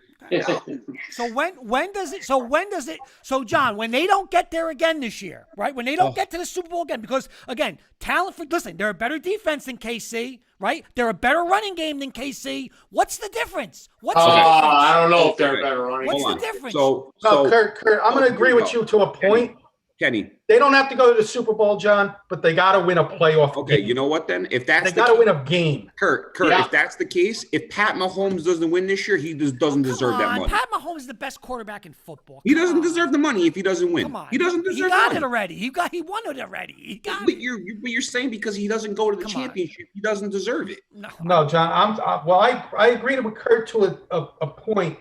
So when does it? So John, when they don't get there again this year, right? When they don't get to the Super Bowl again, because again, listen, they're a better defense than KC, right? They're a better running game than KC. What's the difference? I don't know if they're a better running game. What's the difference? So Kurt, I'm going to agree with you to a point. Kenny. They don't have to go to the Super Bowl, John, but they got to win a playoff game. Okay, you know what then? If that's they got to win a game. Kurt, if that's the case, if Pat Mahomes doesn't win this year, he just doesn't deserve that money. Pat Mahomes is the best quarterback in football. He doesn't deserve the money if he doesn't win. Come on. He doesn't deserve He got it already. He won it already. He got but it. you're saying because he doesn't go to the championship, he doesn't deserve it. No, John. I agree with Kurt to a point.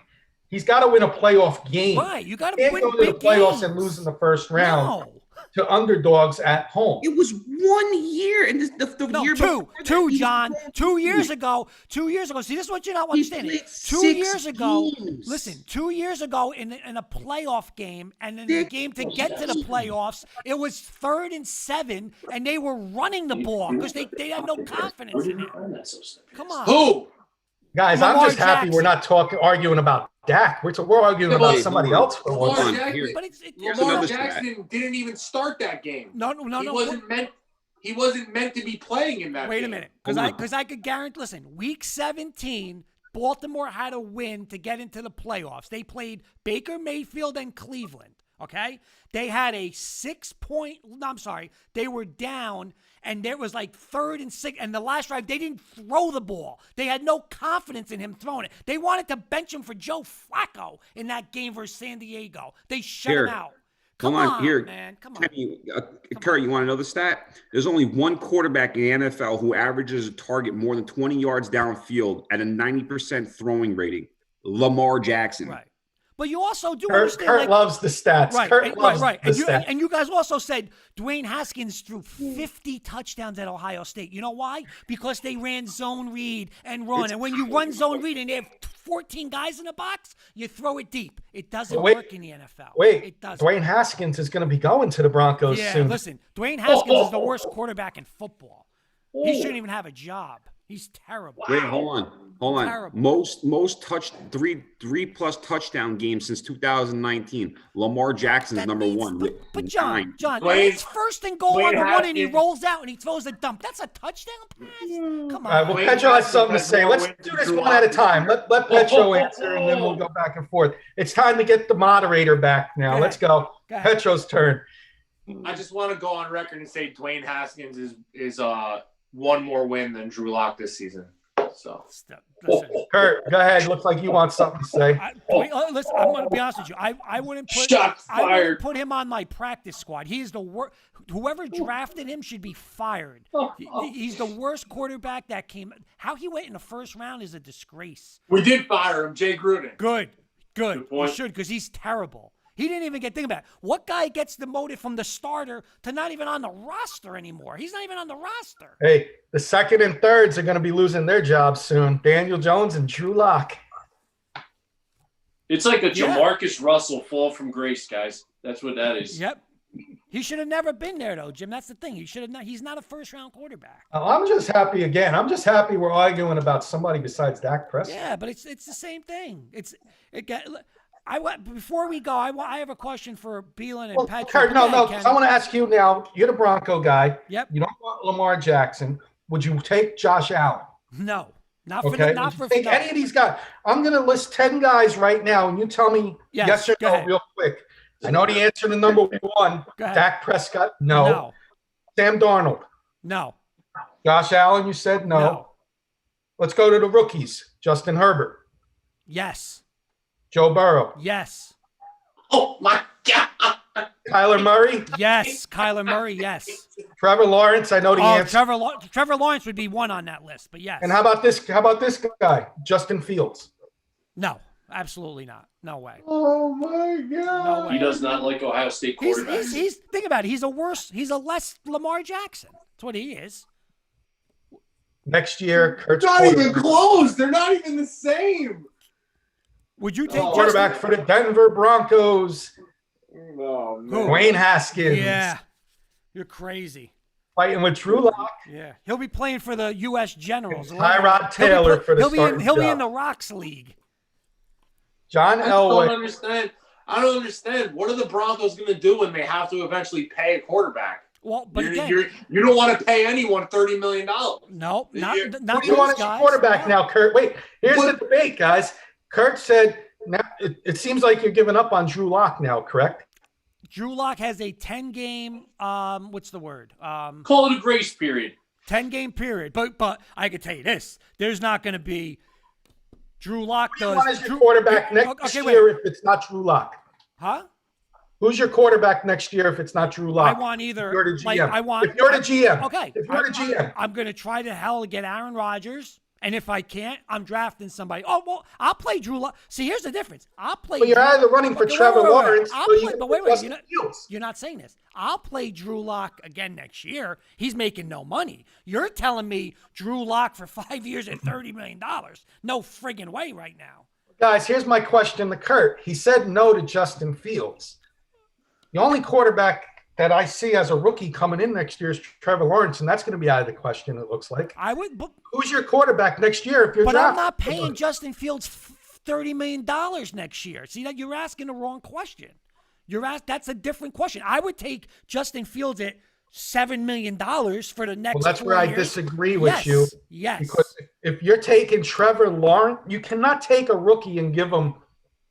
He's got to win a playoff game. Right, you got to win go to the playoffs and lose in the first round. No. To underdogs at home. It was 1 year, and the year two, John. 2 years ago. 2 years ago. See, this is what you're not understanding. 2 years ago. Listen, 2 years ago in a playoff game, and in the game to get to the playoffs, it was 3rd and 7, and they were running the ball because they had no confidence in it. Come on. Who? Guys, Lamar I'm just happy Jackson. we're not arguing about Dak. We're arguing about somebody else for once. Lamar Jackson didn't even start that game. No. He wasn't meant to be playing in that game. Wait a minute, because I could guarantee. Listen, week 17, Baltimore had to win to get into the playoffs. They played Baker Mayfield and Cleveland. Okay? They had a 6-point, they were down, and there was like 3rd and 6, and the last drive, they didn't throw the ball. They had no confidence in him throwing it. They wanted to bench him for Joe Flacco in that game versus San Diego. They shut him out. Come on, here, man. Come on. Kenny, Kurt, you want to know the stat? There's only one quarterback in the NFL who averages a target more than 20 yards downfield at a 90% throwing rating. Lamar Jackson. Right. But you also do Kurt, understand. Kurt loves the stats. Right, Kurt loves right. the stats. And you guys also said Dwayne Haskins threw 50 touchdowns at Ohio State. You know why? Because they ran zone read and run. And when you run zone read and they have 14 guys in the box, you throw it deep. It doesn't work in the NFL. It doesn't. Dwayne Haskins is going to be going to the Broncos soon. Listen, Dwayne Haskins is the worst quarterback in football. He shouldn't even have a job. He's terrible. Wait, hold on. Terrible. Most three plus touchdown games since 2019. Lamar Jackson's number one. But John, Dwayne- it's 1st and goal on the 1, and he rolls out and he throws a dump. That's a touchdown pass. Come on. All right, well, Pedro has something to say. Let's do this one at a time. Let Pedro answer, and then we'll go back and forth. It's time to get the moderator back now. Let's go. Pedro's turn. I just want to go on record and say Dwayne Haskins is one more win than Drew Lock this season. So, listen. Kurt, go ahead. Looks like you want something to say. Listen, I'm going to be honest with you. I wouldn't put him on my practice squad. He is the worst. Whoever drafted him should be fired. He's the worst quarterback that came. How he went in the 1st round is a disgrace. we did fire him, Jay Gruden. Good. You point. should, because he's terrible. He didn't even think about it. What guy gets demoted from the starter to not even on the roster anymore? He's not even on the roster. Hey, the 2nd and 3rds are going to be losing their jobs soon. Daniel Jones and Drew Lock. It's like a Jamarcus Russell fall from grace, guys. That's what that is. Yep. He should have never been there, though, Jim. That's the thing. He should have not. He's not a 1st-round quarterback. I'm just happy again. I'm just happy we're arguing about somebody besides Dak Prescott. Yeah, but it's the same thing. Before we go, I have a question for Beelan and Patrick. Kurt, no. I want to ask you now. You're the Bronco guy. Yep. You don't want Lamar Jackson. Would you take Josh Allen? No, not Okay. for Take any of these guys. I'm going to list 10 guys right now, and you tell me yes or no ahead. real quick. I know the answer to number 1. Dak Prescott. No. Sam Darnold. No. Josh Allen. You said no. Let's go to the rookies. Justin Herbert. Yes. Joe Burrow. Yes. Oh my God. Kyler Murray. Yes. Kyler Murray. Yes. Trevor Lawrence. I know the answer. Trevor Lawrence would be 1 on that list, but yes. And how about this guy, Justin Fields? No, absolutely not. No way. Oh my God. No way. He does not like Ohio State quarterbacks. He's think about it. He's a less Lamar Jackson. That's what he is. Next year, Kurt's Not even close. They're not even the same. Would you take quarterback for the Denver Broncos? No, Dwayne Haskins. Yeah, you're crazy. Fighting with Drew Lock. Yeah, he'll be playing for the U.S. Generals. Tyrod Taylor for the starting He'll be job. in the Rocks League. John I Elway. don't understand. What are the Broncos going to do when they have to eventually pay a quarterback? Well, but you don't want to pay anyone $30 million. No, not Who do you want as your quarterback now, Kurt? Wait, here's the debate, guys. Kurt said, now it seems like you're giving up on Drew Lock now, correct? Drew Lock has a 10-game, what's the word? Call it a grace period. 10-game period. But I could tell you this. There's not going to be Drew Lock. Who do you want as your quarterback next year if it's not Drew Lock? Huh? Who's your quarterback next year if it's not Drew Lock? I want either. If you're the GM. Like, if you're the GM. Okay. If you're the GM. I'm going to try to hell get Aaron Rodgers. And if I can't, I'm drafting somebody. Oh, well, I'll play Drew Lock. See, here's the difference. I'll play. Well, you're either running for Trevor Lawrence or you're not saying this. I'll play Drew Lock again next year. He's making no money. You're telling me Drew Lock for 5 years at $30 million. No friggin' way right now. Guys, here's my question to Kurt. He said no to Justin Fields. The only quarterback that I see as a rookie coming in next year is Trevor Lawrence, and that's going to be out of the question, it looks like. Who's your quarterback next year if you're drafting? I'm not paying Justin Fields $30 million next year. See, that you're asking the wrong question. That's a different question. I would take Justin Fields at $7 million for the next. Well, that's where I disagree with you. Yes. Because If you're taking Trevor Lawrence, you cannot take a rookie and give him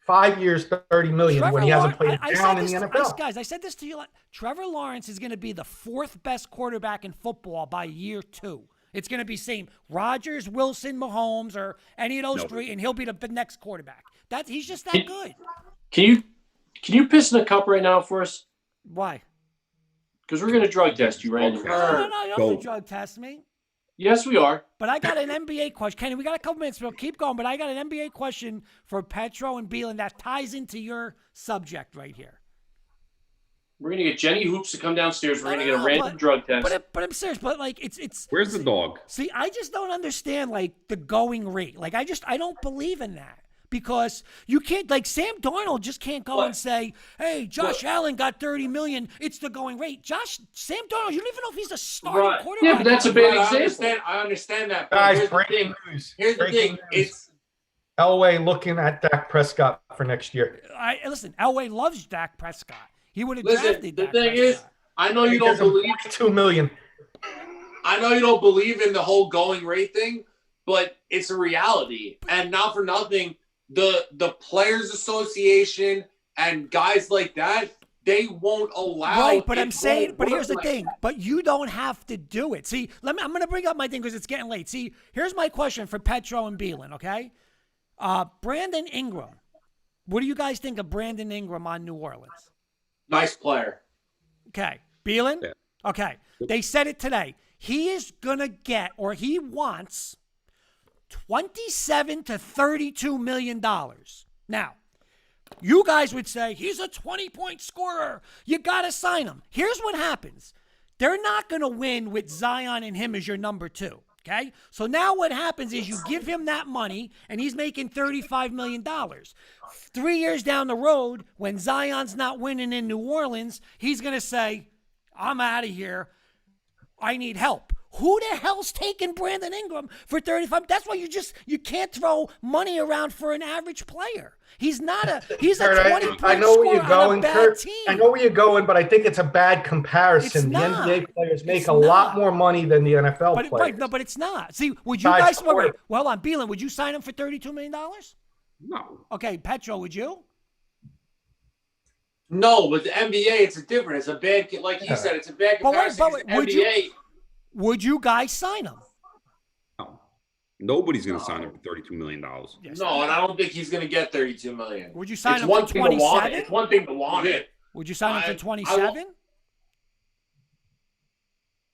5 years, $30 million when he hasn't played down in the NFL. Guys, I said this to you. Trevor Lawrence is going to be the 4th best quarterback in football by year 2. It's going to be same Rodgers, Wilson, Mahomes, or any of those three, and he'll be the next quarterback. He's just that good. Can you piss in a cup right now for us? Why? Because we're going to drug test you, Randy. No, you don't have to drug test me. Yes, we are. But I got an NBA question. Kenny, we got a couple minutes, so keep going. But I got an NBA question for Petro and Beelan that ties into your subject right here. We're going to get Jenny Hoops to come downstairs. We're going to get a random drug test. But I'm serious. But, like, it's Where's the dog? See, I just don't understand, like, the going rate. Like, I don't believe in that. Because you can't, like, Sam Darnold just can't go and say, hey, Josh Allen got $30 million. It's the going rate. Sam Darnold, you don't even know if he's a starting quarterback. Yeah, but that's a bad example. I understand that. Guys, breaking news. Here's the thing. It's Elway looking at Dak Prescott for next year. Listen, Elway loves Dak Prescott. He would have drafted the Dak thing Prescott. is, I know you don't believe $2 million. I know you don't believe in the whole going rate thing, but it's a reality. And not for nothing, the Players Association and guys like that, they won't allow. Right, but I'm saying, but here's the thing. But you don't have to do it. See, I'm going to bring up my thing because it's getting late. See, here's my question for Petro and Beelan, okay? Brandon Ingram. What do you guys think of Brandon Ingram on New Orleans? Nice player. Okay. Beelan? Yeah. Okay. They said it today. He is going to get, or he wants, $27 to $32 million. Now, you guys would say, he's a 20-point scorer. You got to sign him. Here's what happens. They're not going to win with Zion and him as your number 2. Okay? So now what happens is you give him that money, and he's making $35 million. 3 years down the road, when Zion's not winning in New Orleans, he's going to say, I'm out of here. I need help. Who the hell's taking Brandon Ingram for 35? That's why you can't throw money around for an average player. He's a 20-point I know where you're going, Kurt. team. I know where you're going, but I think it's a bad comparison. The NBA players make a lot more money than the NFL players. Right, no, but it's not. See, would you guys? Wait, well, hold on, Beelan, would you sign him for $32 million? No. Okay, Petro, would you? No, but the NBA, it's a different. It's a bad, like you said, it's a bad comparison. But would you guys sign him? No. Nobody's going to sign him for $32 million. Yes, no, and I don't think he's going to get $32 million. Would you sign him for 27? It's one thing to want it. Would you sign him for 27?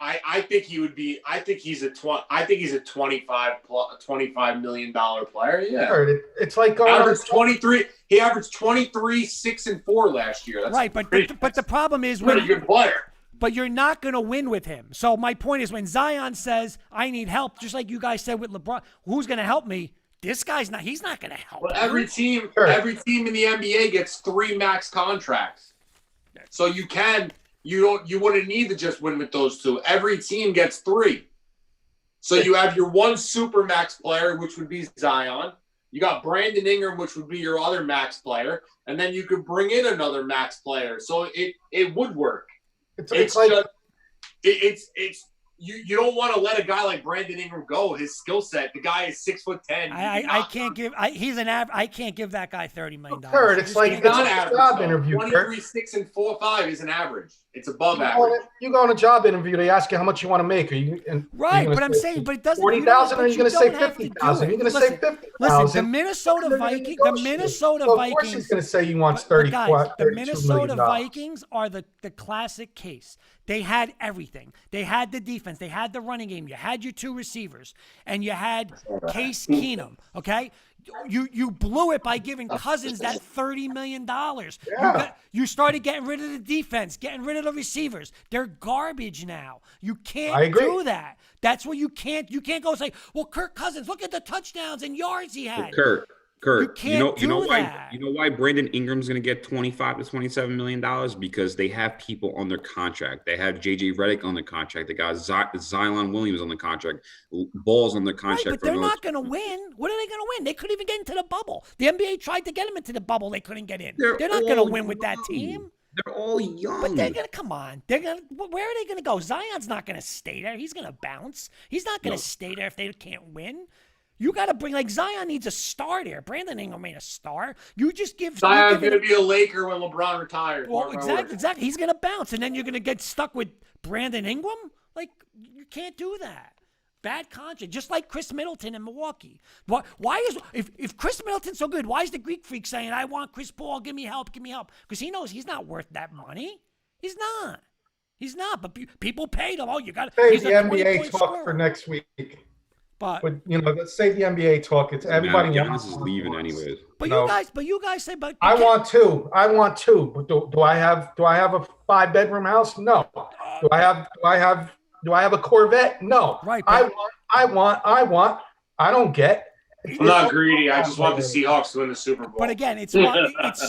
I think he would be. I think he's a $25 million player. Yeah, it's like averaged 23. He averaged 23, 6 and 4 last year. That's right, but the problem is pretty good player. But you're not going to win with him. So my point is, when Zion says, "I need help," just like you guys said with LeBron, who's going to help me? This guy's not. He's not going to help. Well, every team in the NBA gets 3 max contracts, so you wouldn't need to just win with those 2. Every team gets 3. So you have your one super max player, which would be Zion. You got Brandon Ingram, which would be your other max player, and then you could bring in another max player. So it would work. You don't want to let a guy like Brandon Ingram go. His skill set, the guy is 6'10". I can't give. I can't give that guy $30 million. Kurt, it's like it's not a average. job interview. 23, 6 and 4, 5 is an average. It's above average. You go on a job interview. They ask you how much you want to make. Right, but I'm saying, but it doesn't. 40,000, or you're going to say 50,000. You're going to say 50,000. Listen, the Minnesota Vikings. Of course, he's going to say he wants 30. Guys, the Minnesota Vikings are the classic case. They had everything. They had the defense. They had the running game. You had your 2 receivers, and you had Case Keenum. Okay, you blew it by giving Cousins that $30 million. Yeah. You started getting rid of the defense, getting rid of the receivers. They're garbage now. You can't do that. That's what you can't. You can't go say, "Well, Kirk Cousins, look at the touchdowns and yards he had." Kurt, you know that. why Brandon Ingram's going to get $25 to $27 million? Because they have people on their contract. They have JJ Redick on their contract. They got Zion Williams on the contract. Ball's on their contract. Right, but they're not going to win. What are they going to win? They couldn't even get into the bubble. The NBA tried to get them into the bubble. They couldn't get in. They're not going to win with that team. They're all young. But they're going to come on. Where are they going to go? Zion's not going to stay there. He's going to bounce. He's not going to stay there if they can't win. You got to bring, like, Zion needs a star there. Brandon Ingram ain't a star. You just give Zion's going to be a Laker when LeBron retires. Well, exactly. He's going to bounce, and then you're going to get stuck with Brandon Ingram? Like, you can't do that. Bad conscience, just like Chris Middleton in Milwaukee. Why is if Chris Middleton's so good, why is the Greek Freak saying, I want Chris Paul, give me help? Because he knows he's not worth that money. He's not. But people paid him. Oh, you got to save the NBA talk for next week. But let's save the NBA talk. It's everybody wants. Is leaving anyways. But you guys say, but I want two. But do I have a 5-bedroom house? No. Do I have a Corvette? No. Right. I want. I don't get. I'm not greedy. I just want the Seahawks to win the Super Bowl. But again, it's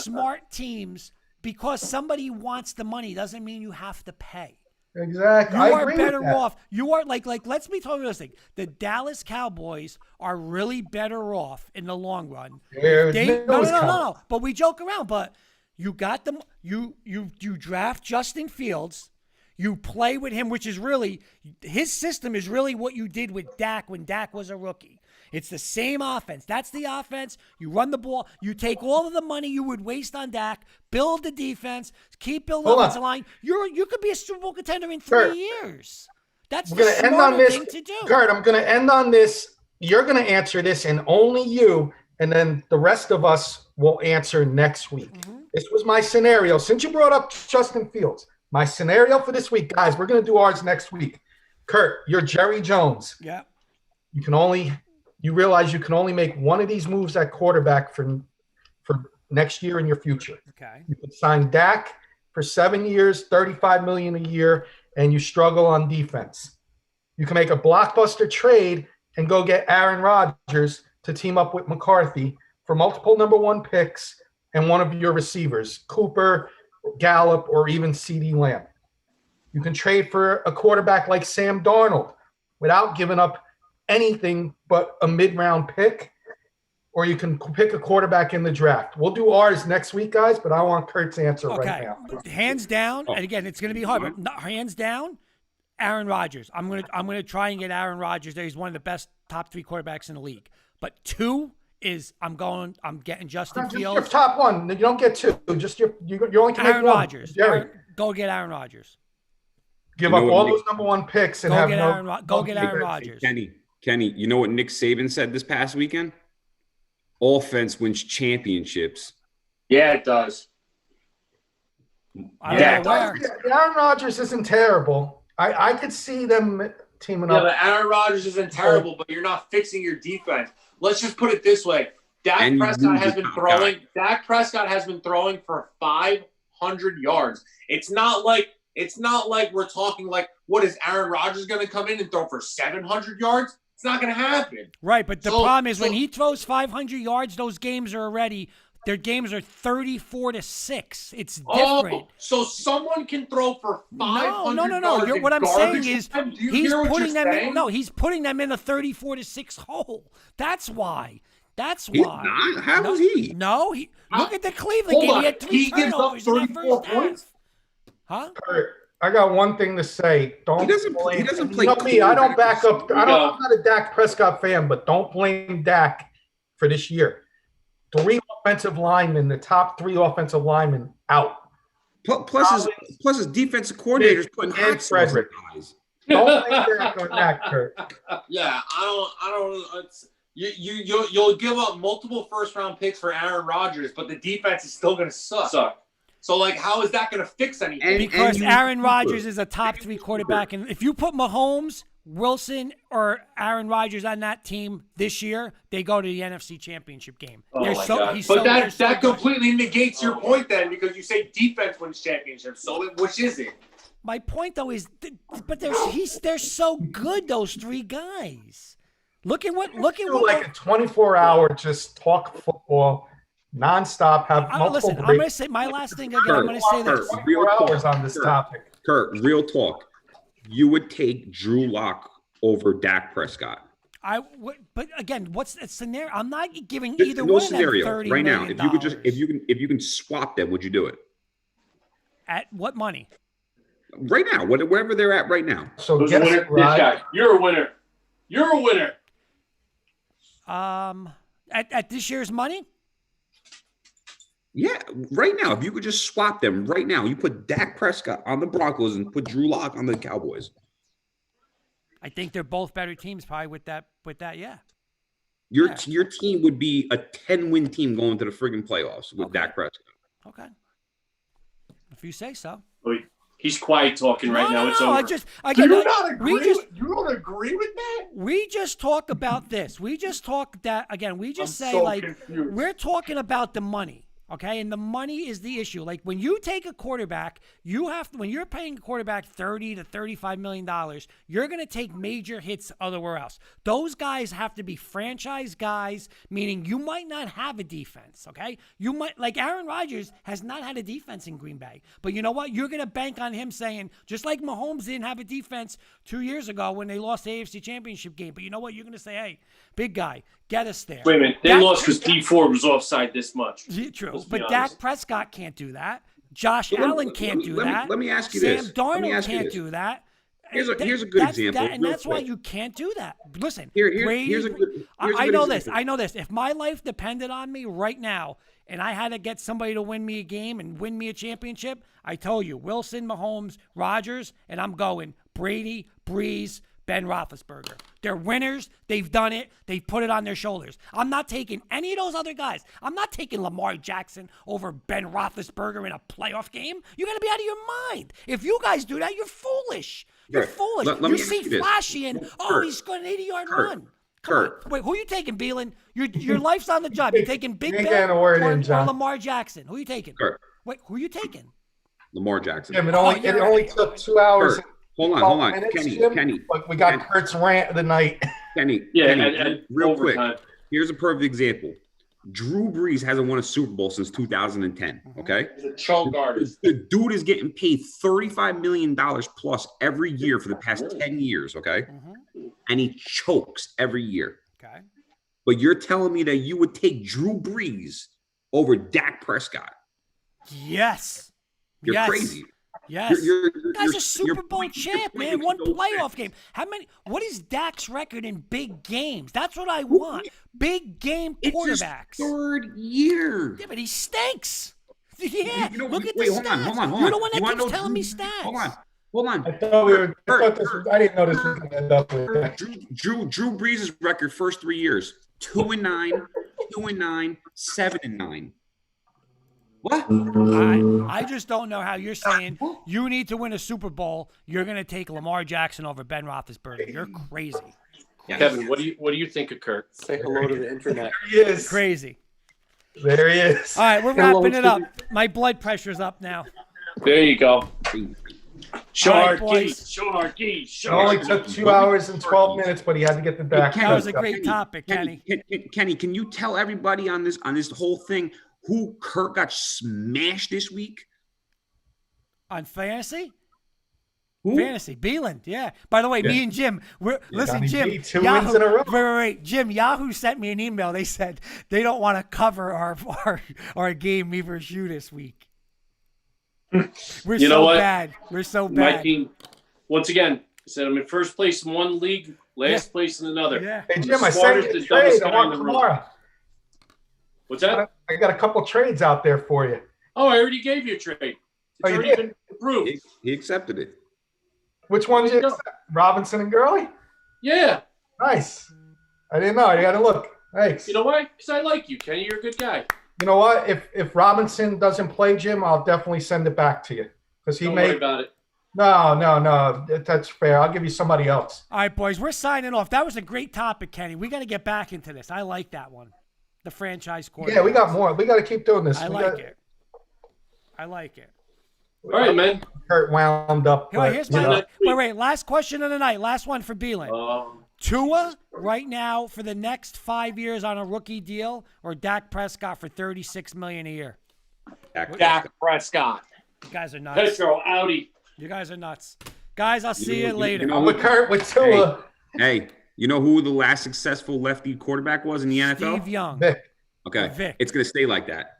smart teams. Because somebody wants the money doesn't mean you have to pay. Exactly. You are better off. You are like let's be totally realistic. The Dallas Cowboys are really better off in the long run. No. But we joke around. But you got them. You draft Justin Fields. You play with him, which is really his system is really what you did with Dak when Dak was a rookie. It's the same offense. That's the offense. You run the ball. You take all of the money you would waste on Dak, build the defense, keep building the offensive line. You could be a Super Bowl contender in 3 years. That's the smarter thing to do. Kurt, I'm going to end on this. You're going to answer this, and only you, and then the rest of us will answer next week. Mm-hmm. This was my scenario. Since you brought up Justin Fields, my scenario for this week, guys, we're going to do ours next week. Kurt, you're Jerry Jones. Yeah. You realize you can only make one of these moves at quarterback for next year in your future. Okay. You could sign Dak for 7 years, $35 million a year, and you struggle on defense. You can make a blockbuster trade and go get Aaron Rodgers to team up with McCarthy for multiple number 1 picks and one of your receivers, Cooper, Gallup, or even CeeDee Lamb. You can trade for a quarterback like Sam Darnold without giving up anything but a mid-round pick, or you can pick a quarterback in the draft. We'll do ours next week, guys, but I want Kurt's answer right now. Hands down, and again, it's going to be hard, but hands down, Aaron Rodgers. I'm going to try and get Aaron Rodgers there. He's one of the best top 3 quarterbacks in the league. But 2 is I'm getting Justin Fields. Your top 1. You don't get 2. Just you only can Aaron make 1. Rodgers. Go get Aaron Rodgers. Give up all those number 1 picks and have go get Aaron Rodgers. Kenny, you know what Nick Saban said this past weekend? Offense wins championships. Yeah, it does. Aaron Rodgers isn't terrible. I could see them teaming up. Yeah, but Aaron Rodgers isn't terrible, but you're not fixing your defense. Let's just put it this way. Dak Prescott has been throwing for 500 yards. It's not like we're talking like, what is Aaron Rodgers going to come in and throw for 700 yards? It's not going to happen. Right, but the problem is when he throws 500 yards, those games are already their games are 34-6. It's different. Oh, so someone can throw for 500 No. What I'm saying is he's putting them in. No, he's putting them in a 34-6 hole. That's why. He's not. How is he? No, look at the Cleveland game. He had 3 turnovers in that first half. Huh? I got one thing to say. He doesn't play. You know me. I don't back up. I'm not a Dak Prescott fan, but don't blame Dak for this year. 3 offensive linemen, the top 3 offensive linemen out. Plus his defensive coordinator's putting hot sauce in guys. Don't blame Dak on that, Kurt. Yeah, I don't. You'll give up multiple first-round picks for Aaron Rodgers, but the defense is still going to suck. So, how is that going to fix anything? Because Aaron Rodgers is a top 3 quarterback, and if you put Mahomes, Wilson, or Aaron Rodgers on that team this year, they go to the NFC Championship game. Oh my God. But that completely negates your point then, because you say defense wins championships. So which is it? My point though is, but they're so good. Those 3 guys. Look at what. Like a 24-hour just talk football. Non-stop, have multiple listen, breaks. I'm going to say my last thing again. I'm going to say this. 4 hours on this topic. Kurt, real talk. You would take Drew Lock over Dak Prescott. I would, but again, what's the scenario? I'm not giving either no one scenario of them $30 right now. million. If you can swap them, would you do it? At what money? Right now, wherever they're at right now. So You're a winner. You're a winner. At this year's money? Yeah, right now, if you could just swap them right now, you put Dak Prescott on the Broncos and put Drew Lock on the Cowboys. I think they're both better teams, probably with that. Yeah. Your team would be a 10-win team going to the friggin' playoffs with Dak Prescott. Okay. If you say so. He's quiet talking right now. It's over. Do you not agree? You don't agree with that? We just talk about this. We just talk that again. We just I'm say so confused. we're talking about the money. Okay, and the money is the issue. Like when you take a quarterback, when you're paying a quarterback $30 to $35 million, you're going to take major hits everywhere else. Those guys have to be franchise guys, meaning you might not have a defense. Okay, you might like Aaron Rodgers has not had a defense in Green Bay, but you know what? You're going to bank on him saying just like Mahomes didn't have a defense 2 years ago when they lost the AFC Championship game. But you know what? You're going to say, hey, big guy, get us there. Wait a minute. They lost because D Ford was offside this much. True. But Dak Prescott can't do that. Josh Allen can't do that. Let me ask you Sam this. Darnold can't do that. Here's a good example. And that's why you can't do that. Listen, here's a good I know example. I know this. If my life depended on me right now and I had to get somebody to win me a game and win me a championship, I told you, Wilson, Mahomes, Rodgers, and I'm going Brady, Breeze, Ben Roethlisberger. They're winners. They've done it. They've put it on their shoulders. I'm not taking any of those other guys. I'm not taking Lamar Jackson over Ben Roethlisberger in a playoff game. You got to be out of your mind. If you guys do that, you're foolish. You're foolish. You see flashy and, he's got an 80-yard run. Kurt. Wait, who are you taking, Beelan? Your life's on the job. You're taking Big Ben or Lamar Jackson. Who are you taking? Kurt. Wait, who are you taking? Lamar Jackson. Jim, it only took 2 hours. Kurt. Hold on. Minutes, Kenny. But we got Kurt's rant of the night. Kenny, real quick. Here's a perfect example. Drew Brees hasn't won a Super Bowl since 2010. Okay, He's a choke artist. The dude is getting paid $35 million plus every year for the past 10 years. Okay, and he chokes every year. Okay, but you're telling me that you would take Drew Brees over Dak Prescott? Yes, you're crazy. Yes, guy's a Super Bowl champ, man. One playoff game. What is Dak's record in big games? That's what I want. Big game quarterbacks. It's his third year. Yeah, but he stinks. Yeah, look at the stats. Hold on. You're the one that keeps telling me stats. Hold on. I didn't know this was going to end up with that. Drew Brees' record first 3 years: 2-9, 2-9, 7-9. What? I just don't know how you're saying you need to win a Super Bowl. You're going to take Lamar Jackson over Ben Roethlisberger. You're crazy. Kevin, what do you think of Kurt? Say hello to the internet. There he is. Crazy. There he is. All right, we're wrapping it up. My blood pressure's up now. There you go. Sharky. It only took 2 hours and 12 minutes, but he had to get the back. That was a great topic, Kenny. Kenny, can you tell everybody on this whole thing who Kurt got smashed this week? On fantasy? Who? Fantasy. Beeland, yeah. By the way, me and Jim, listen, Jim. 2 wins in a row. Wait. Jim, Yahoo sent me an email. They said they don't want to cover our game me versus you this week. We're so bad. We're so bad. My team, once again, I said I'm in first place in one league, last place in another. Yeah. Hey, Jim, I sent you a trade. I want tomorrow. What's that? I got a couple trades out there for you. Oh, I already gave you a trade. It's already been approved. He accepted it. Which one did you accept? Robinson and Gurley? Yeah. Nice. I didn't know. You got to look. Thanks. You know why? Because I like you, Kenny. You're a good guy. You know what? If Robinson doesn't play, Jim, I'll definitely send it back to you. Because Don't worry about it. No. That's fair. I'll give you somebody else. All right, boys. We're signing off. That was a great topic, Kenny. We got to get back into this. I like that one. The franchise quarterback. Yeah, we got more. We got to keep doing this. I like it. All right, man. Kurt wound up. Here's my wait. Last question of the night. Last one for Beelan. Tua right now for the next 5 years on a rookie deal, or Dak Prescott for $36 million a year? Dak Prescott. You guys are nuts. Petro, Audi. You guys are nuts. Guys, I'll see you later. I'm with Kurt with Tua. Hey, you know who the last successful lefty quarterback was in the NFL? Steve Young. Vic. Okay. Vic. It's going to stay like that.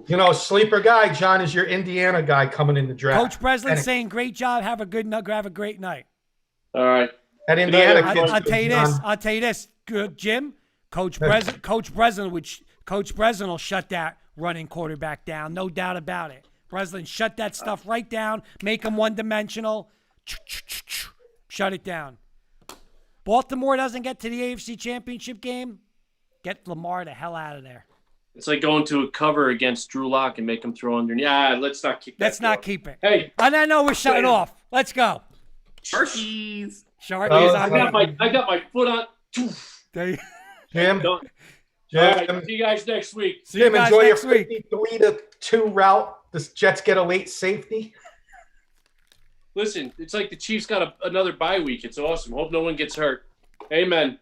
You know, sleeper guy, John, is your Indiana guy coming in the draft. Coach Breslin saying, great job. Have a great night. All right. At Indiana, I'll tell you this. Jim, Coach Breslin will shut that running quarterback down, no doubt about it. Breslin, shut that stuff right down, make him one-dimensional, shut it down. Baltimore doesn't get to the AFC Championship game, get Lamar the hell out of there. It's like going to a cover against Drew Lock and make him throw underneath. Yeah, let's not keep that. Let's not keep it. Hey. And I know we're shutting off. Let's go. Sharkies. Sharkies. I got my foot on. Jim. All right, see you guys next week. Jim, enjoy your 53-2 route. The Jets get a late safety. Listen, it's like the Chiefs got another bye week. It's awesome. Hope no one gets hurt. Amen.